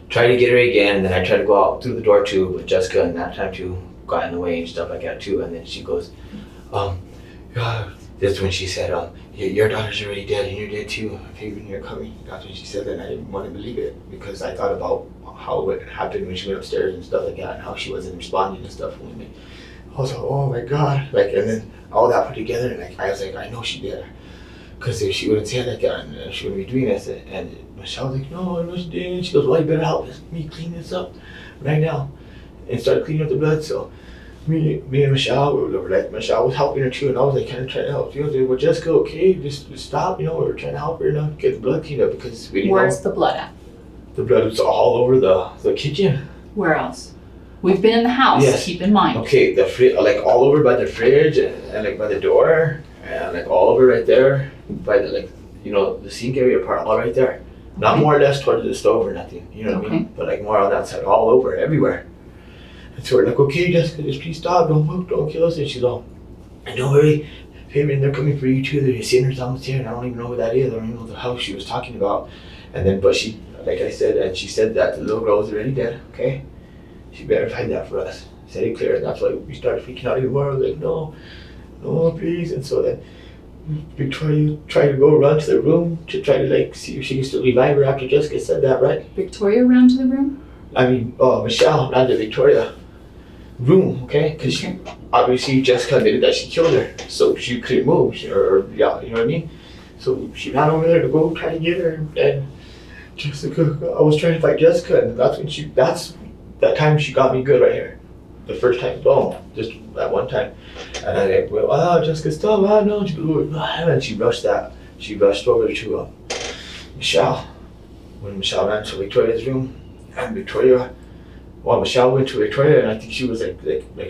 tried to get her again, and then I tried to go out through the door too, but Jessica, and that time too, got in the way and stuff like that too, and then she goes, that's when she said, your daughter's already dead, and you're dead too, Fabian, you're coming. That's when she said that, and I didn't want to believe it, because I thought about how it happened when she went upstairs and stuff like that, and how she wasn't responding and stuff. And I was like, oh my God, like, and then all that put together, and like, I was like, I know she did, because if she wouldn't say it like that, and she wouldn't be doing this, and Michelle was like, no, I know she didn't. She goes, well, you better help me clean this up right now, and started cleaning up the blood. So me and Michelle, we were like, Michelle was helping her too, and I was like kind of trying to help. You know, well, Jessica, okay, just stop. You know, we were trying to help her, you know, get the blood cleaned up because we didn't Where's know. the blood at? The blood was all over the kitchen. Where else? We've been in the house, Yes. keep in mind. Okay, like all over by the fridge and like by the door and like all over right there by the like, you know, the sink area part, all right there. Not Okay. more or less towards the stove or nothing, you know what I Okay. mean? But like more on that side, all over, everywhere. And so we're like, okay, Jessica, just please stop, don't move, don't kill us. And she's all, don't worry, Fabian, they're coming for you too. They're sinners almost here, and I don't even know who that is. I don't even know the house she was talking about. And then, but she, like I said, and she said that the little girl was already dead, okay? She verified that for us, said it clear, and that's why we started freaking out even more. I was like, no, please. And so then Victoria tried to go run to the room to try to like see if she could still revive her after Jessica said that, right? Victoria ran to the room? I mean, Michelle ran to Victoria room, okay? Because Okay. obviously Jessica admitted that she killed her, so she couldn't move, or yeah, you know what I mean? So she ran over there to go try to get her, and Jessica, I was trying to fight Jessica, and that's that time she got me good right here. The first time, boom, just that one time. And I like, well, Jessica, stop, no, she goes, and she rushed over to Michelle. When Michelle ran to Victoria's room, and Michelle went to Victoria, and I think she was like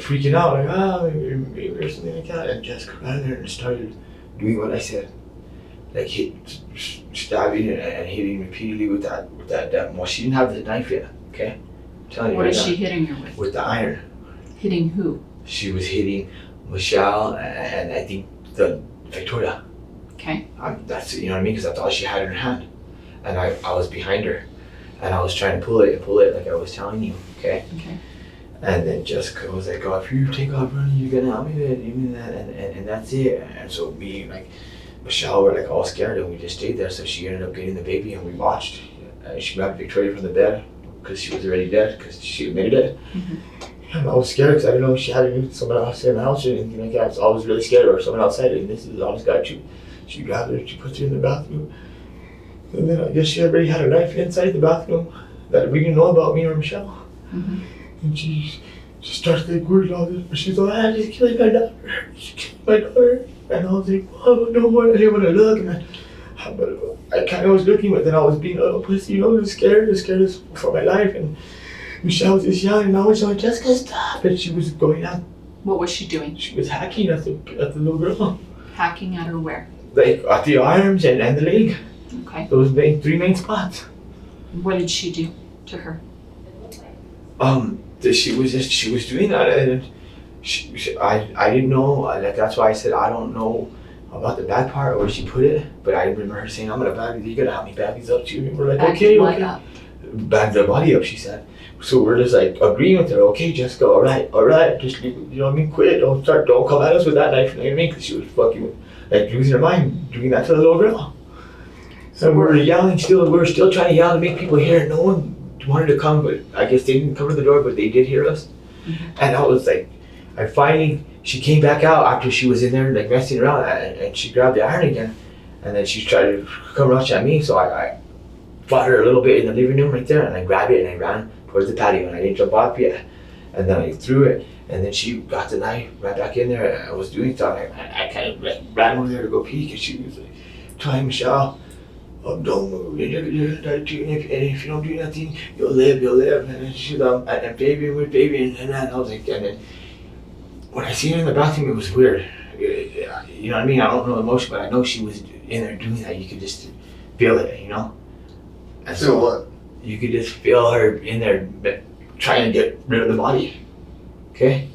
freaking out, like, maybe or something like that. And Jessica ran there and started doing what I said, like stabbing and hitting repeatedly with that. Well, she didn't have the knife yet. Okay, I'm telling you What right is now. she hitting her with? With the iron. Hitting who? She was hitting Michelle and I think the Victoria. Okay. That's, you know what I mean, because that's all she had in her hand, and I was behind her. And I was trying to pull it like I was telling you, okay? Okay. And then Jessica was like, oh, if you take off running, you're gonna help me with it, even that, and that's it. And so me and like Michelle were like all scared, and we just stayed there. So she ended up getting the baby, and we watched. She grabbed Victoria from the bed because she was already dead, because she admitted it. Mm-hmm. And I was scared because I didn't know if she had someone else in the house or anything like that. So I was really scared, or someone outside. And this is the honest guy. She grabbed her, she put her in the bathroom. And then I guess she already had a knife inside the bathroom that we didn't know about, me or Michelle. Mm-hmm. And she starts like worried all this, but she's like, I just killed my daughter. She killed my daughter. And I was like, oh no, I didn't want to look. And I kind of was looking, but then I was being a little pussy, you know, just scared for my life. And Michelle was just yelling, and I was like, Jessica, stop. And she was going out. What was she doing? She was hacking at the little girl. Hacking at her where? Like at the arms and the leg. Okay. Those three main spots. What did she do to her? She was doing that, and I didn't know, like that's why I said I don't know about the bad part or where she put it, but I remember her saying, I'm gonna bag, you gotta help me bag these up too. And we're like, Bag okay, what okay. up? Bag the body up, she said. So we're just like agreeing with her, okay, Jessica, all right, just, you know what I mean, quit, don't come at us with that knife, you know what I mean, because she was fucking with, like losing her mind, doing that to the little girl. So we were yelling still, we were still trying to yell to make people hear. No one wanted to come, but I guess they didn't come to the door, but they did hear us. And I was like, she came back out after she was in there like messing around, and she grabbed the iron again, and then she tried to come rush at me, so I fought her a little bit in the living room right there, and I grabbed it and I ran towards the patio, and I didn't jump off yet, and then I threw it, and then she got the knife right back in there, and I was doing something, I kind of ran over there to go peek, and she was like, telling Michelle, oh, don't move, and if you don't do nothing, you'll live, and then she's and Fabian with Fabian, and then I was like, and then when I seen her in the bathroom, it was weird. You know what I mean? I don't know the emotion, but I know she was in there doing that. You could just feel it, you know? And Feel what? You could just feel her in there trying to get rid of the body. Okay?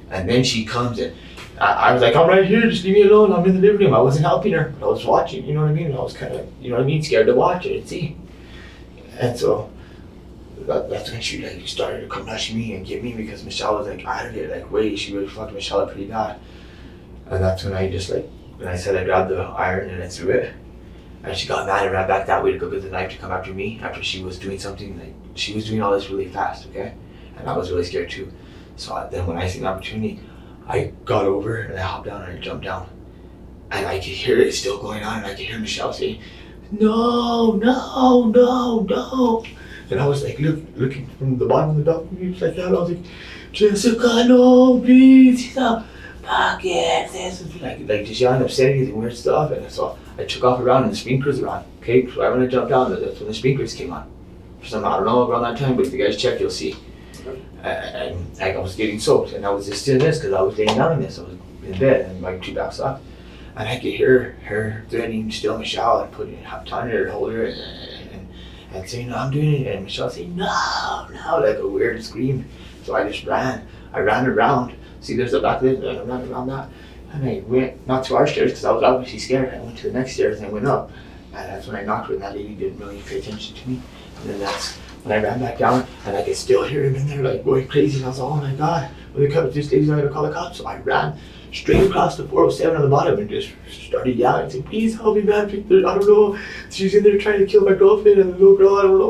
And then she comes and I was like, I'm right here, just leave me alone. I'm in the living room. I wasn't helping her, but I was watching, you know what I mean? I was kind of, you know what I mean, scared to watch it and see. And so that's when she like started to come rush me and get me because Michelle was like out of it, like wait, she really fucked Michelle up pretty bad. And that's when I just like, when I said I grabbed the iron and I threw it. And she got mad and ran back that way to go get the knife to come after me after she was doing something, like she was doing all this really fast, okay? And I was really scared too. So then when I seen the opportunity, I got over and I hopped down and I jumped down. And I could hear it still going on and I could hear Michelle saying, no. And I was like looking from the bottom of the balcony like that. I was like, Jessica, no, please, stop. Fuck yes. Like just yelling obscenities and weird stuff. And so I took off around and the sprinklers were on. Okay, so right when I jumped down, that's when the sprinklers came on. For some, I don't know around that time, but if you guys check, you'll see. And I was getting soaked, and I was just doing this because I was laying down in this. I was in bed and my two backs up, and I could hear her threatening still Michelle and putting on her, hold her, and saying, no, I'm doing it. And Michelle saying, no, like a weird scream. So I just ran. I ran around. See, there's a back there, and I ran around that. And I went, not to our stairs, because I was obviously scared. I went to the next stairs and I went up. And that's when I knocked her, and that lady didn't really pay attention to me. And then that's when I ran back down, and I could still hear him in there, like, going crazy. And I was like, oh my God, when they come, this lady's not gonna call the cops. So I ran straight across the 407 on the bottom and just started yelling, saying, please help me, man, Victor. I don't know. She's in there trying to kill my girlfriend and the little girl. I don't know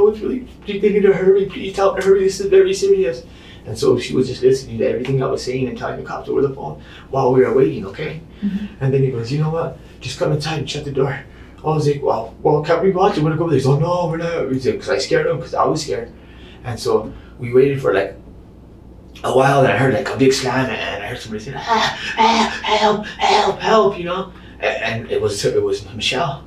what's really, they need to hurry. Please help me, hurry. This is very serious. And so she was just listening to everything I was saying and telling the cops over the phone while we were waiting, okay? Mm-hmm. And then he goes, you know what? Just come inside and shut the door. I was like, well, can't we watch it? We're gonna go over there. He's like, no, we're not. He's like, because I scared him, because I was scared. And so we waited for like a while, and I heard like a big slam, and I heard somebody say, help, you know? And it was Michelle.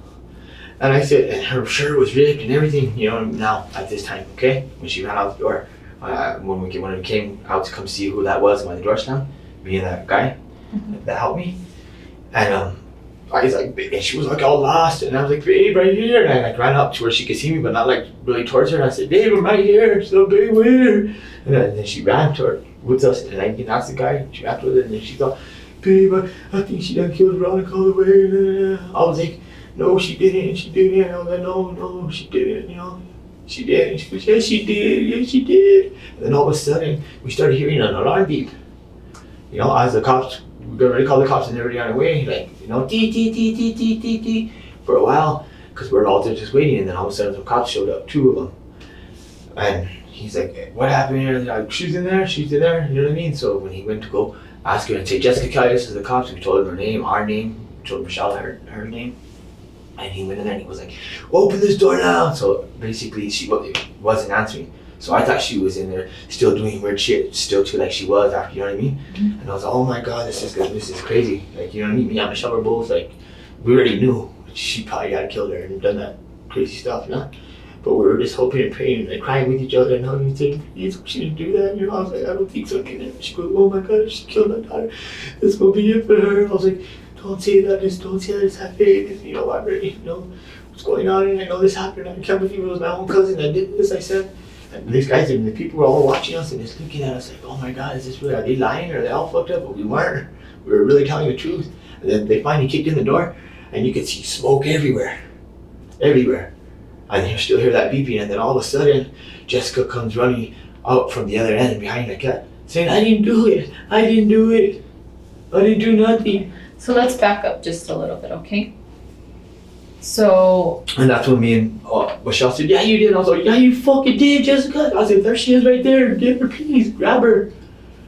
And I said, and her shirt was ripped and everything, you know, now at this time, okay? When she ran out the door. When we came out to come see who that was by the door slam, me and that guy that helped me. And I was like, and she was like all lost, and I was like, babe, right here. And I like ran up to where she could see me, but not like really towards her. And I said, babe, I'm right here. So babe, where? And then she ran with us, and I asked the guy. She ran with it, and then she thought, babe, I think she done killed Veronica all the way. I was like, no, she didn't. I was like, no, she didn't. You know. She did. And she goes, yes, she did. And then all of a sudden, we started hearing an alarm beep. You know, as the cops, we got ready to call the cops and they were on their way, like, you know, dee, for a while, because we were all there just waiting. And then all of a sudden, some cops showed up, 2 of them. And he's like, what happened here? Like, she's in there, you know what I mean? So when he went to go ask her and say, Jessica Kelley, this is the cops, we told him her name, our name, we told Michelle her name. And he went in there and he was like, open this door now. So basically she wasn't answering. So I thought she was in there still doing weird shit, still too like she was after, you know what I mean? Mm-hmm. And I was like, oh my God, this is crazy. Like, you know what I mean? Me and Michelle were both like, we already knew she probably had killed her and done that crazy stuff, you know? But we were just hoping and praying and like, crying with each other and hugging and saying, please, she didn't do that. You know, I was like, I don't think so. And she goes, oh my God, she killed my daughter. This will be it for her. I was like, don't say that, just have faith, you know, I really, you know, what's going on, and I know this happened, I can't believe it was my own cousin that did this, I said. And these guys, and the people were all watching us and just looking at us like, oh my God, is this really, are they lying, or are they all fucked up? But we weren't, we were really telling the truth. And then they finally kicked in the door, and you could see smoke everywhere. And you still hear that beeping, and then all of a sudden, Jessica comes running out from the other end behind the cat, saying, I didn't do it, I didn't do nothing. So let's back up just a little bit, okay? So, And that's when me and Michelle said, yeah, you did. I was like, yeah, you fucking did, Jessica. I was like, there she is right there. Get her, please. Grab her.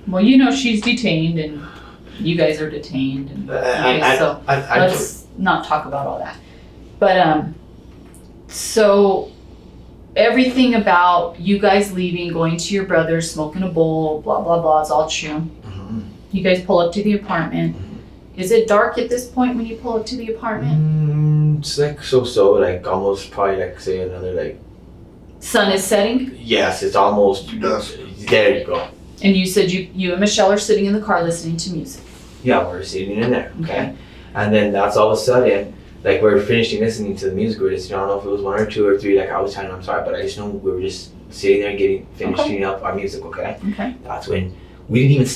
well, you know she's detained and you guys are detained and, okay, so let's not talk about all that. But, so everything about you guys leaving, going to your brother's, smoking a bowl, blah, blah, blah, is all true. You guys pull up to the apartment. Is it dark at this point when you pull up to the apartment? It's like so, like almost probably like say another like. Sun is setting, Yes, it's almost. Dusk. There you go. and you said you and Michelle are sitting in the car listening to music. Yeah, we're sitting in there. Okay. And then that's all of a sudden, like we're finishing listening to the music. We're just, I don't know if it was 1 or 2 or 3. Like I was telling, I'm sorry, but I just know we were just sitting there and finishing up our music. Okay. Okay. That's when we didn't even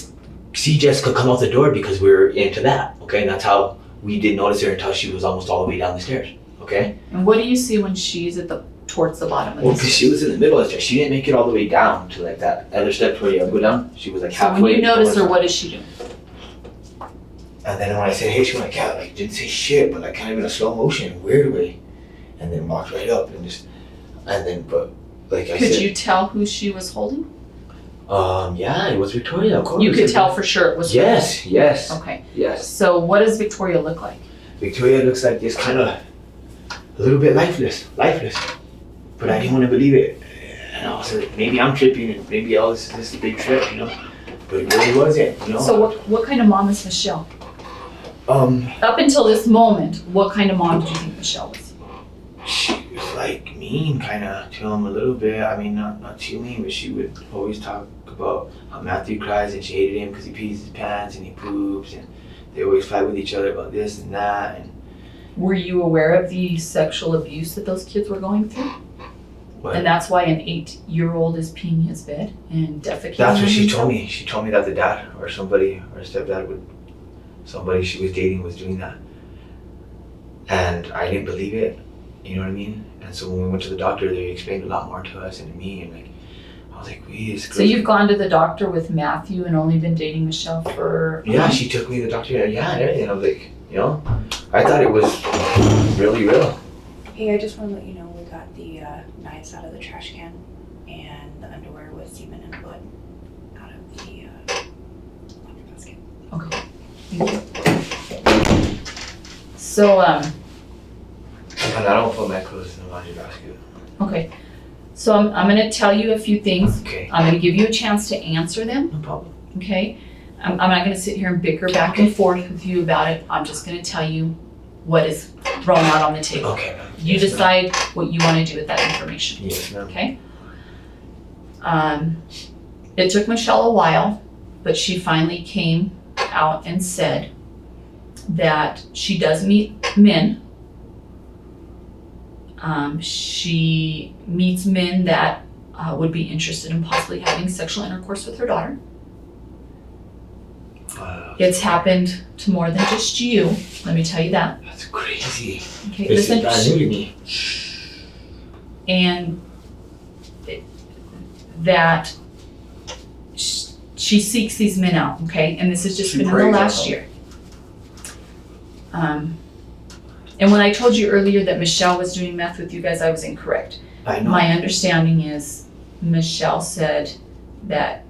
see Jessica come out the door because we were into that. Okay, and that's how we didn't notice her until she was almost all the way down the stairs. Okay. And what do you see when she's towards the bottom of Well, the because stairs? she was in the middle of the stairs. She didn't make it all the way down to like that other step where you go down. She was like So halfway. when you notice her, going what does she do? And then when I said, hey, she went like, yeah, like didn't say shit, but like kind of in a slow motion, weird way. And then walked right up and but like I Could said, you tell who she was holding? yeah, it was Victoria, of course. You could tell for sure it was her. Yes. Okay. Yes. So what does Victoria look like? Victoria looks like this kind of a little bit lifeless. But I didn't want to believe it. And I was like, maybe I'm tripping and maybe all this is a big trip, you know? But it really wasn't, you know? So what kind of mom is Michelle? Up until this moment, what kind of mom do you think Michelle was? She was like mean kind of to him a little bit. I mean, not too mean, but she would always talk about how Matthew cries and she hated him because he pees his pants and he poops and they always fight with each other about this and that. And Were you aware of the sexual abuse that those kids were going through? what? And that's why an 8-year-old is peeing his bed and defecating That's what on she himself? told me. She told me that the dad or somebody or stepdad somebody she was dating was doing that. And I didn't believe it, you know what I mean? And so when we went to the doctor, they explained a lot more to us and to me, and like, I was like, So you've gone to the doctor with Matthew and only been dating Michelle for... Yeah, she took me to the doctor, yeah, and everything. I was like, you know, I thought it was really real. Hey, I just want to let you know we got the knives out of the trash can and the underwear with semen and blood out of the laundry basket. Okay. Thank you. So, And I don't put my clothes in the laundry basket. okay. So I'm gonna tell you a few things. Okay, I'm gonna give you a chance to answer them, no problem. okay? I'm not gonna sit here and bicker back and forth with you about it. I'm just gonna tell you what is thrown out on the table. Okay, ma'am. You Yes, ma'am. decide what you wanna do with that information, Yes, ma'am. okay? It took Michelle a while, but she finally came out and said that she does meet men. She meets men that would be interested in possibly having sexual intercourse with her daughter. It's happened to more than just you, let me tell you that. That's crazy. Okay, This is listen, brand new to me. and that she seeks these men out, okay? And this has just She been in the preys on last them. year. And when I told you earlier that Michelle was doing meth with you guys, I was incorrect. I know. My understanding is Michelle said that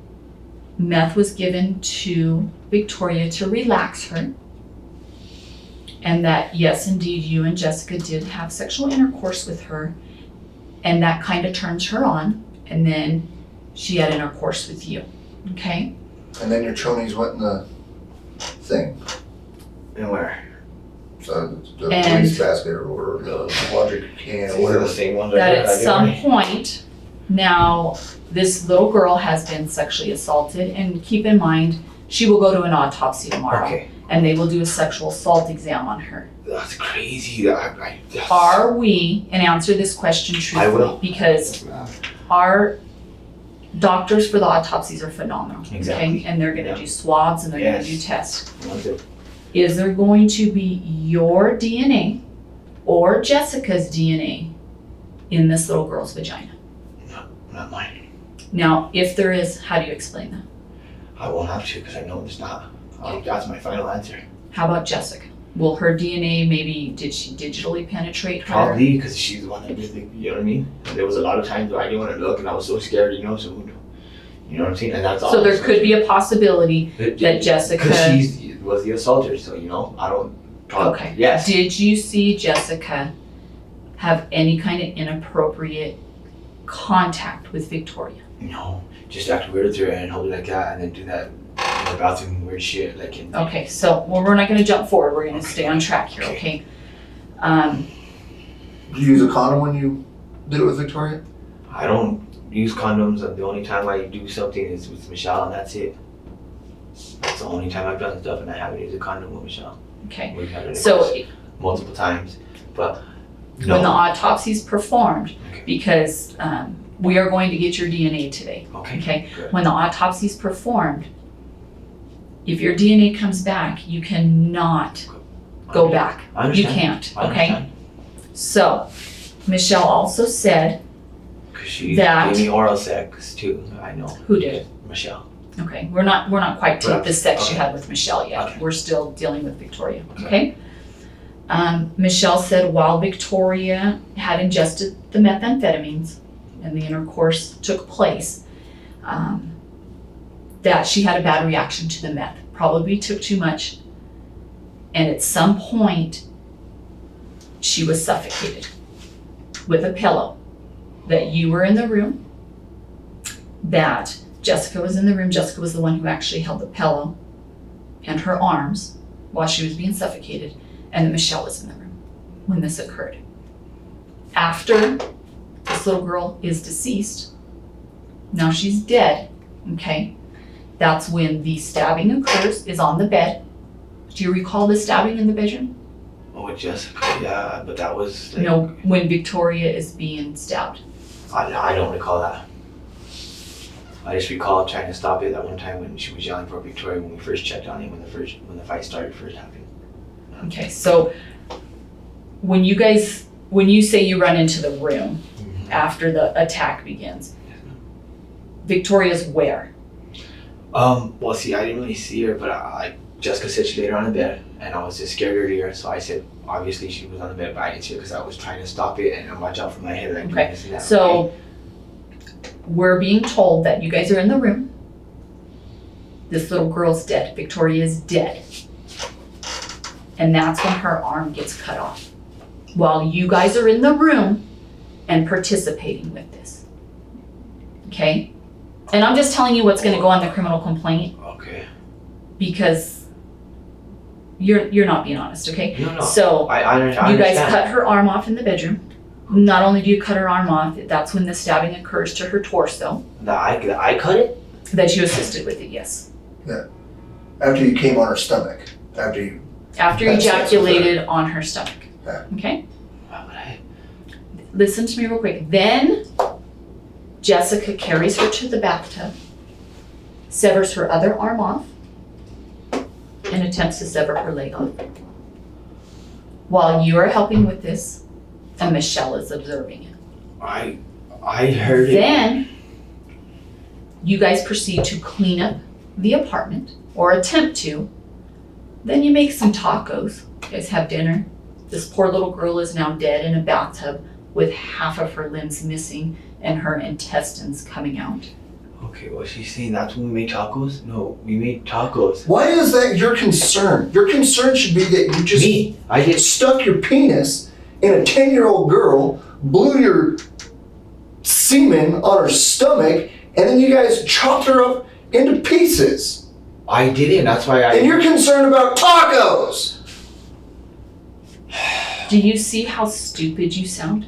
meth was given to Victoria to relax her. And that, yes, indeed, you and Jessica did have sexual intercourse with her. And that kind of turns her on. And then she had intercourse with you, okay? And then your chonies went in the thing. And where? So the And- police basket or the laundry can or These are whatever. the same ones That I at did some already. point, now, this little girl has been sexually assaulted. And keep in mind, she will go to an autopsy tomorrow. Okay, And they will do a sexual assault exam on her. that's crazy. That's- Are we, and answer this question I will. truthfully, because our doctors for the autopsies are phenomenal. okay? Exactly. And they're gonna Yeah. do swabs and they're gonna Yes. do tests. Want to- Is there going to be your DNA or Jessica's DNA in this little girl's vagina? Not mine. Now, if there is, how do you explain that? I won't have to because I know it's not. That's my final answer. How about Jessica? Will her DNA did she digitally penetrate her? Probably because she's the one that did the, you know what I mean? And there was a lot of times where I didn't want to look and I was so scared, you know, so who knew? You know what I'm saying? And that's all. So there could be a possibility that Jessica. Because she was the assaulter, so, you know, I don't talk. Okay. Yes. Did you see Jessica have any kind of inappropriate contact with Victoria? No, just act weird with her and hold it like that and then do that in the bathroom weird shit. Like in, Okay, so we're not gonna jump forward, we're gonna stay on track here, okay? Did you use a condom when you did it with Victoria? I don't use condoms. The only time I do something is with Michelle and that's it. That's the only time I've done stuff and I haven't used a condom with Michelle. Okay, We've had it so multiple times, but when the no. autopsy's performed, Okay. because we are going to get your DNA today, Okay. okay? Good. When the autopsy's performed, if your DNA comes back, you cannot go back. I You understand. can't, I okay? understand. So, Michelle also said, Because she That- gave me oral sex too. I know. who did? Michelle. Okay, we're not quite to the sex you Okay. had with Michelle yet. Okay. We're still dealing with Victoria, Okay. okay? Michelle said while Victoria had ingested the methamphetamines and the intercourse took place, that she had a bad reaction to the meth. Probably took too much. And at some point, she was suffocated with a pillow. That you were in the room, that Jessica was in the room. Jessica was the one who actually held the pillow and her arms while she was being suffocated, and that Michelle was in the room when this occurred. After this little girl is deceased, now she's dead, okay? That's when the stabbing occurs, is on the bed. Do you recall the stabbing in the bedroom? Oh, with Jessica, yeah, but that was like, No, when Victoria is being stabbed. I don't recall that. I just recall trying to stop it that one time when she was yelling for Victoria when we first checked on it when the fight started first happening. Okay, so when you say you run into the room after the attack begins, Victoria's where? Well, see, I didn't really see her, but Jessica said she laid her on the bed, and I was just scared to hear her, so I said, obviously she was on the bed, but I didn't see her because I was trying to stop it and watch out for my head. Like, Okay, this and that, so we're being told that you guys are in the room. This little girl's dead. Victoria's dead. And that's when her arm gets cut off. While you guys are in the room and participating with this. Okay? And I'm just telling you what's gonna go on the criminal complaint Okay. because you're not being honest, okay? No. So I understand. you guys cut her arm off in the bedroom. Not only do you cut her arm off, that's when the stabbing occurs to her torso. I cut it? That you assisted with it, yes. After you came on her stomach. After you. After you That's ejaculated on her stomach. Yeah. Okay? Why would I? Listen to me real quick. Then Jessica carries her to the bathtub, severs her other arm off, and attempts to sever her leg off. While you are helping with this, and Michelle is observing it. I heard it. Then you guys proceed to clean up the apartment, or attempt to. Then you make some tacos. You guys have dinner. This poor little girl is now dead in a bathtub with half of her limbs missing and her intestines coming out. Okay, well, she's saying that's when we made tacos? No, we made tacos. Why is that your concern? Your concern should be that you just Me? I did. stuck your penis in a 10-year-old girl, blew your semen on her stomach, and then you guys chopped her up into pieces. I didn't. That's why And you're concerned about tacos! Do you see how stupid you sound?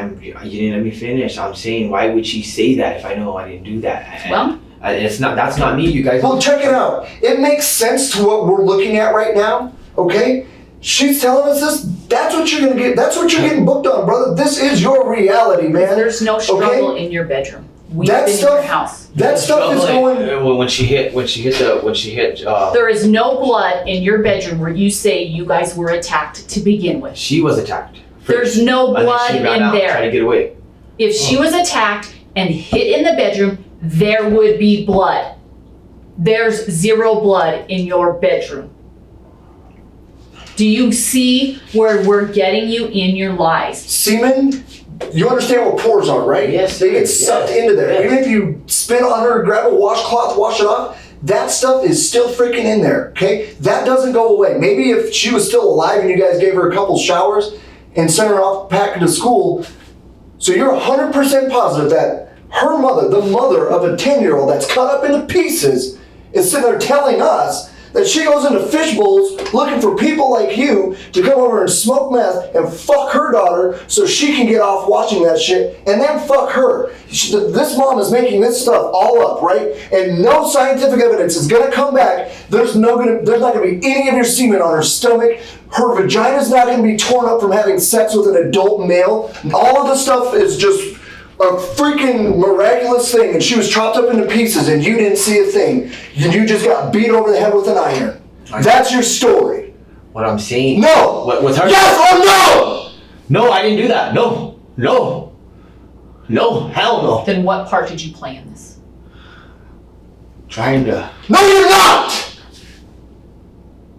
you didn't let me finish. I'm saying, why would she say that if I know I didn't do that? Well, That's not me, you guys. Well, check it out. It makes sense to what we're looking at right now, okay? She's telling us this. That's what you're gonna get. That's what you're getting booked on, brother. This is your reality, man. there's no struggle in your bedroom. We've That been in stuff- your house. That stuff is going. When she hit, There is no blood in your bedroom where you say you guys were attacked to begin with. she was attacked. There's no And then blood she ran in out, there. Trying to get away. If she was attacked and hit in the bedroom, there would be blood. There's zero blood in your bedroom. Do you see where we're getting you in your lies? Semen, you understand what pores are, right? Yes, They get sir. sucked Yes. into there. Yes. Even if you spit on her, grab a washcloth, wash it off, that stuff is still freaking in there, okay? That doesn't go away. Maybe if she was still alive and you guys gave her a couple showers and sent her off packing to school, so you're 100% positive that her mother, the mother of a 10-year-old that's cut up into pieces, is sitting there telling us that she goes into fish bowls looking for people like you to come over and smoke meth and fuck her daughter so she can get off watching that shit and then fuck her. This mom is making this stuff all up, right? And no scientific evidence is gonna come back. There's not gonna be any of your semen on her stomach. Her vagina's not gonna be torn up from having sex with an adult male. All of the stuff is just a freaking miraculous thing, and she was chopped up into pieces and you didn't see a thing. You just got beat over the head with an iron. That's your story. What I'm saying. No! What, with her? Yes or no? No, I didn't do that. No. No. No. Hell no. Then what part did you play in this? Trying to. No, you're not!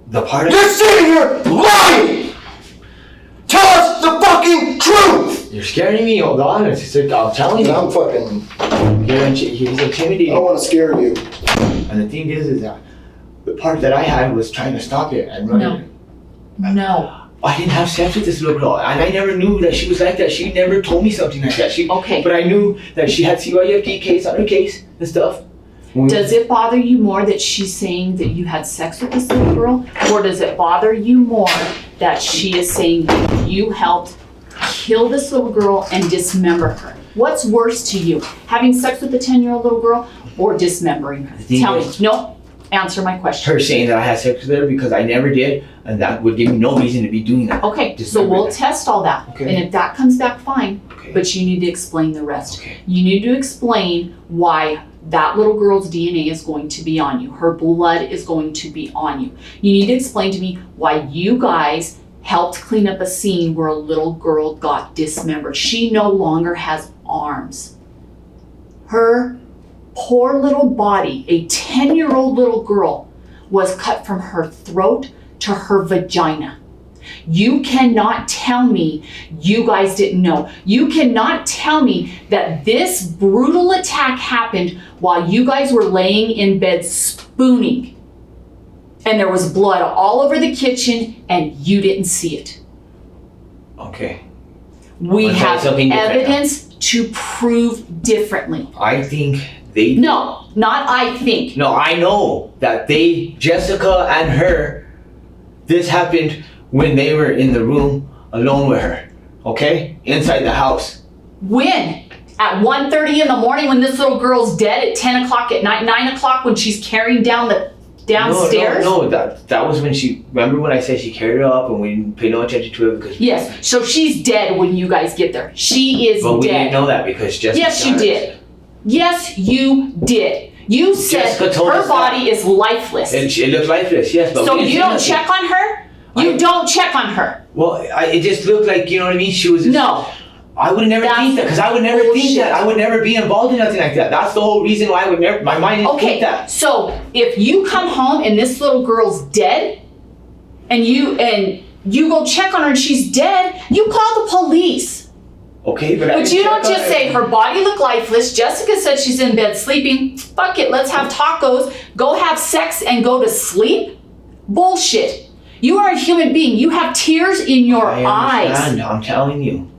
The part of. You're sitting here lying! Tell us the fucking truth! You're scaring me, hold on. I'm telling you. I'm fucking... He's I intimidating. don't want to scare you. And the thing is that the part that I had was trying to stop it and run it. No. I didn't have sex with this little girl, and I never knew that she was like that. She never told me something like that. Okay. But I knew that she had CYFD case on her case and stuff. Does it bother you more that she's saying that you had sex with this little girl? Or does it bother you more that she is saying that you helped kill this little girl and dismember her? What's worse to you? Having sex with a 10-year-old little girl or dismembering her? Tell me. No, answer my question. Her saying that I had sex with her because I never did, and that would give me no reason to be doing that. Okay, so Dismember we'll that. test all that. Okay. And if that comes back, fine. Okay. But you need to explain the rest. Okay. You need to explain why that little girl's DNA is going to be on you. Her blood is going to be on you. You need to explain to me why you guys helped clean up a scene where a little girl got dismembered. She no longer has arms. Her poor little body, a 10-year-old little girl, was cut from her throat to her vagina. You cannot tell me you guys didn't know. You cannot tell me that this brutal attack happened while you guys were laying in bed spooning and there was blood all over the kitchen and you didn't see it. Okay. We I'll tell you have something different now. evidence to prove differently. I think they. No, not I think. No, I know that they, Jessica and her, this happened when they were in the room alone with her. Okay? Inside the house. When? At 1:30 in the morning when this little girl's dead, at 10 o'clock at night, 9 o'clock when she's carrying down the downstairs? No, that was when she, remember when I said she carried her up and we didn't pay no attention to it because. Yes, so she's dead when you guys get there. She is But we dead. didn't know that because Jessica. Yes, you did. Yes, you did. You said Jessica told her us body is lifeless. It looked lifeless, yes, but So we didn't you see don't nothing. check on her? You don't check on her. Well, it just looked like, you know what I mean? She was just, No. I would never That's think that, because I would never think bullshit. that. I would never be involved in nothing like that. That's the whole reason why I would never, my mind didn't think Okay, that. so if you come home and this little girl's dead, and you go check on her and she's dead, you call the police. Okay, but I But didn't you check don't on just her. say her body looked lifeless. Jessica said she's in bed sleeping. Fuck it, let's have tacos, go have sex and go to sleep? Bullshit. You are a human being. You have tears in your I eyes. understand, I'm telling you.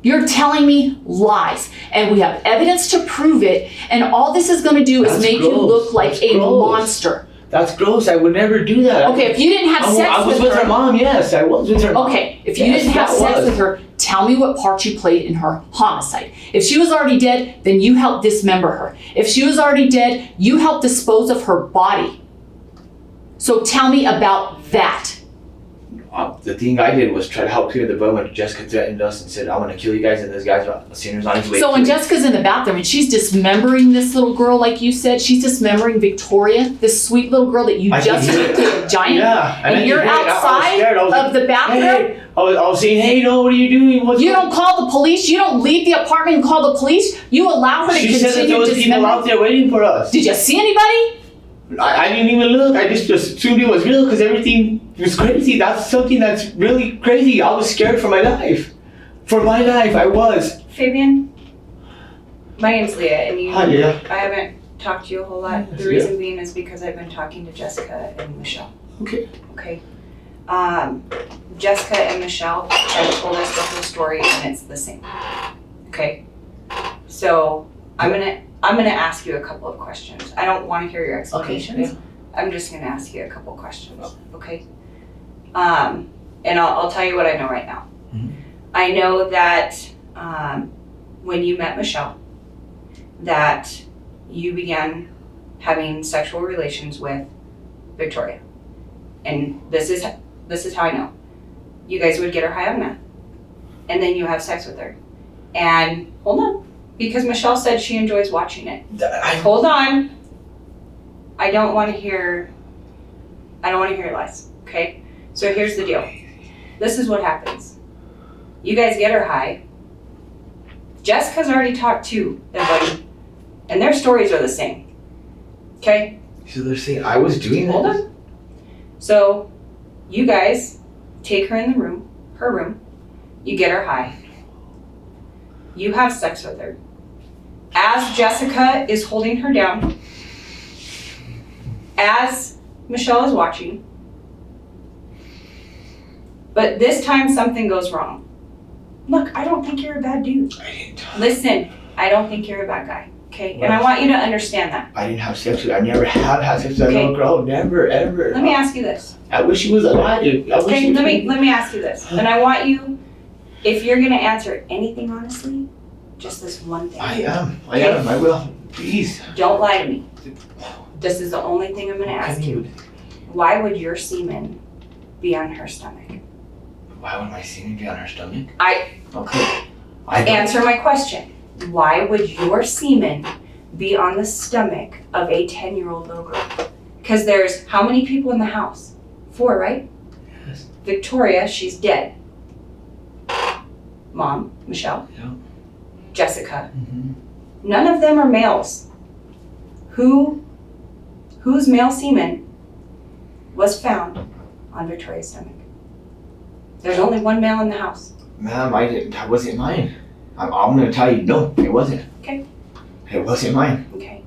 You're telling me lies. And we have evidence to prove it. And all this is going to do is That's make you gross. look like That's a gross. monster. That's gross. I would never do that. Okay, if you didn't have sex I was with her mom, yes. I was with her mom. Okay, if you Yes, didn't have that sex was. with her, tell me what part you played in her homicide. If she was already dead, then you helped dismember her. If she was already dead, you helped dispose of her body. So tell me about that. The thing I did was try to help clear the blood when Jessica threatened us and said, I want to kill you guys, and this guy's sinner's on his way. So when to it. Jessica's in the bathroom and she's dismembering this little girl, like you said, she's dismembering Victoria, this sweet little girl that you I just did. took to a giant, Yeah, and I you're did. I was outside scared. I was of like, the bathroom. Hey, I was saying, hey, no, what are you doing? What's You going don't call the police. You don't leave the apartment and call the police. You allow her to She said that there continue was people out dismembering. there waiting for us. Did you see anybody? I didn't even look. I just assumed it was real because everything It was crazy. That's something that's really crazy. I was scared for my life. For my life, I was. Fabian, my name's Leah, and Hi, Leah. I haven't talked to you a whole lot. Yes, The reason being is because I've been talking to Jessica and Michelle. Okay. Okay. Jessica and Michelle have told us the whole story, and it's the same. Okay. So I'm gonna ask you a couple of questions. I don't want to hear your explanations. Okay, I'm just gonna ask you a couple of questions. Okay. And I'll tell you what I know right now. Mhm. I know that when you met Michelle, that you began having sexual relations with Victoria. And this is how I know. You guys would get her high on meth, and then you have sex with her. And hold on, because Michelle said she enjoys watching it. Hold on. I don't want to hear lies, okay? So here's the deal. This is what happens. You guys get her high. Jessica's already talked to their buddy, and their stories are the same. Okay? So they're saying I was doing Hold that? on. So you guys take her in the room, her room, you get her high. You have sex with her. As Jessica is holding her down, as Michelle is watching, but this time something goes wrong. Look, I don't think you're a bad dude. I didn't. Listen, I don't think you're a bad guy, okay? And I want you to understand that. I didn't have sex with her. I never have had sex with that Okay. little girl. Never, ever. Let me ask you this. I wish she was alive. Okay, let me ask you this. And I want you, if you're gonna answer anything honestly, just this one thing. I am. I will. Please. Don't lie to me. This is the only thing I'm gonna ask you. Why would your semen be on her stomach? Why would my semen be on her stomach? Okay. I don't. Answer my question. Why would your semen be on the stomach of a 10-year-old little girl? Because there's how many people in the house? 4, right? Yes. Victoria, she's dead. Mom, Michelle. Yeah. Jessica. Mm-hmm. None of them are males. Whose male semen was found on Victoria's stomach? There's only one male in the house. Ma'am, I didn't. That wasn't mine. I'm gonna tell you, no, it wasn't. Okay. It wasn't mine. Okay.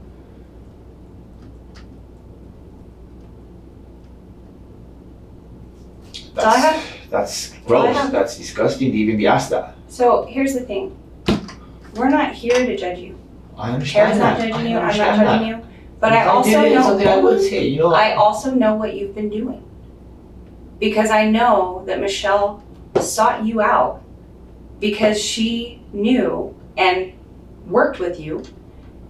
all I have. That's all I gross. have. That's disgusting to even be asked that. So here's the thing. We're not here to judge you. I understand Kara's not that. judging you. I I'm not understand judging you. But I If also did it, know. something I would say, you know. I also know what you've been doing. Because I know that Michelle sought you out because she knew and worked with you.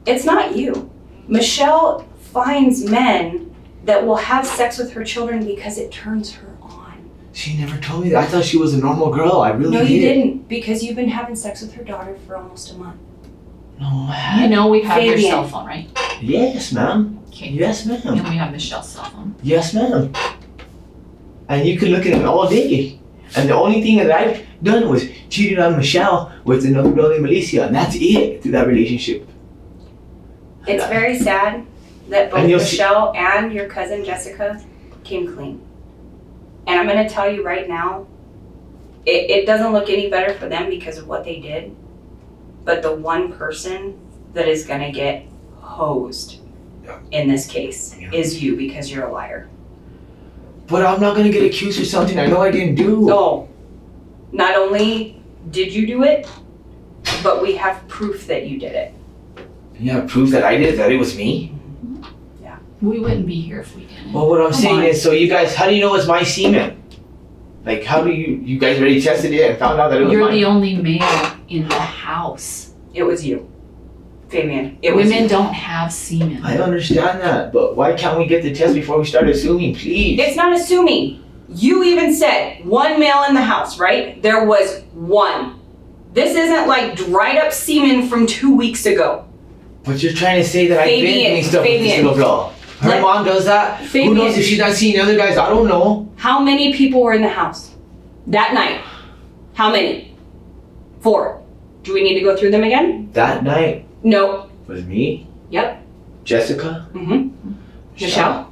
It's not you. Michelle finds men that will have sex with her children because it turns her on. She never told me that. I thought she was a normal girl. I really No, did. you didn't, because you've been having sex with her daughter for almost a month. No, I You had. know we have your Fabian. cell phone, right? Yes, ma'am. Okay. Yes, ma'am. And we have Michelle's cell phone. Yes, ma'am. And you can look at it all day. And the only thing that I've done was cheated on Michelle with another girl named Alicia, and that's it through that relationship. It's very sad that both And you'll see- Michelle and your cousin Jessica came clean. And I'm gonna tell you right now, it doesn't look any better for them because of what they did. But the one person that is gonna get hosed in this case is you, because you're a liar. But I'm not gonna get accused for something I know I didn't do. No, not only did you do it, but we have proof that you did it. You have proof that I did, that it was me? We wouldn't be here if we didn't. Well, what I'm Come saying on. is, so you guys, how do you know it's my semen? Like, how do you guys already tested it and found out that it was You're mine? the only male in the house. It was you, Fabian. It was Women you. don't have semen. I understand that, but why can't we get the test before we start assuming, please? It's not assuming. You even said one male in the house, right? There was one. This isn't like dried up semen from 2 weeks ago. But you're trying to say that I've been Fabian, doing stuff with this Fabian. little girl. Her Let- mom does that. Who Fabian. knows if she's not seeing other guys? I don't know. How many people were in the house that night? How many? 4. Do we need to go through them again? That night No. was me. Yep. Jessica. Mm-hmm. Michelle?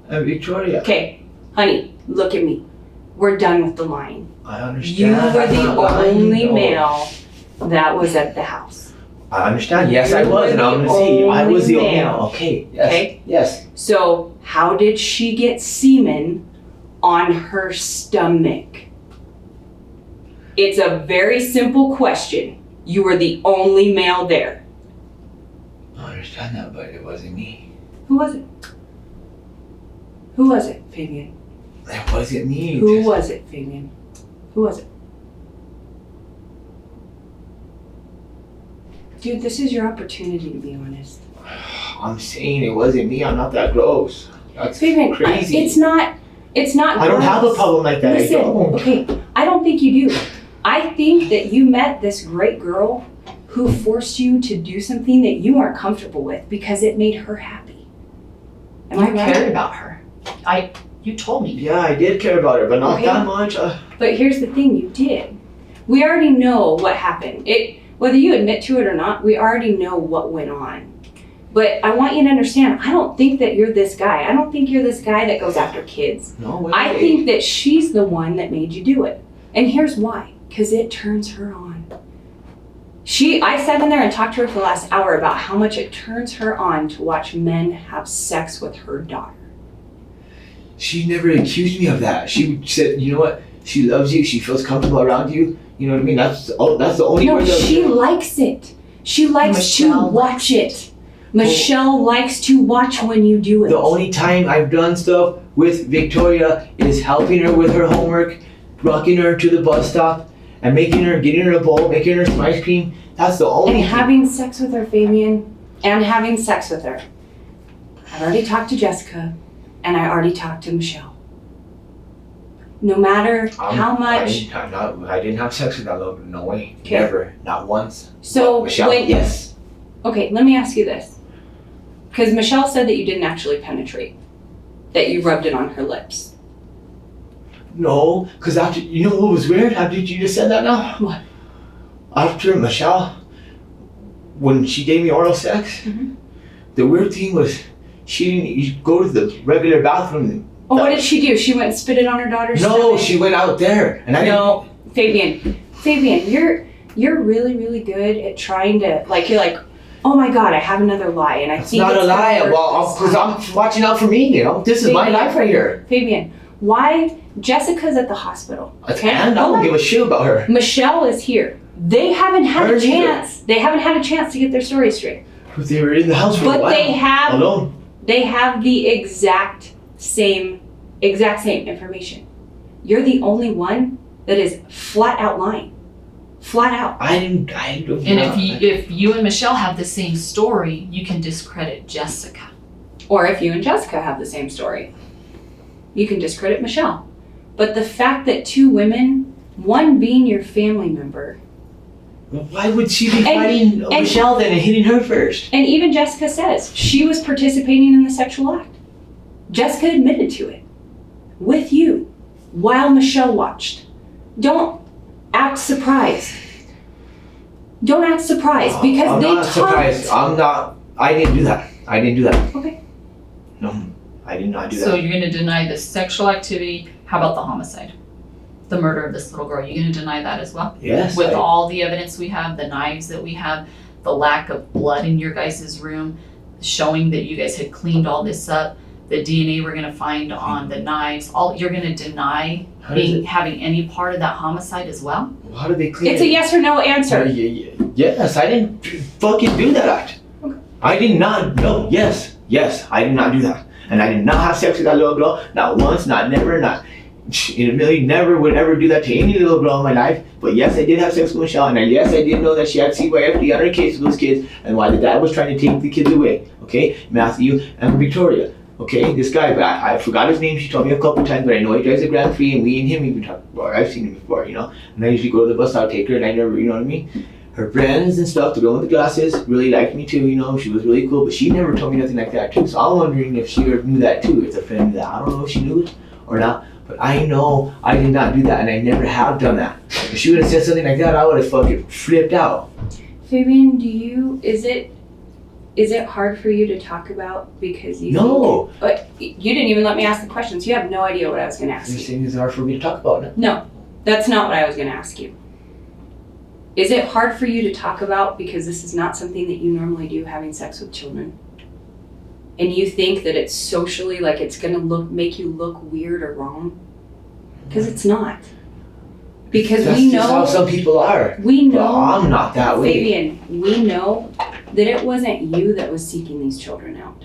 And Victoria. Okay, honey, look at me. We're done with the lying. I understand. You were I'm the not lying, only no. male that was at the house. I understand. Yes, You I was, and were I'm the gonna see. I was the only only male. male. Okay. Yes. Okay. Yes. So how did she get semen on her stomach? It's a very simple question. You were the only male there. I understand that, but it wasn't me. Who was it? Who was it, Fabian? It wasn't me. Who was it, Fabian? Who was it? Dude, this is your opportunity to be honest. I'm saying it wasn't me. I'm not that gross. That's Fabian, crazy. it's not I don't have a gross. problem like that. Listen, I don't. okay, I don't think you do. I think that you met this great girl who forced you to do something that you weren't comfortable with because it made her happy. Am I You right? cared about her. You told me. Yeah, I did care about her, but not Okay. that much. But here's the thing, you did. We already know what happened. Whether you admit to it or not, we already know what went on. But I want you to understand, I don't think that you're this guy. I don't think you're this guy that goes after kids. No way. I think that she's the one that made you do it. And here's why. Because it turns her on. I sat in there and talked to her for the last hour about how much it turns her on to watch men have sex with her daughter. She never accused me of that. She said, you know what? She loves you. She feels comfortable around you. You know what I mean? That's the only No, word that she likes it. She likes to Michelle watch it. Michelle likes to watch when you do it. The only time I've done stuff with Victoria is helping her with her homework, rocking her to the bus stop, and getting her a bowl, making her some ice cream. That's the only And thing. having sex with her, Fabian, and having sex with her. I've already talked to Jessica, and I already talked to Michelle. No matter how much. I didn't have sex with that little. No way. Okay. Never. Not once. So Michelle, when, yes. Okay, let me ask you this. Because Michelle said that you didn't actually penetrate, that you rubbed it on her lips. No, because after, you know what was weird? After you just said that now? What? After Michelle, when she gave me oral sex, Mhm. the weird thing was she didn't go to the regular bathroom. Oh, what did she do? She went and spit it on her daughter's No, stomach? she went out there. And I No, Fabian, you're really, really good at trying to, like, you're like, oh my God, I have another lie, and I It's think not it's a lie. gonna work Well, this because time. I'm watching out for me, you know? This is my Fabian. life right here. Fabian, why? Jessica's at the hospital. Okay? And I Hold don't on. give a shit about her. Michelle is here. They haven't had Her a neither. chance. They haven't had a chance to get their story straight. But they were in the house for a But while. they have Alone. they have the exact same information. You're the only one that is flat out lying. Flat out. I don't And if you and Michelle have the same story, you can discredit Jessica. Or if you and Jessica have the same story, you can discredit Michelle. But the fact that two women, one being your family member, Why would she be fighting Michelle then and hitting her first? and even Jessica says she was participating in the sexual act. Jessica admitted to it with you while Michelle watched. Don't act surprised. Don't act surprised because I'm they not surprised. talked. I didn't do that. I didn't do that. Okay. No, I did not do So that. you're gonna deny the sexual activity. How about the homicide? The murder of this little girl. You're gonna deny that as well? Yes. With all the evidence we have, the knives that we have, the lack of blood in your guys' room, showing that you guys had cleaned all this up, the DNA we're gonna find on the knives, you're gonna deny having any part of that homicide as well? How did they clean It's a it? yes or no answer. Yes, I didn't fucking do that act. Okay. I did not. No. Yes, I did not do that, and I did not have sex with that little girl. Not once. Not never. Not in a million. Never would ever do that to any little girl in my life. But yes, I did have sex with Michelle, and yes, I did know that she had CYFD on her case with those kids, and why the dad was trying to take the kids away. Okay, Matthew and Victoria. Okay, this guy, but I forgot his name. She told me a couple times, but I know he drives a Grand Prix, and we and him even talked before. I've seen him before, you know. And I usually go to the bus stop, take her, and I never, you know what I mean. Her friends and stuff, the girl with the glasses, really liked me too, you know. She was really cool, but she never told me nothing like that too. So I'm wondering if she knew that too. If the friend knew that, I don't know if she knew it or not. But I know I did not do that, and I never have done that. If she would have said something like that, I would have fucking flipped out. Fabian, is it Is it hard for you to talk about because you No. But you didn't even let me ask the questions. You have no idea what I was going to ask You're you. saying it's hard for me to talk about it. No, that's not what I was going to ask you. Is it hard for you to talk about because this is not something that you normally do, having sex with children? And you think that it's socially, like it's going to make you look weird or wrong? Because it's not. Because That's we just how know, some people are. we But know, I'm not that way. Fabian, we know that it wasn't you that was seeking these children out.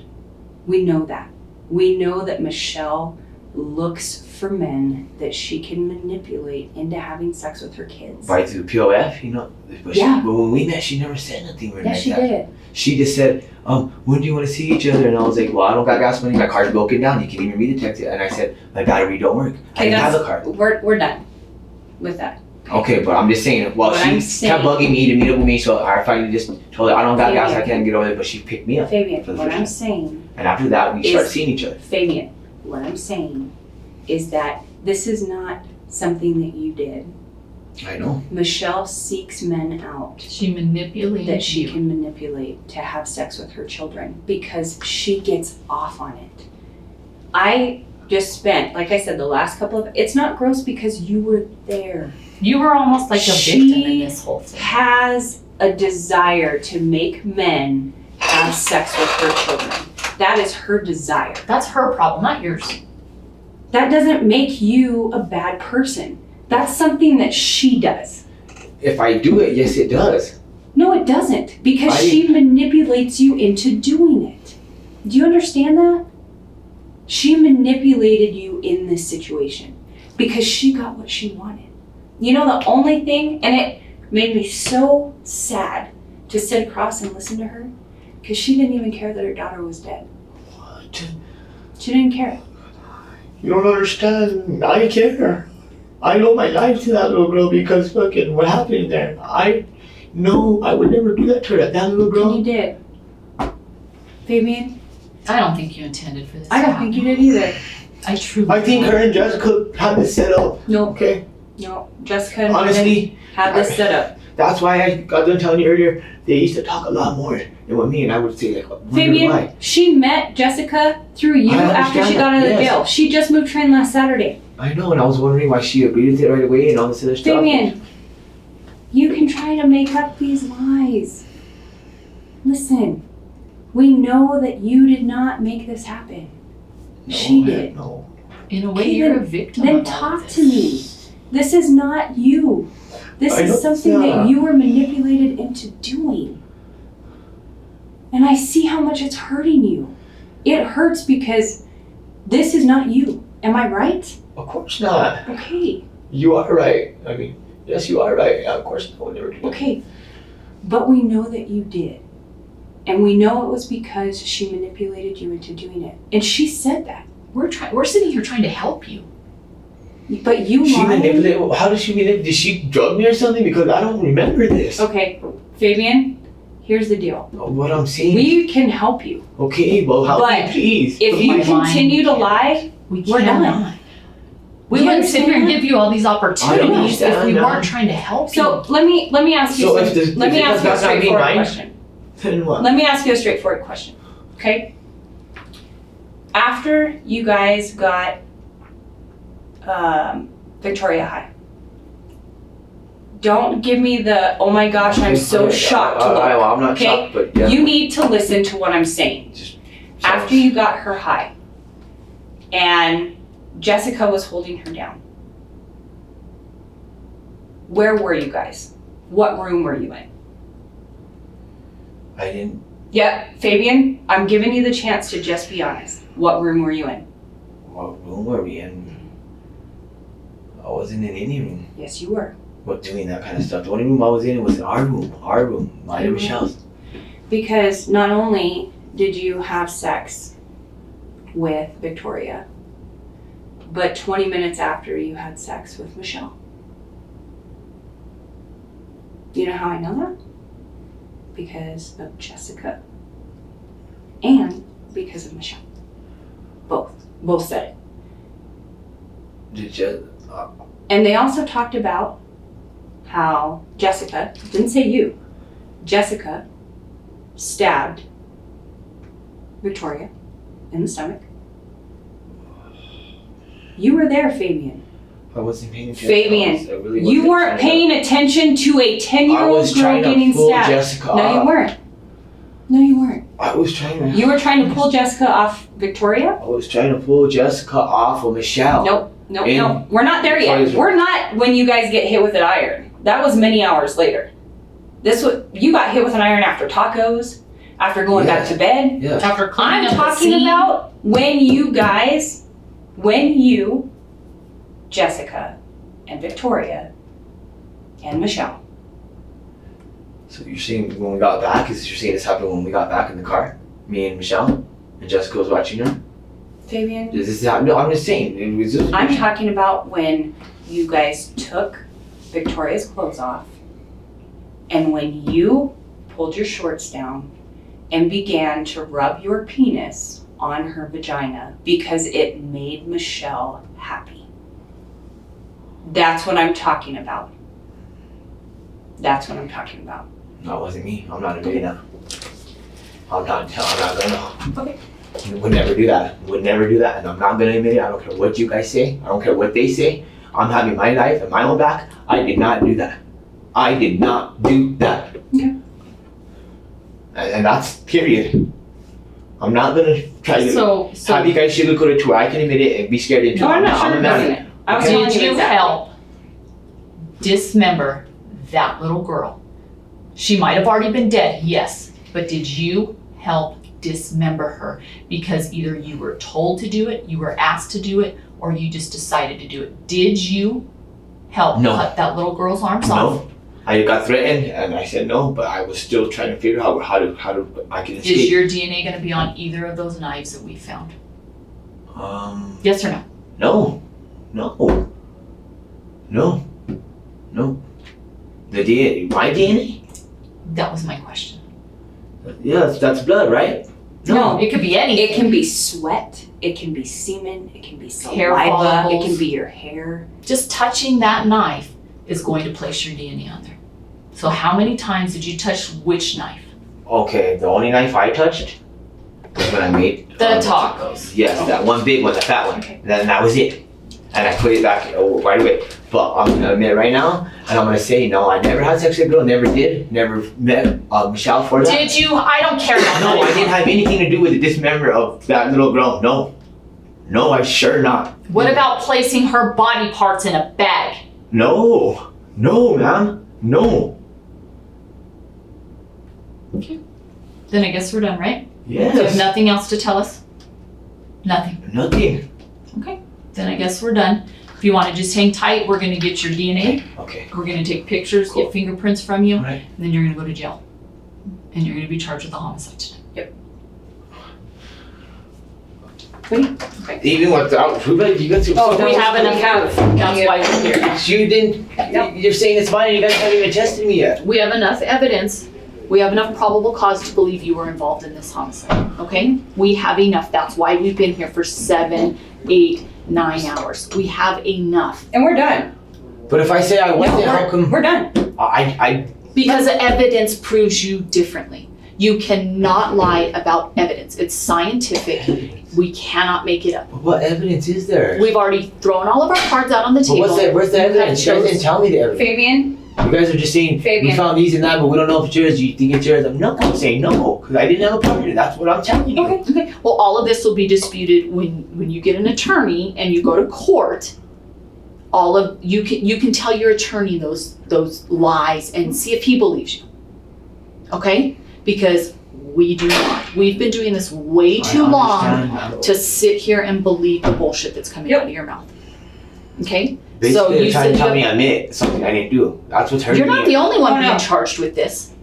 We know that. We know that Michelle looks for men that she can manipulate into having sex with her kids. Right through POF, you know. But, Yeah. but when we met, she never said nothing really Yeah, like she that. did. She just said, when do you want to see each other? And I was like, well, I don't got gas money. My car's broken down. You can't even read the text. And I said, my battery don't work. I didn't have the car. We're done with that. Okay, but I'm just saying, well, What she I'm kept saying- bugging me to meet up with me, so I finally just told her, I don't got gas, I Fabian. can't get over there, but she picked me up. Fabian, For the what first I'm time. saying, And after that, we Is- started seeing each other. Fabian, what I'm saying is that this is not something that you did. I know. Michelle seeks men out She manipulated that she you. can manipulate to have sex with her children because she gets off on it. I just spent, like I said, the last couple of, it's not gross because you were there. You were almost like a victim in this whole thing. Has a desire to make men have sex with her children. That is her desire. That's her problem, not yours. That doesn't make you a bad person. That's something that she does. If I do it, yes, it does. No, it doesn't, because I- she manipulates you into doing it. Do you understand that? She manipulated you in this situation because she got what she wanted. You know, the only thing, and it made me so sad to sit across and listen to her, because she didn't even care that her daughter was dead. What? She didn't care. You don't understand. I care. I owe my life to that little girl because fucking what happened there. I know I would never do that to her. That little And girl. you did. Fabian, I don't think you intended for this. I to don't think you happen. did either. I truly I think don't. her and Jessica had this set up. No, Okay. no. Jessica and Honestly, had this set up. that's why I got done telling you earlier. They used to talk a lot more than what me and I would say. Like, wonder Fabian, why. she met Jessica through you I after she understand got out of that, the yes. jail. She just moved train last Saturday. I know, and I was wondering why she agreed with it right away and all this other stuff. Fabian, you can try to make up these lies. Listen, we know that you did not make this happen. No, She I- did. No. In a way, Okay, you're then- a victim Then of all talk of to me. this. This is not you. This I know is something it's that not. you were manipulated into doing. And I see how much it's hurting you. It hurts because this is not you. Am I right? Of course not. Okay. You are right. I mean, yes, you are right. Yeah, of course, I would never do that. Okay. But we know that you did. And we know it was because she manipulated you into doing it. And she said that. We're sitting here trying to help you. But you She lied. manipulated. How did she manipulate? Did she drug me or something? Because I don't remember this. Okay, Fabian, here's the deal. What I'm saying. We can help you. Okay, well, help But me, please. If But you by lying, continue to we lie, We We're done. cannot. We Do you wouldn't sit here and understand? give you all these opportunities if understand we that. weren't trying to help you. so let me ask you So some- if the- let if me it ask you a does not mean straightforward mine? question. Then what? Let me ask you a straightforward question. Okay? After you guys got Victoria High, don't give me the oh my gosh, I'm so shocked look. I'm not Okay? shocked, but yeah. You need to listen to what I'm saying. Just- After you got her high and Jessica was holding her down, where were you guys? What room were you in? I didn't. Yep, Fabian, I'm giving you the chance to just be honest. What room were you in? What room were we in? I wasn't in any room. Yes, you were. What doing that kind of stuff? The only room I was in was our room. Our room. Mine and Michelle's. Because not only did you have sex with Victoria, but 20 minutes after you had sex with Michelle. You know how I know that? Because of Jessica and because of Michelle. Both said it. Did you? And they also talked about how Jessica, didn't say you, Jessica stabbed Victoria in the stomach. You were there, Fabian. I wasn't paying attention. Fabian, I really You wasn't weren't trying paying attention to a to- I 10-year-old was girl trying getting to pull stabbed. Jessica No, you off. weren't. No, you weren't. I was trying to. You were trying to pull Jessica off Victoria? I was trying to pull Jessica off of Michelle. Nope, nope, In nope. We're not there yet. Victoria's- We're not when you guys get hit with an iron. That was many hours later. You got hit with an iron after tacos, after going back to bed. Yeah. After cleaning I'm up the talking scene. about when you, Jessica, and Victoria, and Michelle. So you're saying when we got back, you're saying this happened when we got back in the car? Me and Michelle? And Jessica was watching her? Fabian? Does this happen? No, I'm just saying. It was just, I'm talking about when you guys took Victoria's clothes off and when you pulled your shorts down and began to rub your penis on her vagina because it made Michelle happy. That's what I'm talking about. That's what I'm talking about. No, it wasn't me. I'm not admitting that. I'm not gonna. Okay. Would never do that. Would never do that. And I'm not gonna admit it. I don't care what you guys say. I don't care what they say. I'm having my life and my own back. I did not do that. I did not do that. Okay. And that's period. I'm not gonna try to So have you guys sugarcoat it to where I can admit it and be scared into it. No, I'm not I'm a man. sugarcoating it. I was Okay. telling did you exactly. help dismember that little girl? She might have already been dead, yes, but did you help dismember her? Because either you were told to do it, you were asked to do it, or you just decided to do it. Did you help No. cut that little girl's arms off? No. I got threatened and I said no, but I was still trying to figure out how to I can escape. Is your DNA gonna be on either of those knives that we found? Yes or no? No. The DNA, my DNA? That was my question. Yeah, that's blood, right? No. It could be anything. It can be sweat, it can be semen, it can be Hair saliva, it follicles. can be your hair. Just touching that knife is going to place your DNA on there. So how many times did you touch which knife? Okay, the only knife I touched was when I made The tacos. Yes, that one big one, the fat one. Okay. Then that was it. And I put it back right away. But I'm gonna admit right now, and I'm gonna say no, I never had sex with a girl, never met Michelle for that. Did you? I don't care about No, I that. didn't have anything to do with the dismember of that little girl. No, I sure not. What about placing her body parts in a bag? No, ma'am, no. Then I guess we're done, right? You have Yes, nothing else to tell us? Nothing. nothing. Then I guess we're done. If you want to just hang tight, we're going to get your DNA. Okay. We're going to take pictures, Cool. get fingerprints from you, Alright. and then you're going to go to jail. And you're going to be charged with a homicide today. Even without, you got to. Oh, we have enough. That's why we're here. You didn't. Yep. You're saying it's fine. You guys haven't even tested me yet. We have enough evidence. We have enough probable cause to believe you were involved in this homicide, okay? We have enough. That's why we've been here for 7, 8, 9 hours. We have enough. And we're done. But if I say I wasn't, how come? We're done. I Because the evidence proves you differently. You cannot lie about evidence. It's scientific. We cannot make it up. What evidence is there? We've already thrown all of our cards out on the But table. where's the You evidence? You had guys didn't tell me the evidence. Fabian, You guys are just saying we Fabian. found these and that, but we don't know if it's yours. Do you think it's yours? I'm saying no, because I didn't have a part in it. That's what I'm telling you. Okay. Well, all of this will be disputed when you get an attorney and you go to court. All of you can tell your attorney those lies and see if he believes you. Okay? Because we do not. We've been doing this way too long to sit here and believe the bullshit that's coming out of your mouth. Okay? Basically, So they're you trying to said tell me I admit something I didn't do. That's what's hurting You're not me. the only one Oh, no. being charged with this.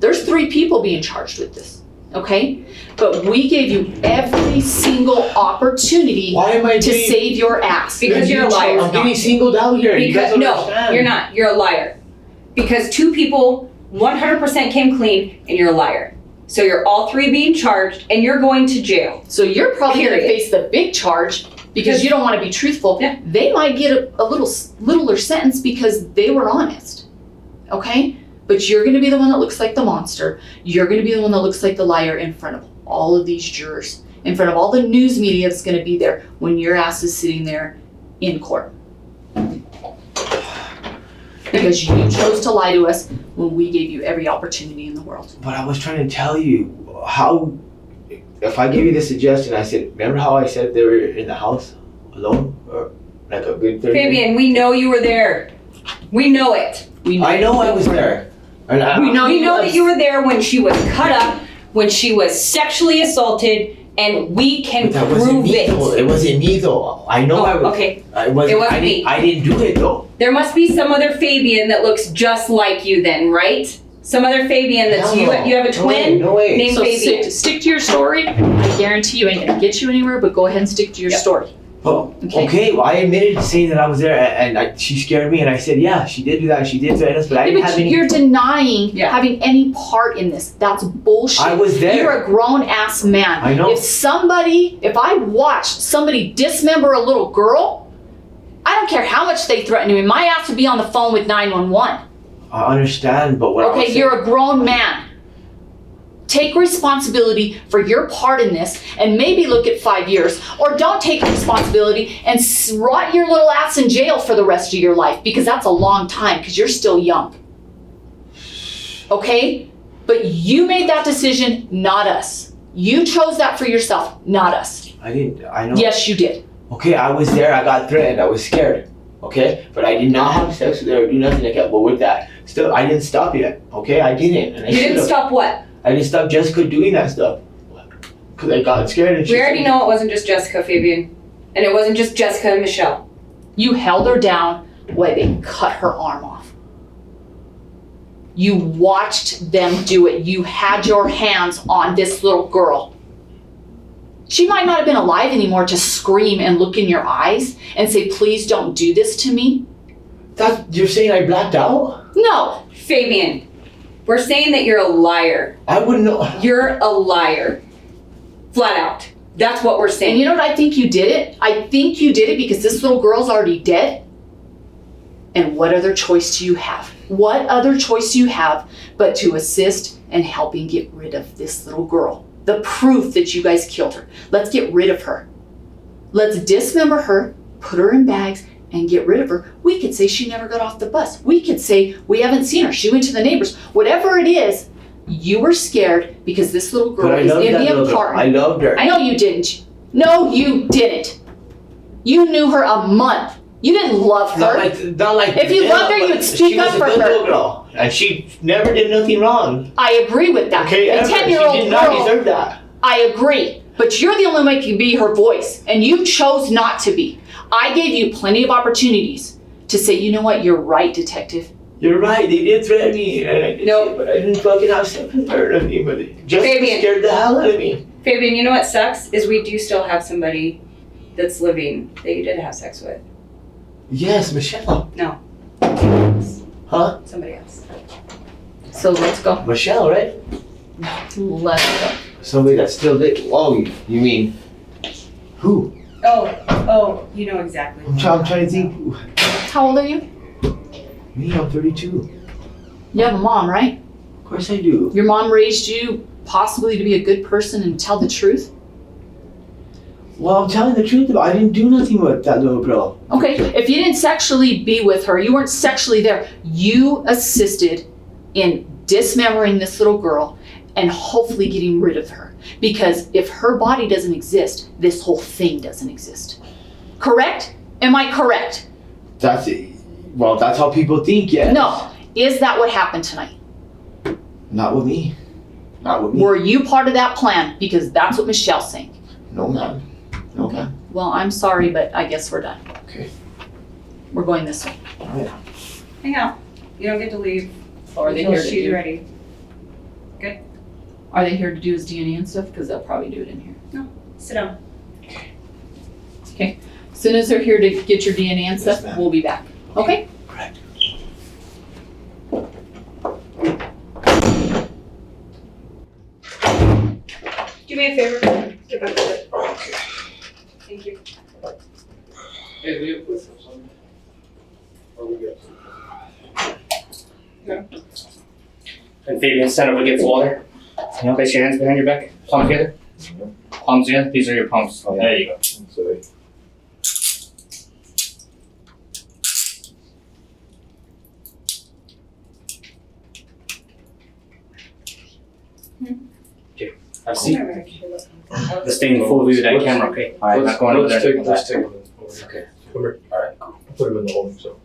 There's 3 people being charged with this. Okay? But we gave you every single opportunity Why am I to being? save your ass. Because you're a liar. I'm getting singled out here. You guys because don't no, understand. you're not. You're a liar. Because 2 people 100% came clean and you're a liar. So you're all 3 being charged and you're going to jail. So you're probably going to Period. face the big charge because you don't want to be truthful. Yeah. They might get a littler sentence because they were honest. Okay? But you're going to be the one that looks like the monster. You're going to be the one that looks like the liar in front of all of these jurors, in front of all the news media that's gonna be there when your ass is sitting there in court. Because you chose to lie to us when we gave you every opportunity in the world. But I was trying to tell you how, if I gave you the suggestion, I said, remember how I said they were in the house alone? Or like a good 30 minutes? Fabian, we know you were there. We know it. I know I was there. And We know that you were there when she was cut up, when she was sexually assaulted, and we can But that wasn't prove me it. though. It wasn't me though. I know I was. Okay. It wasn't It wasn't me. I didn't do it though. There must be some other Fabian that looks just like you then, right? Some other Fabian that's Hell you. no. You have a twin No way. named So Fabian. stick to your story. I guarantee you ain't gonna get you anywhere, but go ahead and stick to your story. Oh, Okay. okay. Well, I admitted to saying that I was there, and she scared me, and I said, yeah, she did do that. She did threaten us, but I Yeah, didn't but have any. you're denying Yeah. having any part in this. That's bullshit. I was there. You're a grown ass man. I know. If I watched somebody dismember a little girl, I don't care how much they threaten me. My ass would be on the phone with 911. I understand, but what I was Okay, saying- you're a grown man. Take responsibility for your part in this and maybe look at 5 years, or don't take responsibility and rot your little ass in jail for the rest of your life, because that's a long time because you're still young. Okay? But you made that decision, not us. You chose that for yourself, not us. I didn't. I know. Yes, you did. Okay, I was there. I got threatened. I was scared. Okay, but I did not have sex with her or do nothing like that. But with that, still, I didn't stop yet. Okay, I didn't. And I You didn't should've. stop what? I didn't stop Jessica doing that stuff. Because I got scared and she We already know it wasn't just Jessica, Fabian. And it wasn't just Jessica and Michelle. You held her down while they cut her arm off. You watched them do it. You had your hands on this little girl. She might not have been alive anymore to scream and look in your eyes and say, please don't do this to me. You're saying I blacked out? No. Fabian, we're saying that you're a liar. I wouldn't know. You're a liar. Flat out. That's what we're And saying. you know what? I think you did it. I think you did it because this little girl's already dead. And what other choice do you have? What other choice do you have but to assist and helping get rid of this little girl? The proof that you guys killed her. Let's get rid of her. Let's dismember her, put her in bags, and get rid of her. We could say she never got off the bus. We could say we haven't seen her. She went to the neighbors. Whatever it is, you were scared because this little girl But I is loved in that the little girl. apartment. I loved her. I know you didn't. No, you didn't. You knew her a month. You didn't love her. Not like If you them, loved her, you but would speak she was up a for good her. little girl, and she never did nothing wrong. I agree with that. Okay, a ever. 10-year-old She did not girl, deserve that. I agree. But you're the only one who can be her voice, and you chose not to be. I gave you plenty of opportunities to say, you know what, you're right, detective. You're right. They did threaten me, and I did Nope. say, but I didn't fucking have sex with her. I mean, but it just Fabian. scared the hell out of me. Fabian, you know what sucks? Is we do still have somebody that's living that you did have sex with. Yes, Michelle. No. Huh? Somebody else. So let's go. Michelle, right? Let's go. Somebody that's still there. Oh, you mean who? Oh, you know exactly. I'm trying to think. How old are you? Me, I'm 32. You have a mom, right? Of course I do. Your mom raised you possibly to be a good person and tell the truth? Well, I'm telling the truth. I didn't do nothing with that little girl. Okay, if you didn't sexually be with her, you weren't sexually there, you assisted in dismembering this little girl and hopefully getting rid of her. Because if her body doesn't exist, this whole thing doesn't exist. Correct? Am I correct? That's it. Well, that's how people think, yeah. No. Is that what happened tonight? Not with me. Not with me. Were you part of that plan? Because that's what Michelle's saying. No, ma'am. No, ma'am. Well, I'm sorry, but I guess we're done. Okay. We're going this way. Hang out. You don't get to leave Or are they until here to she's do? ready. Are they here to do his DNA and stuff? Because they'll probably do it in here. Sit down. As soon as they're here to get your DNA and Yes, stuff, ma'am. we'll be back. Okay? Correct. Do me a favor. Get back to it. Okay. Thank you. Hey, we have put some on. Or we got And Fabian sent him to get water. Yeah. Place your hands behind your back. Palms together. Palms together. These are your palms. Okay. There you go. Sorry. Have a seat. Just stay in full view of that camera, okay? Alright, not going over there. Let's take him over here. Okay. Come here. Alright, cool. Put him in the holding cell.